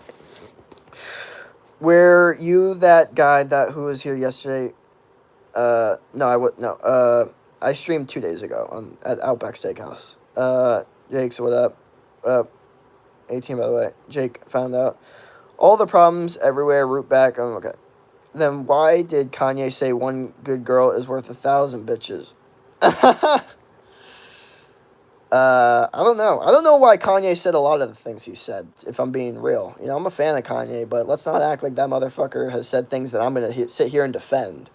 Were you that guy who was here yesterday? No, I streamed 2 days ago at Outback Steakhouse. Jake's what up? 18, by the way. Jake found out all the problems everywhere. Root back. Okay. Then why did Kanye say one good girl is worth 1,000 bitches? I don't know. I don't know why Kanye said a lot of the things he said, if I'm being real. I'm a fan of Kanye, but let's not act like that motherfucker has said things that I'm going to sit here and defend.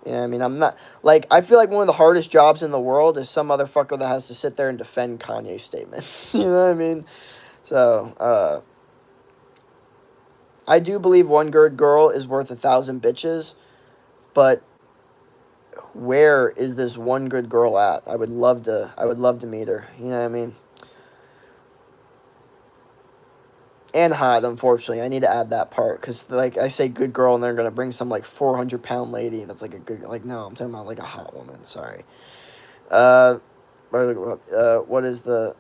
You know what I mean? I'm not, like, I feel like one of the hardest jobs in the world is some motherfucker that has to sit there and defend Kanye statements. You know what I mean? So, I do believe one good girl is worth 1,000 bitches, but where is this one good girl at? I would love to meet her. You know what I mean? And hot, unfortunately. I need to add that part, because, like, I say good girl, and they're going to bring some, like, 400-pound lady that's, like, a good, like, no, I'm talking about, like, a hot woman. Sorry. What is the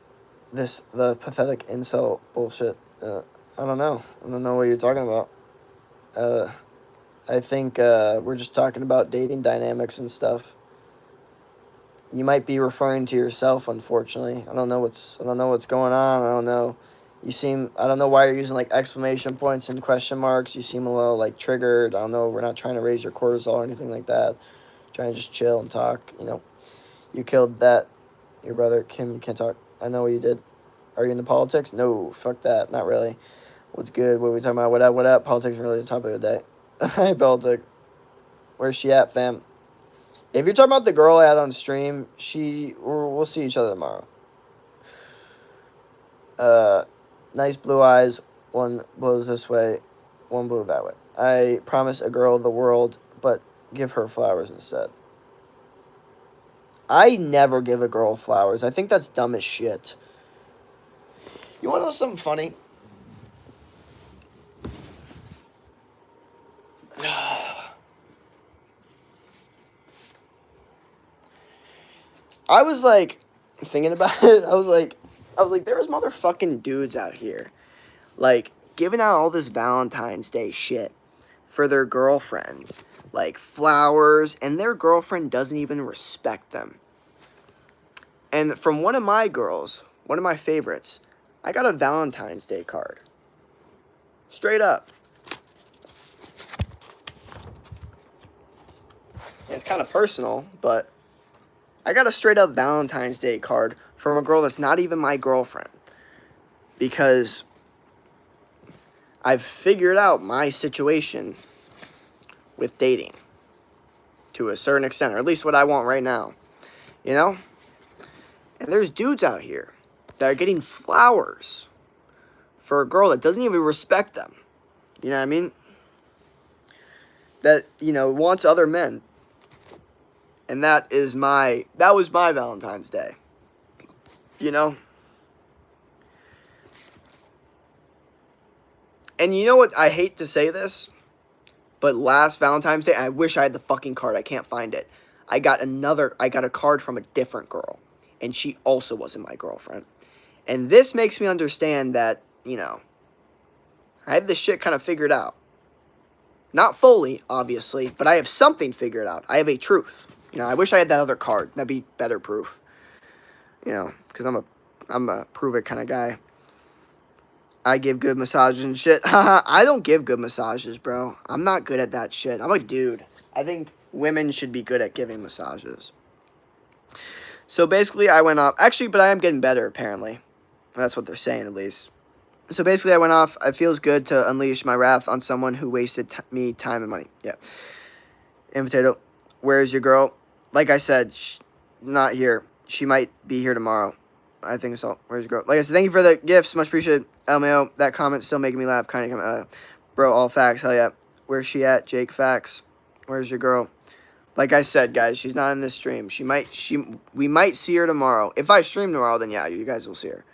pathetic incel bullshit? I don't know. I don't know what you're talking about. I think we're just talking about dating dynamics and stuff. You might be referring to yourself, unfortunately. I don't know what's going on. I don't know. I don't know why you're using like exclamation points and question marks. You seem a little like triggered. I don't know. We're not trying to raise your cortisol or anything like that. Trying to just chill and talk. You killed that. Your brother Kim. You can't talk. I know what you did. Are you into politics? No, fuck that. Not really. What's good? What are we talking about? What up? What up? Politics is really the topic of the day. Hey, Baltic. Where's she at, fam? If you're talking about the girl I had on stream, we'll see each other tomorrow. Nice blue eyes. One blows this way, one blew that way. I promise a girl the world, but give her flowers instead. I never give a girl flowers. I think that's dumb as shit. You want to know something funny? I was like thinking about it. I was like, there's motherfucking dudes out here, like giving out all this Valentine's Day shit for their girlfriend, like flowers, and their girlfriend doesn't even respect them. And from one of my girls, one of my favorites, I got a Valentine's Day card. Straight up. And it's kind of personal, but I got a straight up Valentine's Day card from a girl that's not even my girlfriend. Because I've figured out my situation with dating to a certain extent, or at least what I want right now. You know? And there's dudes out here that are getting flowers for a girl that doesn't even respect them. You know what I mean? That, wants other men. And that was my Valentine's Day. You know? And you know what? I hate to say this, but last Valentine's Day, I wish I had the fucking card. I can't find it. I got a card from a different girl. And she also wasn't my girlfriend. And this makes me understand that, I have this shit kind of figured out. Not fully, obviously, but I have something figured out. I have a truth. I wish I had that other card. That'd be better proof. Because I'm a prove it kind of guy. I give good massages and shit. I don't give good massages, bro. I'm not good at that shit. I'm a dude. I think women should be good at giving massages. So basically, I went off. Actually, but I am getting better, apparently. That's what they're saying, at least. So basically, I went off. It feels good to unleash my wrath on someone who wasted me time and money. Yeah. And Potato, where's your girl? Like I said, not here. She might be here tomorrow. I think so. Where's your girl? Like I said, thank you for the gifts. Much appreciated. LMAO, that comment's still making me laugh. Kind of, bro, all facts. Hell yeah. Where's she at? Jake Facts. Where's your girl? Like I said, guys, she's not in this stream. We might see her tomorrow. If I stream tomorrow, then yeah, you guys will see her.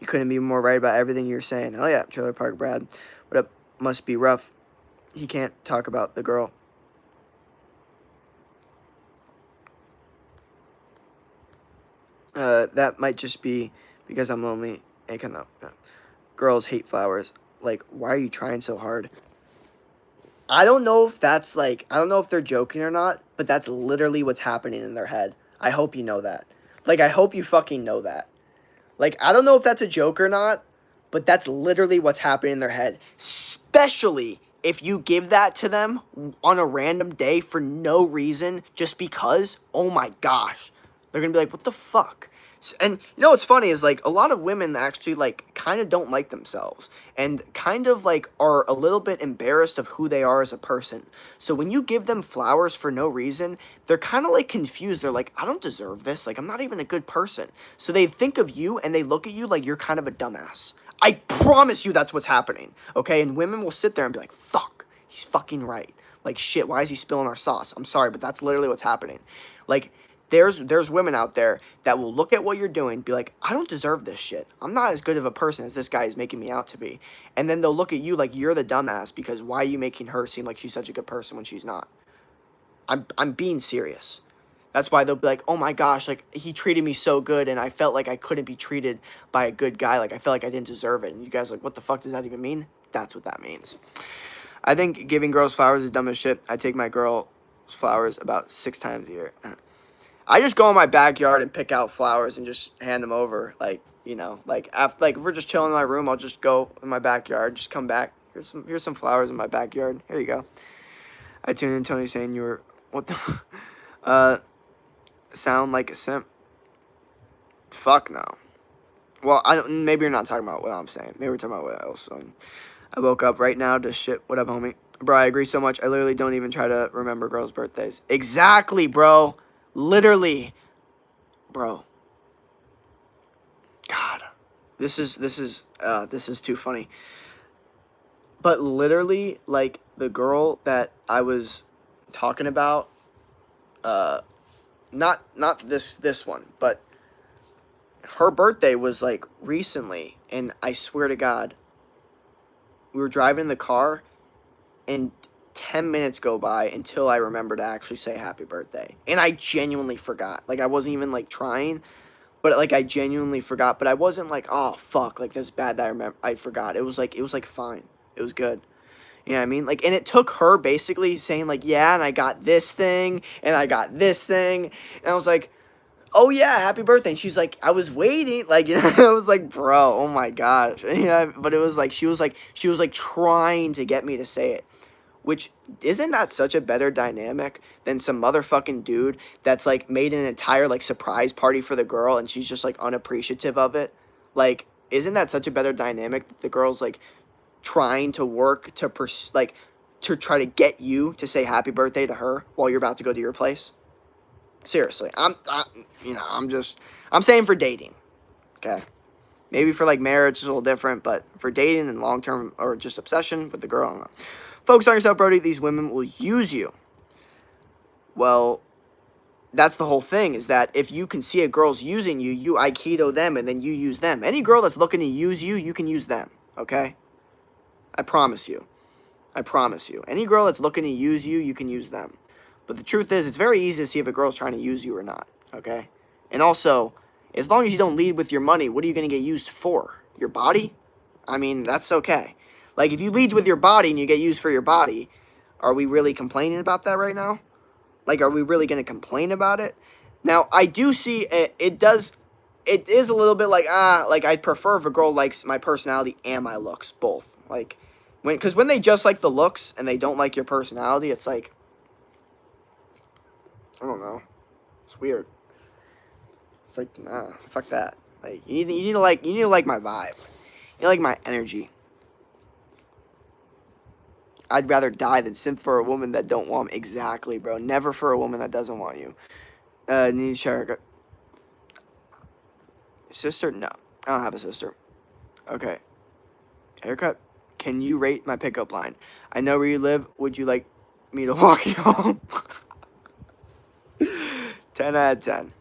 You couldn't be more right about everything you're saying. Hell yeah, Trailer Park Brad. What up? Must be rough. He can't talk about the girl. That might just be because I'm lonely. Girls hate flowers. Like, why are you trying so hard? I don't know if they're joking or not, but that's literally what's happening in their head. I hope you know that. Like, I hope you fucking know that. Like, I don't know if that's a joke or not, but that's literally what's happening in their head. Especially if you give that to them on a random day for no reason, just because, oh my gosh. They're going to be like, what the fuck? And what's funny is, like, a lot of women actually, like, kind of don't like themselves and kind of, like, are a little bit embarrassed of who they are as a person. So when you give them flowers for no reason, they're kind of, like, confused. They're like, I don't deserve this. Like, I'm not even a good person. So they think of you and they look at you like you're kind of a dumbass. I promise you that's what's happening, okay? And women will sit there and be like, fuck, he's fucking right. Like, shit, why is he spilling our sauce? I'm sorry, but that's literally what's happening. Like, there's women out there that will look at what you're doing, be like, I don't deserve this shit. I'm not as good of a person as this guy is making me out to be. And then they'll look at you like you're the dumbass because why are you making her seem like she's such a good person when she's not? I'm being serious. That's why they'll be like, oh my gosh, like, he treated me so good and I felt like I couldn't be treated by a good guy. Like, I felt like I didn't deserve it. And you guys are like, what the fuck does that even mean? That's what that means. I think giving girls flowers is dumb as shit. I take my girl's flowers about 6 times a year. I just go in my backyard and pick out flowers and just hand them over. Like, you know, like after, like if we're just chilling in my room, I'll just go in my backyard, just come back. Here's some flowers in my backyard. Here you go. I tuned in Tony saying you were what the sound like a simp. Fuck no. Well, maybe you're not talking about what I'm saying. Maybe we're talking about what else. I woke up right now to shit. What up, homie? Bro, I agree so much. I literally don't even try to remember girls' birthdays. Exactly, bro. Literally. Bro. God. This is too funny. But literally, like, the girl that I was talking about, not this one, but her birthday was, like, recently, and I swear to God, we were driving in the car, and 10 minutes go by until I remember to actually say happy birthday. And I genuinely forgot. Like, I wasn't even, like, trying, but, like, I genuinely forgot. But I wasn't like, oh, fuck, like, that's bad that I forgot. It was, like, fine. It was good. You know what I mean? Like, and it took her basically saying, like, yeah, and I got this thing, and I got this thing. And I was like, oh, yeah, happy birthday. And she's like, I was waiting. Like, you know, I was like, bro, oh, my gosh. You know, but it was like, she was like trying to get me to say it. Which, isn't that such a better dynamic than some motherfucking dude that's, like, made an entire, like, surprise party for the girl and she's just, like, unappreciative of it? Like, isn't that such a better dynamic that the girl's, like, trying to work to to try to get you to say happy birthday to her while you're about to go to your place? Seriously, I'm saying for dating, okay? Maybe for, like, marriage it's a little different, but for dating and long-term or just obsession with the girl, I don't know. Focus on yourself, Brody. These women will use you. Well, that's the whole thing, is that if you can see a girl's using you, you Aikido them and then you use them. Any girl that's looking to use you, you can use them, okay? I promise you. I promise you. Any girl that's looking to use you, you can use them. But the truth is, it's very easy to see if a girl's trying to use you or not, okay? And also, as long as you don't lead with your money, what are you going to get used for? Your body? I mean, that's okay. Like, if you lead with your body and you get used for your body, are we really complaining about that right now? Like, are we really going to complain about it? Now, I do see it is a little bit like, I prefer if a girl likes my personality and my looks, both. Like, because when they just like the looks and they don't like your personality, it's like, I don't know. It's weird. It's like, nah, fuck that. Like, you need to like my vibe. You need to like my energy. I'd rather die than simp for a woman that don't want me. Exactly, bro. Never for a woman that doesn't want you. Need to share sister? No, I don't have a sister. Okay. Haircut? Can you rate my pickup line? I know where you live. Would you like me to walk you home? 10 out of 10.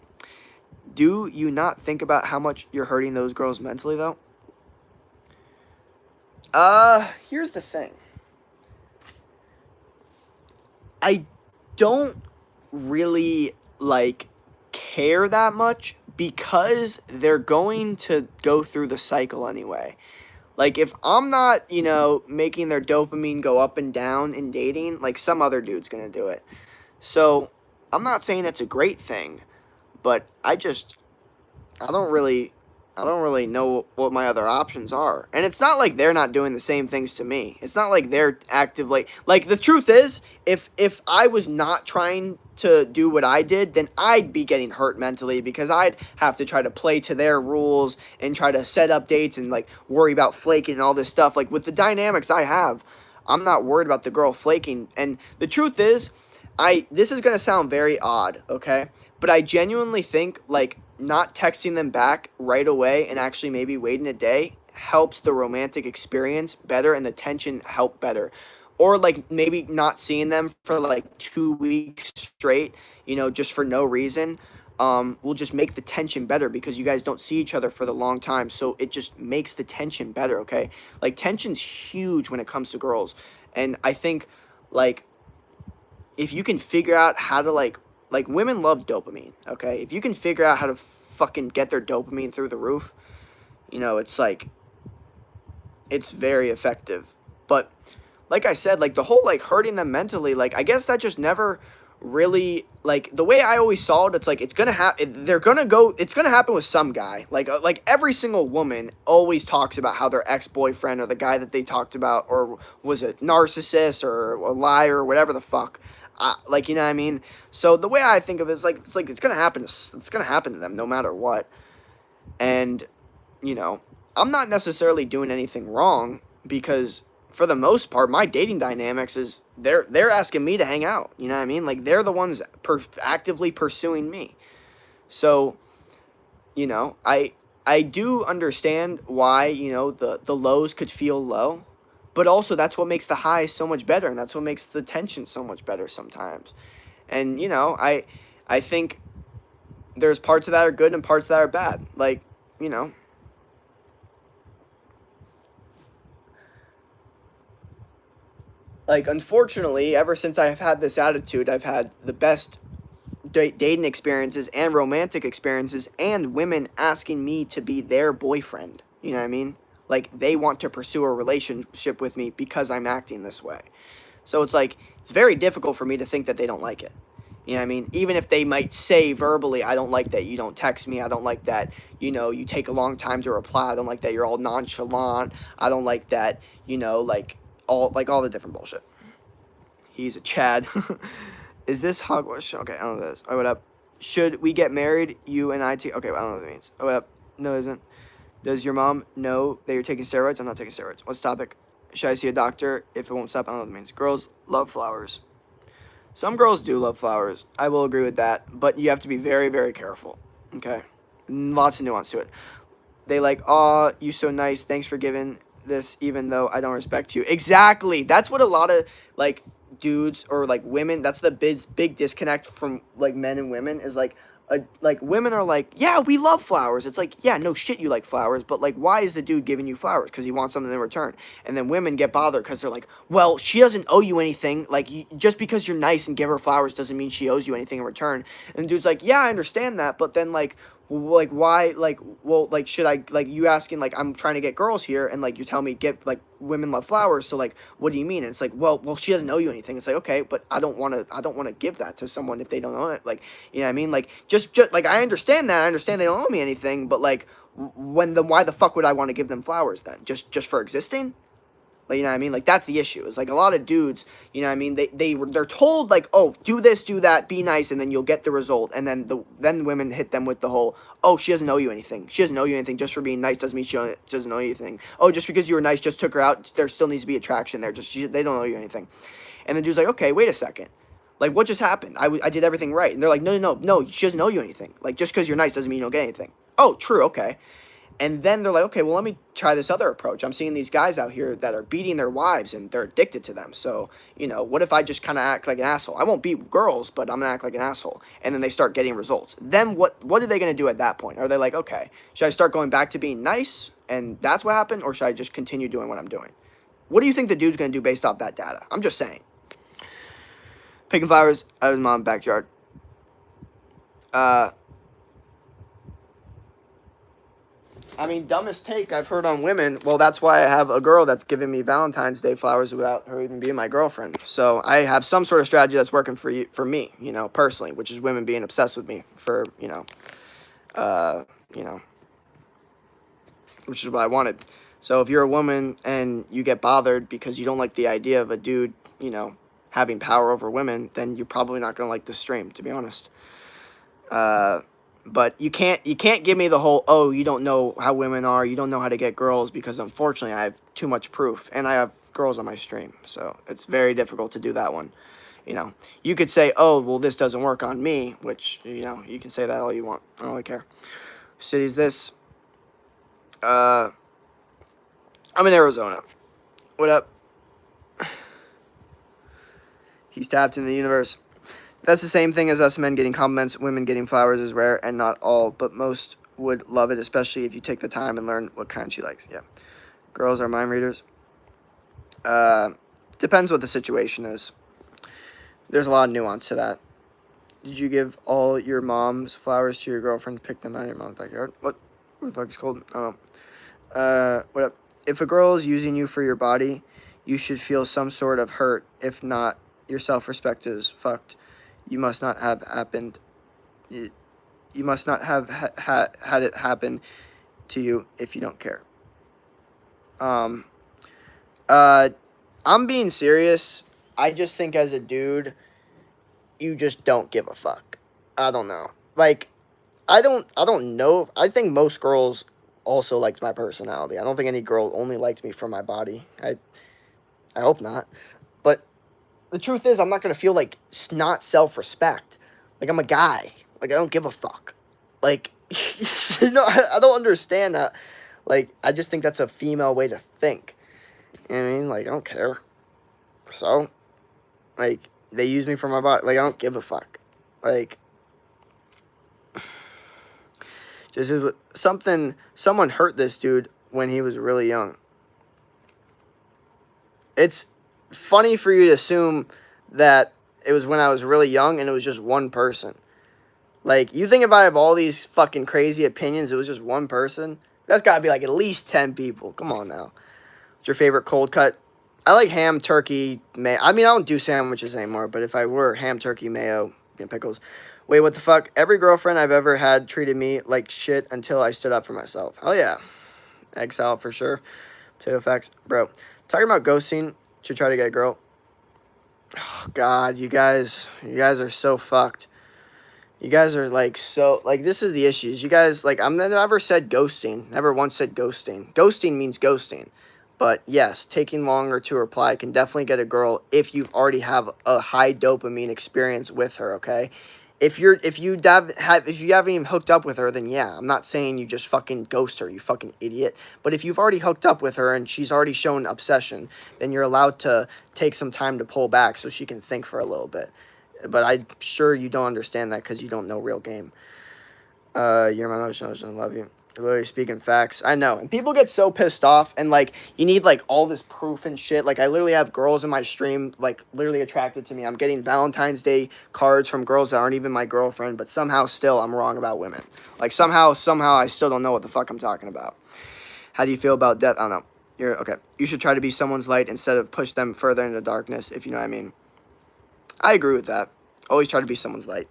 Do you not think about how much you're hurting those girls mentally, though? Here's the thing. I don't really, like, care that much because they're going to go through the cycle anyway. Like, if I'm not, you know, making their dopamine go up and down in dating, like, some other dude's gonna do it. So, I'm not saying it's a great thing, but I don't really know what my other options are. And it's not like they're not doing the same things to me. It's not like they're actively, like, the truth is, if I was not trying to do what I did, then I'd be getting hurt mentally because I'd have to try to play to their rules and try to set up dates and, like, worry about flaking and all this stuff. Like, with the dynamics I have, I'm not worried about the girl flaking. And the truth is, this is going to sound very odd, okay? But I genuinely think, like, not texting them back right away and actually maybe waiting a day helps the romantic experience better and the tension help better. Or, like, maybe not seeing them for, like, 2 weeks straight, you know, just for no reason, will just make the tension better because you guys don't see each other for the long time. So it just makes the tension better, okay? Like, tension's huge when it comes to girls. And I think, like, if you can figure out how to, like, women love dopamine, okay? If you can figure out how to fucking get their dopamine through the roof, you know, it's like, it's very effective. But like I said, like the whole like hurting them mentally, like I guess that just never really like the way I always saw it. It's like it's gonna happen. They're gonna go. It's gonna happen with some guy. Like every single woman always talks about how their ex boyfriend or the guy that they talked about or was a narcissist or a liar or whatever the fuck. Like you know what I mean. So the way I think of it is like it's gonna happen. It's gonna happen to them no matter what. And you know, I'm not necessarily doing anything wrong because for the most part, my dating dynamics is they're asking me to hang out. You know what I mean? Like they're the ones actively pursuing me. So, you know, I do understand why, you know, the lows could feel low, but also that's what makes the highs so much better and that's what makes the tension so much better sometimes. And, you know, I think there's parts of that are good and parts that are bad. Like, you know, like unfortunately, ever since I've had this attitude, I've had the best dating experiences and romantic experiences, and women asking me to be their boyfriend. You know what I mean? Like they want to pursue a relationship with me because I'm acting this way. So it's like it's very difficult for me to think that they don't like it. You know what I mean? Even if they might say verbally, I don't like that you don't text me. I don't like that, you know, you take a long time to reply. I don't like that you're all nonchalant. I don't like that, you know, like all the different bullshit. He's a Chad. Is this Hogwash? Okay, I don't know this. Oh, what up? Should we get married, you and I? Okay, well, I don't know what that means. Oh, what up? No, it isn't. Does your mom know that you're taking steroids? I'm not taking steroids. What's the topic? Should I see a doctor if it won't stop? I don't know what that means. Girls love flowers. Some girls do love flowers. I will agree with that. But you have to be very, very careful. Okay? Lots of nuance to it. They like, aw, you so nice. Thanks for giving this even though I don't respect you. Exactly. That's what a lot of, like, dudes or, like, women, that's the big disconnect from, like, men and women is, like women are like, yeah, we love flowers. It's like, yeah, no shit, you like flowers, but like, why is the dude giving you flowers? Because he wants something in return. And then women get bothered because they're like, well, she doesn't owe you anything. Like, just because you're nice and give her flowers doesn't mean she owes you anything in return. And the dude's like, yeah, I understand that, but then like why, like, well, like, should I, like, you asking, like, I'm trying to get girls here and like you tell me get, like, women love flowers, so like, what do you mean? And it's like, well, she doesn't owe you anything. It's like, okay, but I don't want to give that to someone if they don't own it. Like, you know what I mean? Like, just like, I understand that. I understand they don't owe me anything, but like, why the fuck would I want to give them flowers then? Just for existing? Like, you know what I mean? Like, that's the issue. It's like a lot of dudes, you know what I mean? They're told, like, oh, do this, do that, be nice, and then you'll get the result. And then women hit them with the whole, oh, she doesn't owe you anything. She doesn't owe you anything. Just for being nice doesn't mean she doesn't owe you anything. Oh, just because you were nice, just took her out, there still needs to be attraction there. They don't owe you anything. And the dude's like, okay, wait a second. Like, what just happened? I did everything right. And they're like, no, she doesn't owe you anything. Like, just because you're nice doesn't mean you don't get anything. Oh, true, okay. And then they're like, okay, well, let me try this other approach. I'm seeing these guys out here that are beating their wives and they're addicted to them. So, you know, what if I just kind of act like an asshole? I won't beat girls, but I'm going to act like an asshole. And then they start getting results. Then what are they going to do at that point? Are they like, okay, should I start going back to being nice and that's what happened? Or should I just continue doing what I'm doing? What do you think the dude's going to do based off that data? I'm just saying. Picking flowers out of his mom's backyard. I mean, dumbest take I've heard on women. Well, that's why I have a girl that's giving me Valentine's Day flowers without her even being my girlfriend. So I have some sort of strategy that's working for me, you know, personally, which is women being obsessed with me for, you know, which is what I wanted. So if you're a woman and you get bothered because you don't like the idea of a dude, you know, having power over women, then you're probably not going to like this stream, to be honest. But you can't give me the whole, oh, you don't know how women are, you don't know how to get girls, because unfortunately I have too much proof, and I have girls on my stream, so it's very difficult to do that one. You know, you could say, oh, well, this doesn't work on me, which, you know, you can say that all you want. I don't really care. City's this. I'm in Arizona. What up? He's tapped in the universe. That's the same thing as us men getting compliments. Women getting flowers is rare, and not all, but most would love it, especially if you take the time and learn what kind she likes. Yeah. Girls are mind readers. Depends what the situation is. There's a lot of nuance to that. Did you give all your mom's flowers to your girlfriend to pick them out of your mom's backyard? What the fuck is called? Oh. What up? If a girl is using you for your body, You should feel some sort of hurt. If not, your self-respect is fucked. You must not have happened. You, you must not have had it happen to you if you don't care. Um, I'm being serious. I just think as a dude, you just don't give a fuck. I don't know. Like, I don't know. I think most girls also liked my personality. I don't think any girl only liked me for my body. I hope not. But the truth is, I'm not gonna feel like not self-respect. Like, I'm a guy. Like, I don't give a fuck. Like, I don't understand that. Like, I just think that's a female way to think. You know what I mean? Like, I don't care. So, like, they use me for my body. Like, I don't give a fuck. Like, just someone hurt this dude when he was really young. It's funny for you to assume that it was when I was really young and it was just one person. Like, you think if I have all these fucking crazy opinions, it was just one person? That's got to be like at least 10 people. Come on now. What's your favorite cold cut? I like ham, turkey, mayo. I mean, I don't do sandwiches anymore, but if I were, ham, turkey, mayo, and pickles. Wait, what the fuck? Every girlfriend I've ever had treated me like shit until I stood up for myself. Hell yeah. Egg salad for sure. Potato facts. Bro, talking about ghosting to try to get a girl. Oh, God, you guys are so fucked. You guys are like so, like, this is the issues. You guys, like, I've never said ghosting. Never once said ghosting. Ghosting means ghosting. But yes, taking longer to reply can definitely get a girl if you already have a high dopamine experience with her, okay? If you haven't even hooked up with her, then yeah, I'm not saying you just fucking ghost her, you fucking idiot. But if you've already hooked up with her and she's already shown obsession, then you're allowed to take some time to pull back so she can think for a little bit. But I'm sure you don't understand that because you don't know real game. You're my most I love you. Literally speaking facts. I know. And people get so pissed off and like you need like all this proof and shit. Like I literally have girls in my stream like literally attracted to me. I'm getting Valentine's Day cards from girls that aren't even my girlfriend, but somehow still I'm wrong about women. Like somehow I still don't know what the fuck I'm talking about. How do you feel about death? I don't know. You're okay. You should try to be someone's light instead of push them further into darkness, if you know what I mean. I agree with that. Always try to be someone's light.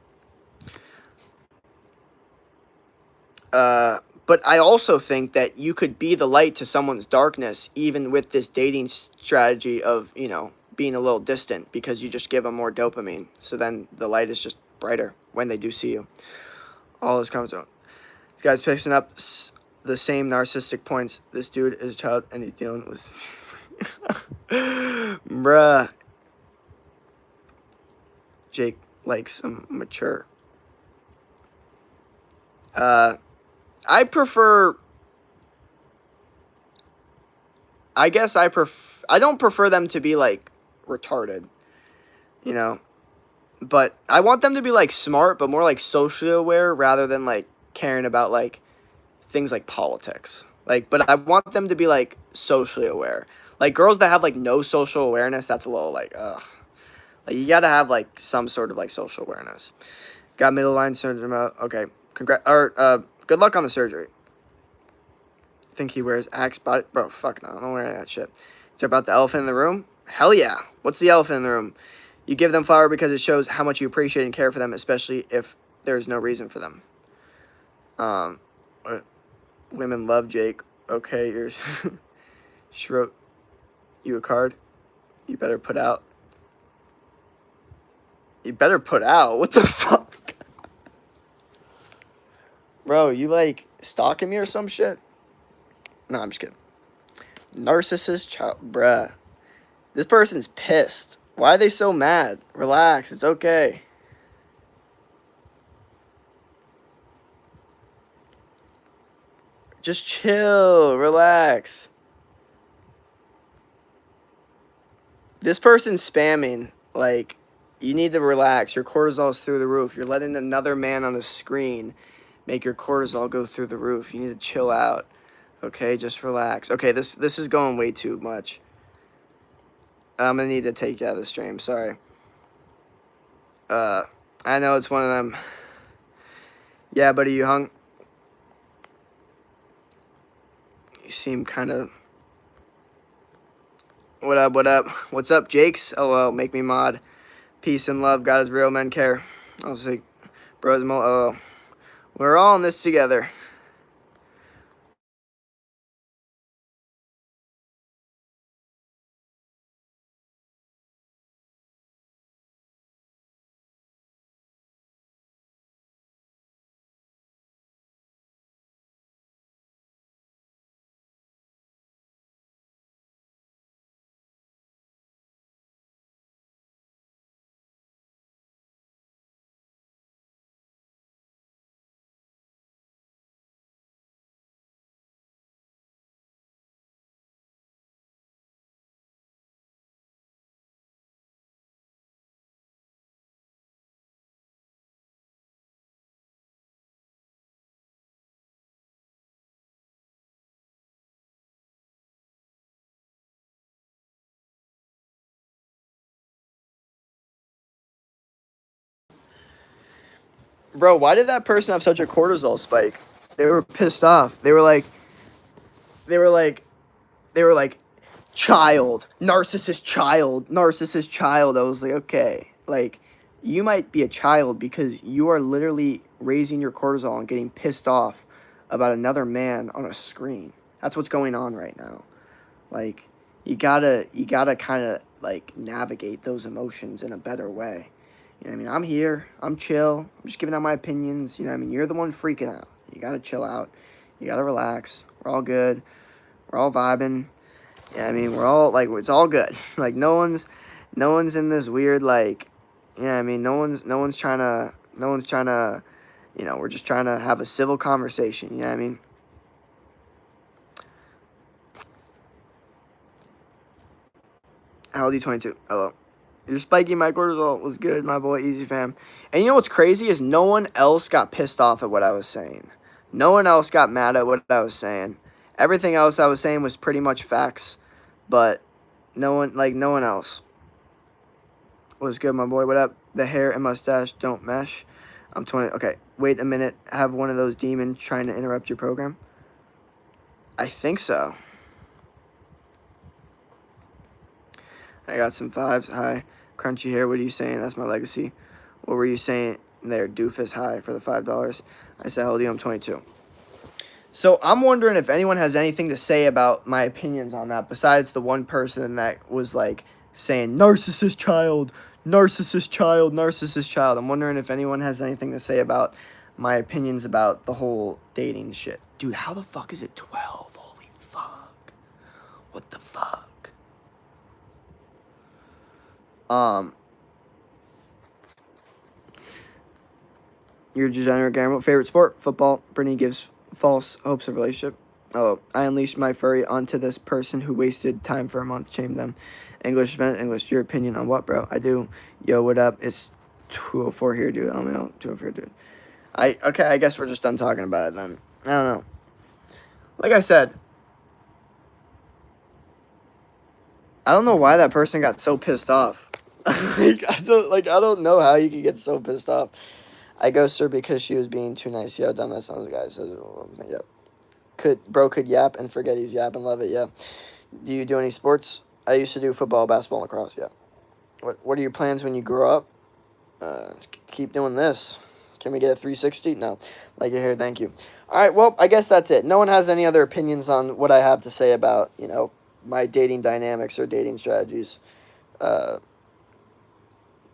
But I also think that you could be the light to someone's darkness, even with this dating strategy of, you know, being a little distant because you just give them more dopamine. So then the light is just brighter when they do see you. All this comes out. This guy's picking up the same narcissistic points. This dude is a child and he's dealing with... Bruh. Jake likes some mature. I don't prefer them to be like retarded, you know, but I want them to be like smart, but more like socially aware rather than like caring about like things like politics. Like, but I want them to be like socially aware. Like girls that have like no social awareness, that's a little like, ugh. Like you gotta have like some sort of like social awareness. Got middle line syndrome. Okay, good luck on the surgery. Think he wears Axe body? Bro, fuck no, I don't wear that shit. It's about the elephant in the room? Hell yeah. What's the elephant in the room? You give them flour because it shows how much you appreciate and care for them, especially if there's no reason for them. Women love Jake. Okay, she wrote you a card. You better put out. You better put out? What the fuck? Bro, you like stalking me or some shit? No, I'm just kidding. Narcissist child, bruh. This person's pissed. Why are they so mad? Relax, it's okay. Just chill, relax. This person's spamming. Like, you need to relax. Your cortisol's through the roof. You're letting another man on the screen make your cortisol go through the roof. You need to chill out. Okay, just relax. Okay, this is going way too much. I'm gonna need to take you out of the stream. Sorry. I know it's one of them. Yeah, buddy, you hung? You seem kind of... What up? What up? What's up, Jakes? LOL. Make me mod. Peace and love. God is real. Men care. I was like, bros. LOL. We're all in this together. Bro, why did that person have such a cortisol spike? They were pissed off. They were like, they were like, child, narcissist child, narcissist child. I was like, okay, like, you might be a child because you are literally raising your cortisol and getting pissed off about another man on a screen. That's what's going on right now. Like, you gotta kind of like navigate those emotions in a better way. You know what I mean? I'm here. I'm chill. I'm just giving out my opinions. You know what I mean? You're the one freaking out. You gotta chill out. You gotta relax. We're all good. We're all vibing. Yeah, I mean, we're all like, it's all good. Like, no one's in this weird like, yeah. I mean, no one's trying to, you know, we're just trying to have a civil conversation. You know what I mean? How old are you? 22. Hello. Your spiky my cortisol was good, my boy. Easy fam. And you know what's crazy is no one else got pissed off at what I was saying. No one else got mad at what I was saying. Everything else I was saying was pretty much facts, but no one else was good, my boy. What up? The hair and mustache don't mesh. I'm 20. Okay, wait a minute. Have one of those demons trying to interrupt your program? I think so. I got some fives. Hi. Crunchy hair. What are you saying? That's my legacy. What were you saying there? Doofus. Hi for the $5. I said, how old are you? I'm 22. So I'm wondering if anyone has anything to say about my opinions on that besides the one person that was like saying narcissist child, narcissist child, narcissist child. I'm wondering if anyone has anything to say about my opinions about the whole dating shit. Dude, how the fuck is it 12? Holy fuck. What the fuck? Your degenerate Gamble. Favorite sport? Football. Brittany gives false hopes of relationship. Oh, I unleashed my furry onto this person who wasted time for a month. Shame them. English, English. Your opinion on what, bro? I do. Yo, what up? It's 2:04 here, dude. LML. 2:04, dude. Okay, I guess we're just done talking about it then. I don't know. Like I said, I don't know why that person got so pissed off. I don't know how you could get so pissed off. I ghost her because she was being too nice. Yeah, dumb that sounds, guys. Yeah. Could yap and forget he's yapping. Love it. Yeah. Do you do any sports? I used to do football, basketball, and lacrosse. Yeah. What are your plans when you grow up? Keep doing this. Can we get a 360? No. Like your hair. Thank you. All right. Well, I guess that's it. No one has any other opinions on what I have to say about, you know, my dating dynamics or dating strategies.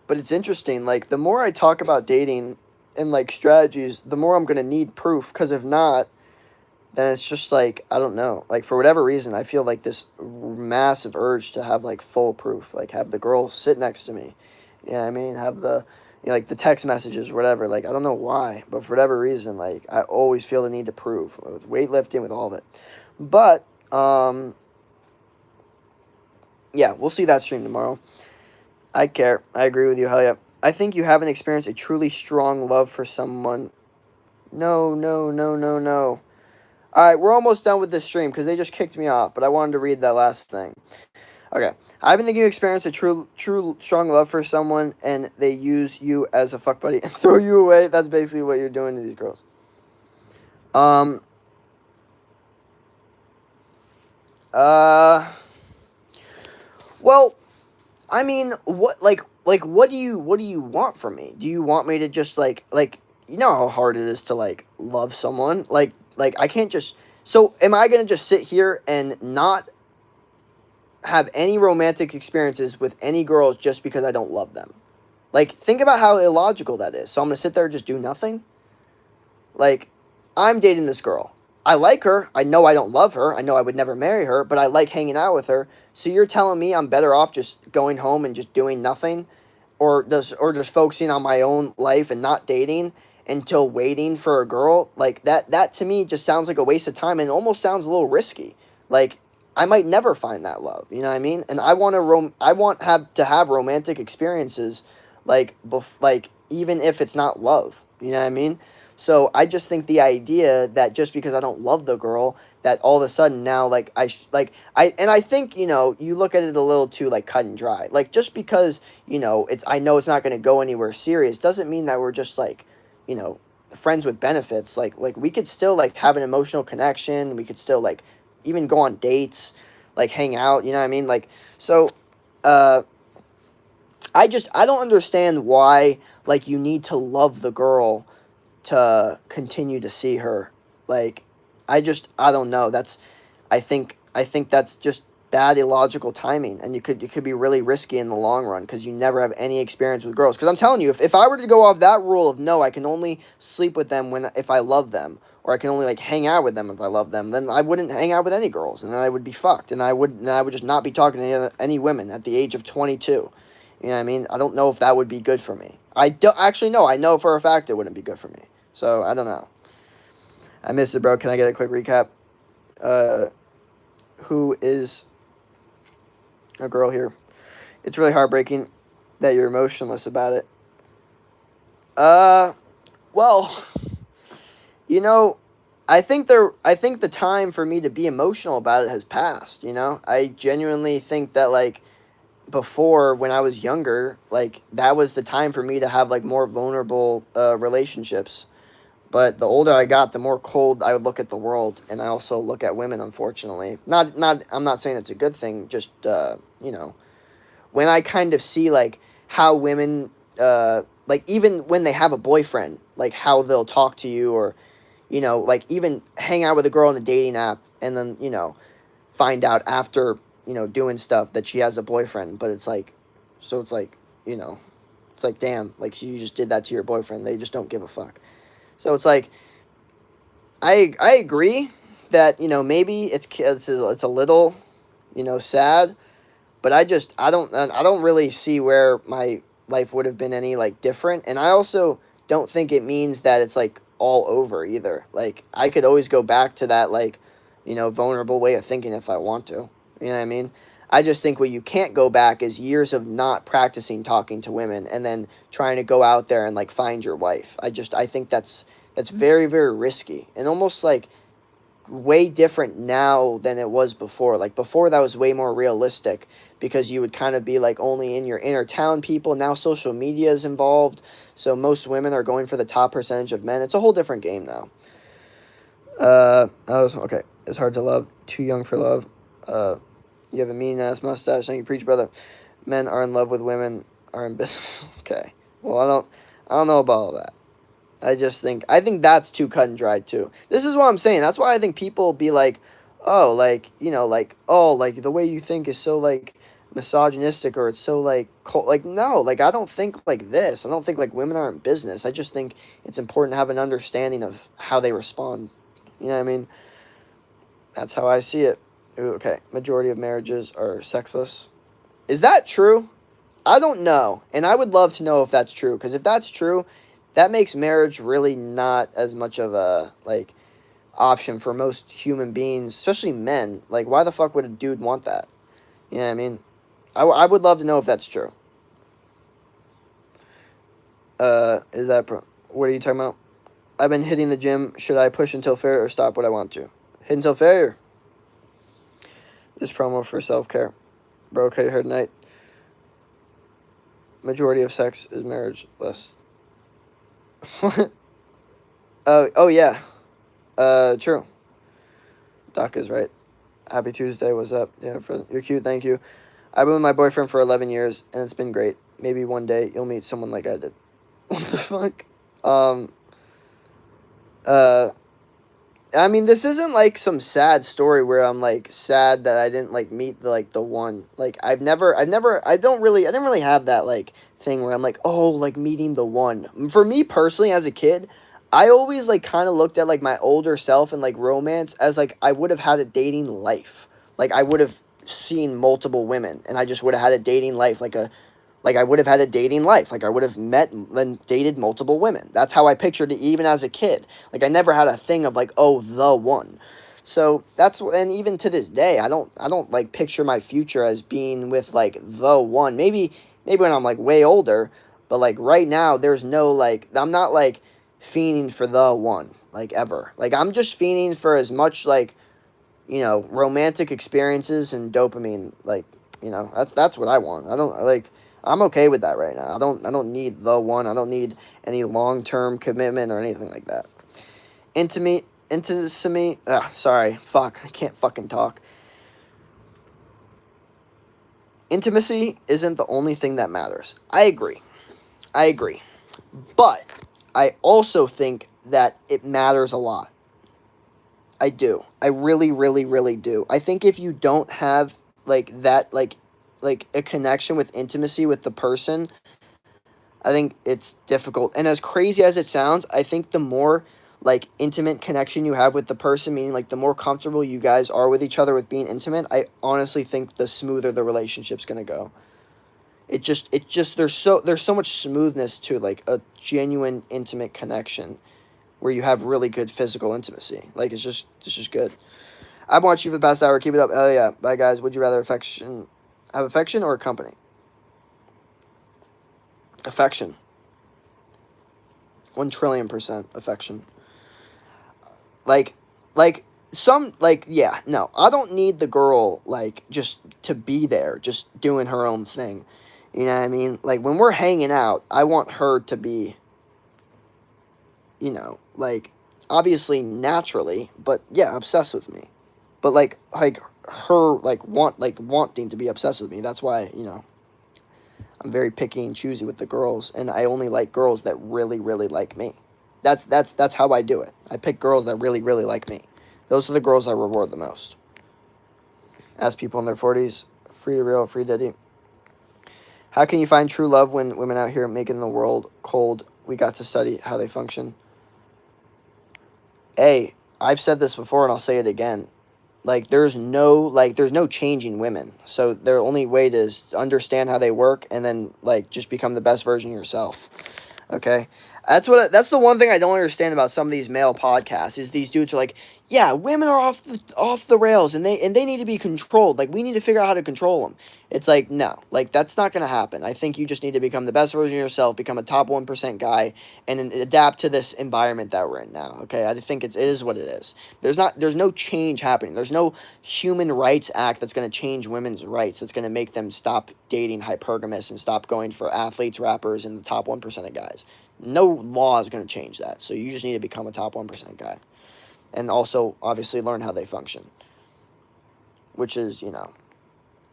But it's interesting. Like, the more I talk about dating and like strategies, the more I'm gonna need proof. Because if not, then it's just like, I don't know. Like, for whatever reason, I feel like this massive urge to have like full proof. Like, have the girl sit next to me. You know what I mean? Have the, you know, like the text messages or whatever. Like, I don't know why, but for whatever reason, like, I always feel the need to prove with weightlifting, with all of it. But yeah, we'll see that stream tomorrow. I care. I agree with you. Hell yeah. I think you haven't experienced a truly strong love for someone. No, no, no, no, no. All right, we're almost done with this stream because they just kicked me off, but I wanted to read that last thing. Okay. I haven't think you experienced a true, strong love for someone and they use you as a fuck buddy and throw you away. That's basically what you're doing to these girls. Well, I mean, what do you want from me? Do you want me to just you know how hard it is to like love someone? Like I can't just. So am I gonna just sit here and not have any romantic experiences with any girls just because I don't love them? Like, think about how illogical that is. So I'm gonna sit there and just do nothing? Like, I'm dating this girl. I like her. I know I don't love her. I know I would never marry her, but I like hanging out with her. So you're telling me I'm better off just going home and just doing nothing, or just focusing on my own life and not dating until waiting for a girl? Like that to me just sounds like a waste of time and almost sounds a little risky. Like I might never find that love, you know what I mean? And I want have to have romantic experiences like even if it's not love, you know what I mean? So I just think the idea that just because I don't love the girl, that all of a sudden now I think you look at it a little too like cut and dry. Like just because I know it's not going to go anywhere serious doesn't mean that we're just like you know friends with benefits. Like we could still like have an emotional connection. We could still like even go on dates, like hang out. You know what I mean? Like so. Uh, I don't understand why like you need to love the girl to continue to see her. Like I don't know. I think that's just bad illogical timing, and you could be really risky in the long run because you never have any experience with girls. Because I'm telling you, if I were to go off that rule of no, I can only sleep with them if I love them, or I can only like hang out with them if I love them, then I wouldn't hang out with any girls, and then I would be fucked, and I would just not be talking to any women at the age of 22. You know what I mean? I don't know if that would be good for me. I don't actually know. I know for a fact it wouldn't be good for me. So I don't know. I missed it, bro. Can I get a quick recap? Who is a girl here? It's really heartbreaking that you're emotionless about it. Well, you know, I think the time for me to be emotional about it has passed, I genuinely think that like before when I was younger, like that was the time for me to have like more vulnerable relationships. But the older I got, the more cold I would look at the world, and I also look at women. Unfortunately, not. I'm not saying it's a good thing. Just when I kind of see like how women, like even when they have a boyfriend, like how they'll talk to you, or like even hang out with a girl on a dating app, and then find out after doing stuff that she has a boyfriend. But it's like, so it's like you know, it's like damn, like you just did that to your boyfriend. They just don't give a fuck. So it's like I agree that maybe it's a little sad, but I don't really see where my life would have been any like different, and I also don't think it means that it's like all over either. Like I could always go back to that like vulnerable way of thinking if I want to. You know what I mean? I just think what you can't go back is years of not practicing talking to women and then trying to go out there and like find your wife. I think that's very very risky and almost like way different now than it was before. Like before that was way more realistic because you would kind of be like only in your inner town people. Now social media is involved, so most women are going for the top percentage of men. It's a whole different game now. I was okay. It's hard to love. Too young for love. You have a mean ass mustache. Thank you, preach, brother. Men are in love with women. Are in business. Okay. Well, I don't know about all that. I think that's too cut and dried too. This is what I'm saying. That's why I think people be like, oh, like like oh, like the way you think is so like misogynistic or it's so like cold. Like no, like I don't think like this. I don't think like women are in business. I just think it's important to have an understanding of how they respond. You know what I mean? That's how I see it. Ooh, okay, majority of marriages are sexless. Is that true? I don't know, and I would love to know if that's true. Because if that's true, that makes marriage really not as much of a like option for most human beings, especially men. Like, why the fuck would a dude want that? You know what I mean? I would love to know if that's true. Is that what are you talking about? I've been hitting the gym. Should I push until failure or stop what I want to? Hit until failure. This promo for self-care. Bro, cut your hair tonight. Majority of sex is marriageless. What? Oh yeah. True. Doc is right. Happy Tuesday. What's up? Yeah, you're cute. Thank you. I've been with my boyfriend for 11 years, and it's been great. Maybe one day you'll meet someone like I did. What the fuck? Um, uh, I mean, this isn't like some sad story where I'm like sad that I didn't like meet the one. Like I didn't really have that like thing where I'm like, oh, like meeting the one. For me personally, as a kid, I always like kind of looked at like my older self and like romance as like I would have had a dating life. Like I would have seen multiple women, and I just would have had a dating life, like I would have had a dating life. Like I would have met and dated multiple women. That's how I pictured it even as a kid. Like I never had a thing of like, oh, the one. So that's, and even to this day, I don't like picture my future as being with like the one. Maybe when I'm like way older, but like right now there's no like, I'm not like fiending for the one like ever. Like I'm just fiending for as much like, romantic experiences and dopamine, like, that's what I want. I don't like, I'm okay with that right now. I don't need the one. I don't need any long-term commitment or anything like that. Intimacy, sorry, fuck, I can't fucking talk. Intimacy isn't the only thing that matters. I agree. I agree. But I also think that it matters a lot. I do. I really, really, really do. I think if you don't have like that, like a connection with intimacy with the person, I think it's difficult. And as crazy as it sounds, I think the more like intimate connection you have with the person, meaning like the more comfortable you guys are with each other with being intimate, I honestly think the smoother the relationship's gonna go. It just there's so much smoothness to like a genuine intimate connection where you have really good physical intimacy. Like it's just good. I've watched you for the past hour. Keep it up. Oh yeah. Bye guys. Would you rather have affection or company? Affection. 1 trillion% affection. Like, yeah, no, I don't need the girl, like, just to be there, just doing her own thing. You know what I mean? Like, when we're hanging out, I want her to be, like, obviously naturally, but yeah, obsessed with me. But, like, her, wanting to be obsessed with me. That's why, I'm very picky and choosy with the girls, and I only like girls that really, really like me. That's how I do it. I pick girls that really, really like me. Those are the girls I reward the most. Ask people in their 40s, free to real, free Diddy. How can you find true love when women out here making the world cold? We got to study how they function. A, I've said this before and I'll say it again. There's no changing women. So their only way to understand how they work and then just become the best version of yourself. Okay? That's the one thing I don't understand about some of these male podcasts is these dudes are like, yeah, women are off the rails and they need to be controlled. Like we need to figure out how to control them. It's like, no, that's not going to happen. I think you just need to become the best version of yourself, become a top 1% guy and then adapt to this environment that we're in now. Okay? I think it is what it is. There's no change happening. There's no human rights act that's going to change women's rights. That's going to make them stop dating hypergamous and stop going for athletes, rappers, and the top 1% of guys. No law is going to change that. So you just need to become a top 1% guy. And also, obviously, learn how they function. Which is,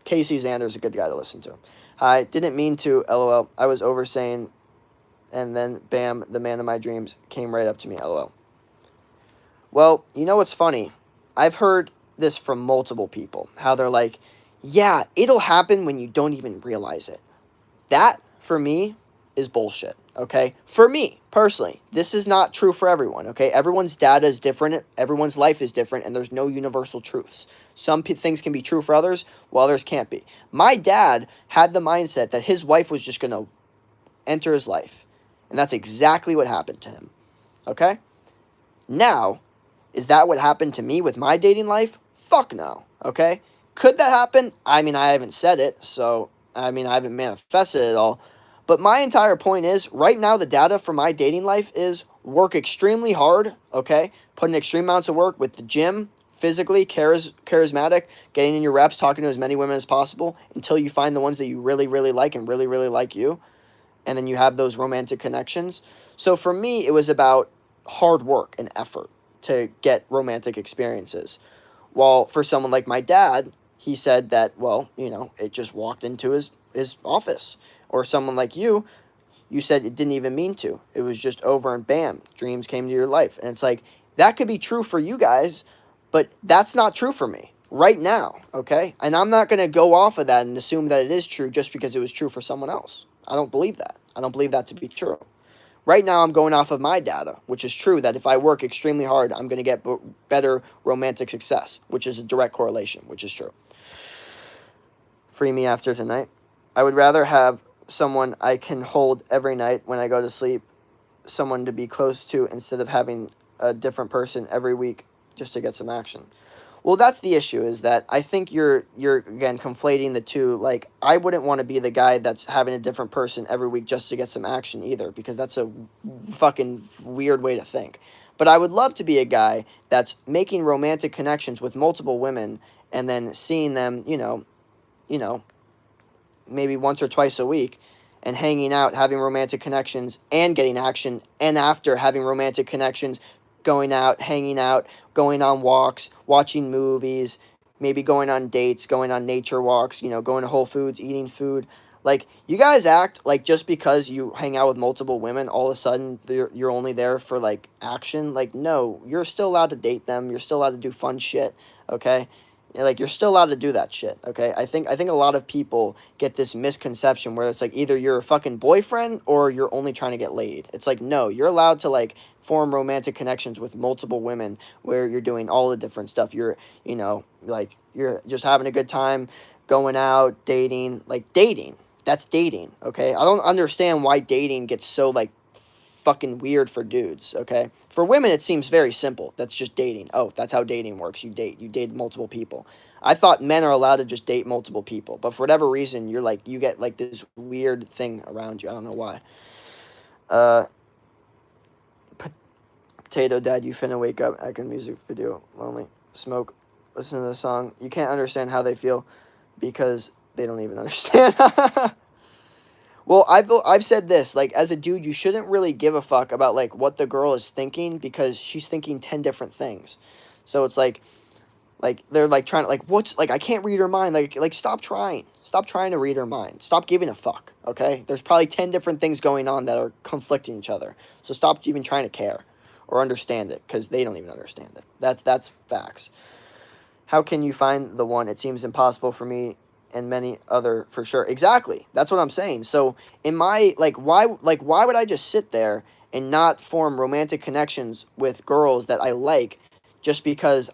Casey Xander's a good guy to listen to. Hi, didn't mean to, LOL. I was oversaying, and then, bam, the man of my dreams came right up to me, LOL. Well, you know what's funny? I've heard this from multiple people. How they're like, yeah, it'll happen when you don't even realize it. That, for me, is bullshit. Okay, for me personally, this is not true for everyone. Okay, everyone's data is different, everyone's life is different, and there's no universal truths. Some things can be true for others, while others can't be. My dad had the mindset that his wife was just going to enter his life, and that's exactly what happened to him. Okay, now, is that what happened to me with my dating life? Fuck no. Okay, could that happen? I mean, I haven't said it, so I haven't manifested it all. But my entire point is, right now, the data for my dating life is work extremely hard, okay? Put in extreme amounts of work with the gym, physically, charismatic, getting in your reps, talking to as many women as possible until you find the ones that you really, really like and really, really like you. And then you have those romantic connections. So for me, it was about hard work and effort to get romantic experiences. While for someone like my dad, he said that, well, it just walked into his office. Or someone like you said it didn't even mean to. It was just over and bam, dreams came to your life. And it's like, that could be true for you guys, but that's not true for me right now, okay? And I'm not going to go off of that and assume that it is true just because it was true for someone else. I don't believe that. I don't believe that to be true. Right now, I'm going off of my data, which is true that if I work extremely hard, I'm going to get better romantic success, which is a direct correlation, which is true. Free me after tonight. I would rather have someone I can hold every night when I go to sleep, someone to be close to, instead of having a different person every week just to get some action. Well, that's the issue, is that I think you're again conflating the two. Like, I wouldn't want to be the guy that's having a different person every week just to get some action either, because that's a fucking weird way to think. But I would love to be a guy that's making romantic connections with multiple women and then seeing them, maybe once or twice a week, and hanging out, having romantic connections, and getting action, and after having romantic connections, going out, hanging out, going on walks, watching movies, maybe going on dates, going on nature walks, going to Whole Foods, eating food. Like, you guys act like just because you hang out with multiple women, all of a sudden you're only there for, like, action. Like, no, you're still allowed to date them. You're still allowed to do fun shit, okay? Like, you're still allowed to do that shit, okay? I think a lot of people get this misconception where it's like either you're a fucking boyfriend or you're only trying to get laid. It's like, no, you're allowed to, like, form romantic connections with multiple women where you're doing all the different stuff. You're, like, you're just having a good time, going out, dating. Like, dating. That's dating, okay? I don't understand why dating gets so, like, fucking weird for dudes, okay? For women, it seems very simple. That's just dating. Oh, that's how dating works. You date multiple people. I thought men are allowed to just date multiple people, but for whatever reason, you get, like, this weird thing around you. I don't know why. Potato Dad, you finna wake up, acting music video, lonely, smoke, listen to the song. You can't understand how they feel because they don't even understand. Well, I've said this, like, as a dude, you shouldn't really give a fuck about, like, what the girl is thinking, because she's thinking 10 different things. So it's like they're, like, trying to, like, I can't read her mind. Like, stop trying. Stop trying to read her mind. Stop giving a fuck, okay? There's probably 10 different things going on that are conflicting each other. So stop even trying to care or understand it, because they don't even understand it. That's facts. How can you find the one? It seems impossible for me and many other, for sure. Exactly. That's what I'm saying. So in my, why would I just sit there and not form romantic connections with girls that I like just because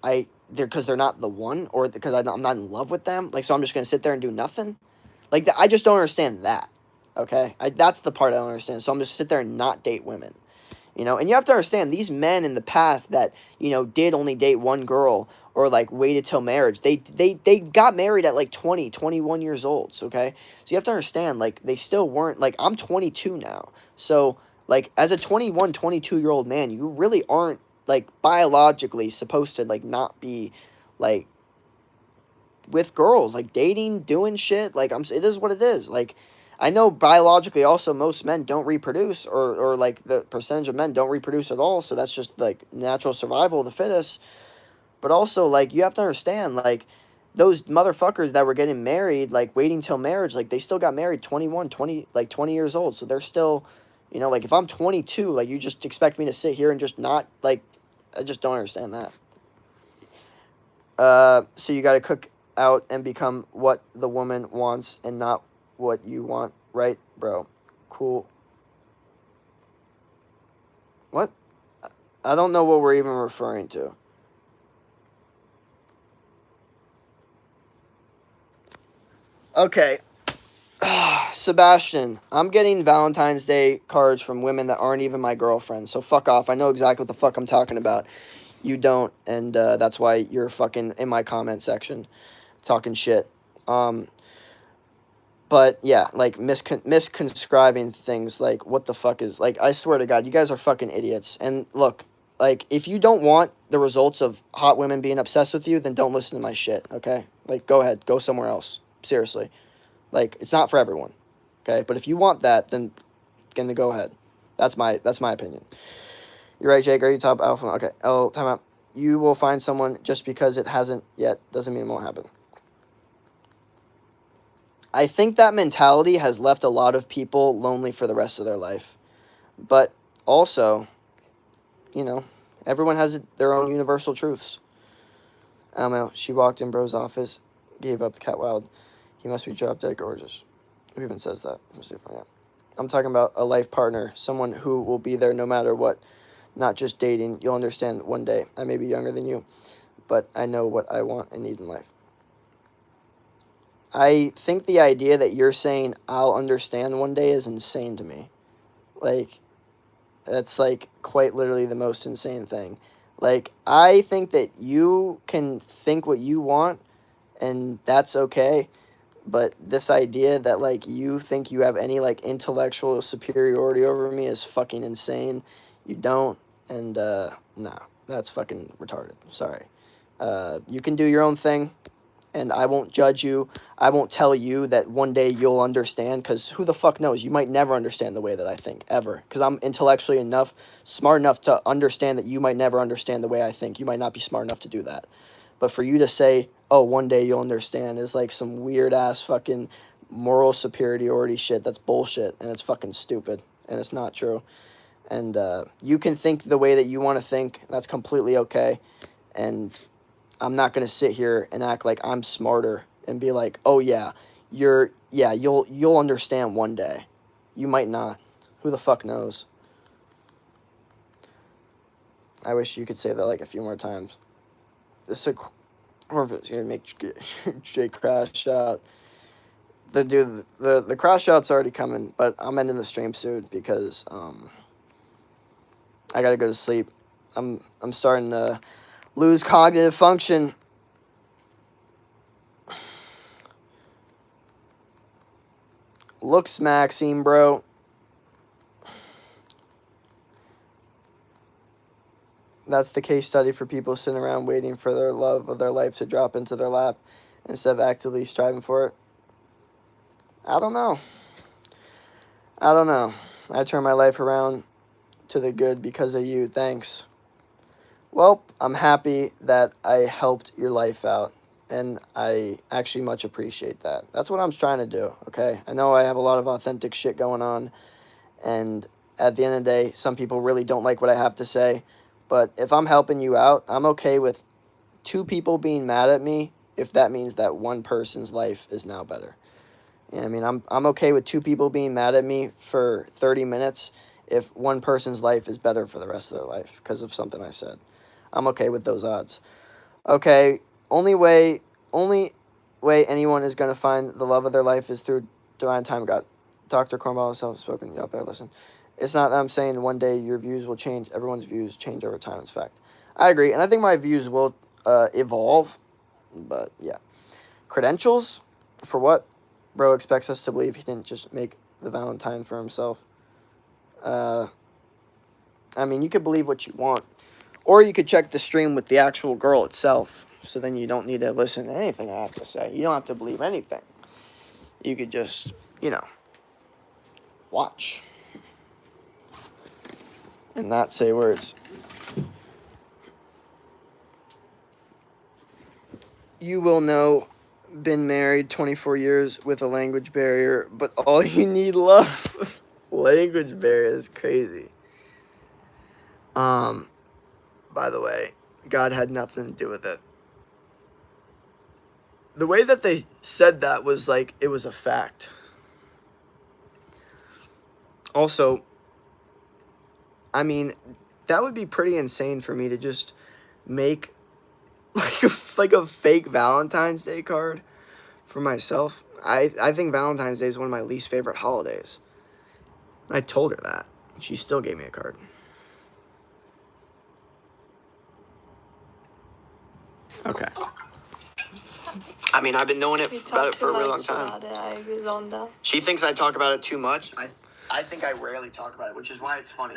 they're not the one, or because I'm not in love with them? Like, so I'm just going to sit there and do nothing? Like, I just don't understand that. Okay? That's the part I don't understand. So I'm just sit there and not date women. And you have to understand, these men in the past that, did only date one girl, or, like, waited till marriage, they got married at, like, 20, 21 years old, okay? So you have to understand, like, they still weren't, like, I'm 22 now. So, like, as a 21, 22-year-old man, you really aren't, like, biologically supposed to, like, not be, like, with girls, like, dating, doing shit. Like, it is what it is. Like, I know biologically also most men don't reproduce, or like, the percentage of men don't reproduce at all, so that's just, like, natural survival of the fittest. But also, like, you have to understand, like, those motherfuckers that were getting married, like, waiting till marriage, like, they still got married 21, 20 years old, so they're still, like, if I'm 22, like, you just expect me to sit here and just not, like, I just don't understand that. So you gotta cook out and become what the woman wants and not what you want, right, bro? Cool. What? I don't know what we're even referring to. Okay. Sebastian, I'm getting Valentine's Day cards from women that aren't even my girlfriends, so fuck off. I know exactly what the fuck I'm talking about. You don't, and that's why you're fucking in my comment section talking shit. But yeah, like, misconscribing things, like, what the fuck is, like, I swear to God, you guys are fucking idiots. And look, like, if you don't want the results of hot women being obsessed with you, then don't listen to my shit, okay? Like, go ahead, go somewhere else. Seriously. Like, it's not for everyone, okay? But if you want that, then go ahead. That's my opinion. You're right, Jake. Are you top alpha? Okay. Oh, time out. You will find someone just because it hasn't yet doesn't mean it won't happen. I think that mentality has left a lot of people lonely for the rest of their life. But also, you know, everyone has their own universal truths. I don't know. She walked in bro's office, gave up the cat wild. He must be drop dead gorgeous. Who even says that? Let me see if I am. I'm talking about a life partner, someone who will be there no matter what, not just dating. You'll understand one day. I may be younger than you, but I know what I want and need in life. I think the idea that you're saying I'll understand one day is insane to me. Like, that's like quite literally the most insane thing. Like, I think that you can think what you want and that's okay. But this idea that like you think you have any like intellectual superiority over me is fucking insane. You don't, and no, that's fucking retarded. Sorry. You can do your own thing, and I won't judge you. I won't tell you that one day you'll understand, because who the fuck knows? You might never understand the way that I think, ever. Because I'm intellectually smart enough to understand that you might never understand the way I think. You might not be smart enough to do that. But for you to say, oh, one day you'll understand is like some weird-ass fucking moral superiority shit. That's bullshit, and it's fucking stupid, and it's not true. And you can think the way that you want to think. That's completely okay. And I'm not going to sit here and act like I'm smarter and be like, oh, yeah, you'll understand one day. You might not. Who the fuck knows? I wish you could say that like a few more times. This is or if it's gonna make Jay crash out. The crash out's already coming, but I'm ending the stream soon because I gotta go to sleep. I'm starting to lose cognitive function. Looks Maxime, bro. That's the case study for people sitting around waiting for their love of their life to drop into their lap instead of actively striving for it. I don't know. I turned my life around to the good because of you. Thanks. Well, I'm happy that I helped your life out, and I actually much appreciate that. That's what I'm trying to do, okay? I know I have a lot of authentic shit going on, and at the end of the day, some people really don't like what I have to say. But if I'm helping you out, I'm okay with 2 people being mad at me if that means that one person's life is now better. Yeah, I mean, I'm okay with 2 people being mad at me for 30 minutes if one person's life is better for the rest of their life because of something I said. I'm okay with those odds. Okay, only way anyone is going to find the love of their life is through divine time of God. Dr. Cornball himself spoken. Y'all better listen. It's not that I'm saying one day your views will change. Everyone's views change over time. It's fact. I agree. And I think my views will evolve. But, yeah. Credentials? For what? Bro expects us to believe he didn't just make the Valentine for himself. I mean, you could believe what you want. Or you could check the stream with the actual girl itself. So then you don't need to listen to anything I have to say. You don't have to believe anything. You could just, watch. And not say words. You will know, been married 24 years with a language barrier, but all you need love. Language barrier is crazy. By the way, God had nothing to do with it. The way that they said that was like it was a fact. Also, I mean, that would be pretty insane for me to just make like a fake Valentine's Day card for myself. I think Valentine's Day is one of my least favorite holidays. I told her that. She still gave me a card. Okay. I mean, I've been knowing about it for a really long time. She thinks I talk about it too much. I think I rarely talk about it, which is why it's funny.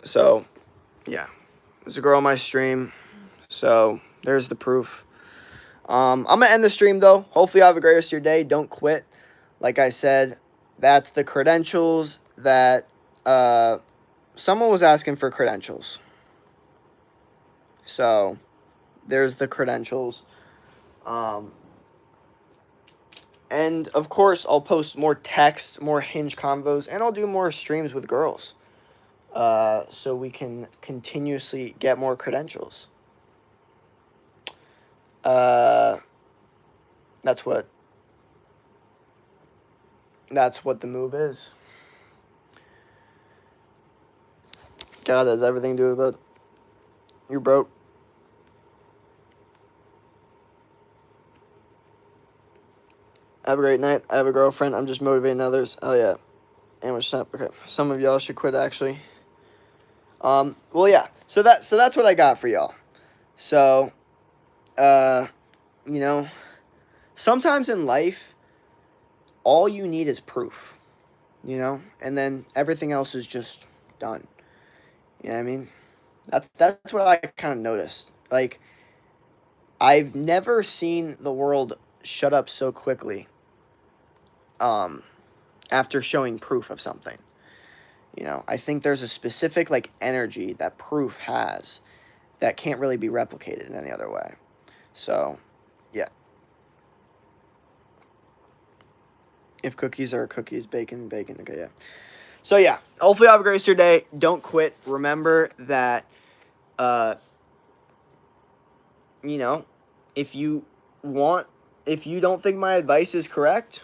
So, yeah. There's a girl on my stream. So, there's the proof. I'm going to end the stream, though. Hopefully, you have a great rest of your day. Don't quit. Like I said, that's the credentials that... someone was asking for credentials. So, there's the credentials. And of course, I'll post more text, more Hinge convos, and I'll do more streams with girls. So we can continuously get more credentials. That's what the move is. God has everything to do with it. You're broke. Have a great night. I have a girlfriend. I'm just motivating others. Oh yeah. Ambush snap. Okay. Some of y'all should quit actually. Well yeah. So that's what I got for y'all. So you know, sometimes in life all you need is proof. You know? And then everything else is just done. You know what I mean? That's what I kind of noticed. Like, I've never seen the world shut up so quickly after showing proof of something. You know, I think there's a specific, like, energy that proof has that can't really be replicated in any other way. So, yeah. If cookies are cookies, bacon. Okay, yeah. So, yeah. Hopefully you have a great rest of your day. Don't quit. Remember that, you know, if you don't think my advice is correct,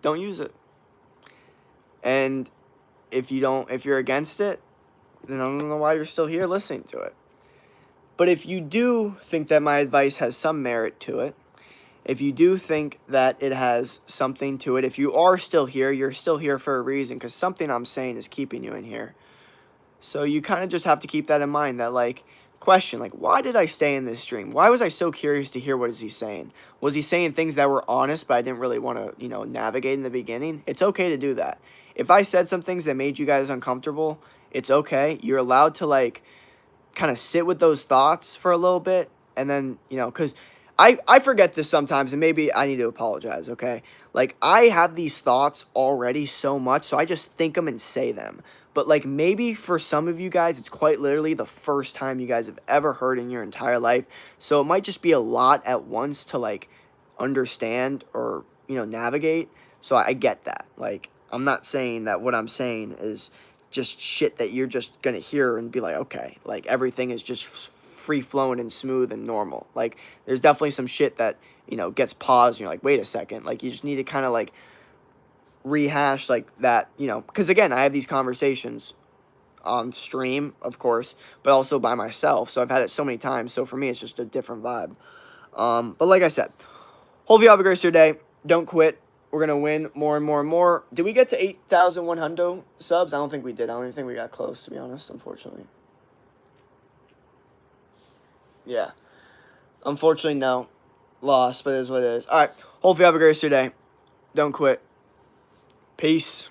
don't use it. And if you're against it, then I don't know why you're still here listening to it. But if you do think that my advice has some merit to it, if you do think that it has something to it, if you are still here, you're still here for a reason, because something I'm saying is keeping you in here. So you kind of just have to keep that in mind, that, like, question, like, why did I stay in this stream? Why was I so curious to hear what is he saying? Was he saying things that were honest, but I didn't really want to, you know, navigate in the beginning? It's okay to do that. If I said some things that made you guys uncomfortable, it's okay. You're allowed to, like, kind of sit with those thoughts for a little bit, and then, you know, because I forget this sometimes, and maybe I need to apologize, okay? Like, I have these thoughts already so much, so I just think them and say them. But, like, maybe for some of you guys, it's quite literally the first time you guys have ever heard in your entire life. So it might just be a lot at once to, like, understand or, you know, navigate. So I get that. Like, I'm not saying that what I'm saying is just shit that you're just going to hear and be like, okay, like, everything is just free-flowing and smooth and normal. Like, there's definitely some shit that, you know, gets paused and you're like, wait a second. Like, you just need to kind of, like, rehash, like, that, you know, because again, I have these conversations on stream, of course, but also by myself, so I've had it so many times, so for me it's just a different vibe. But like I said, hopefully you have a great day. Don't quit. We're gonna win more and more and more. Did we get to 8,100 subs? I don't think we did. I don't even think we got close, to be honest, unfortunately. Yeah, unfortunately, no. Lost, but it is what it is. All right, hopefully you have a great day. Don't quit. Peace.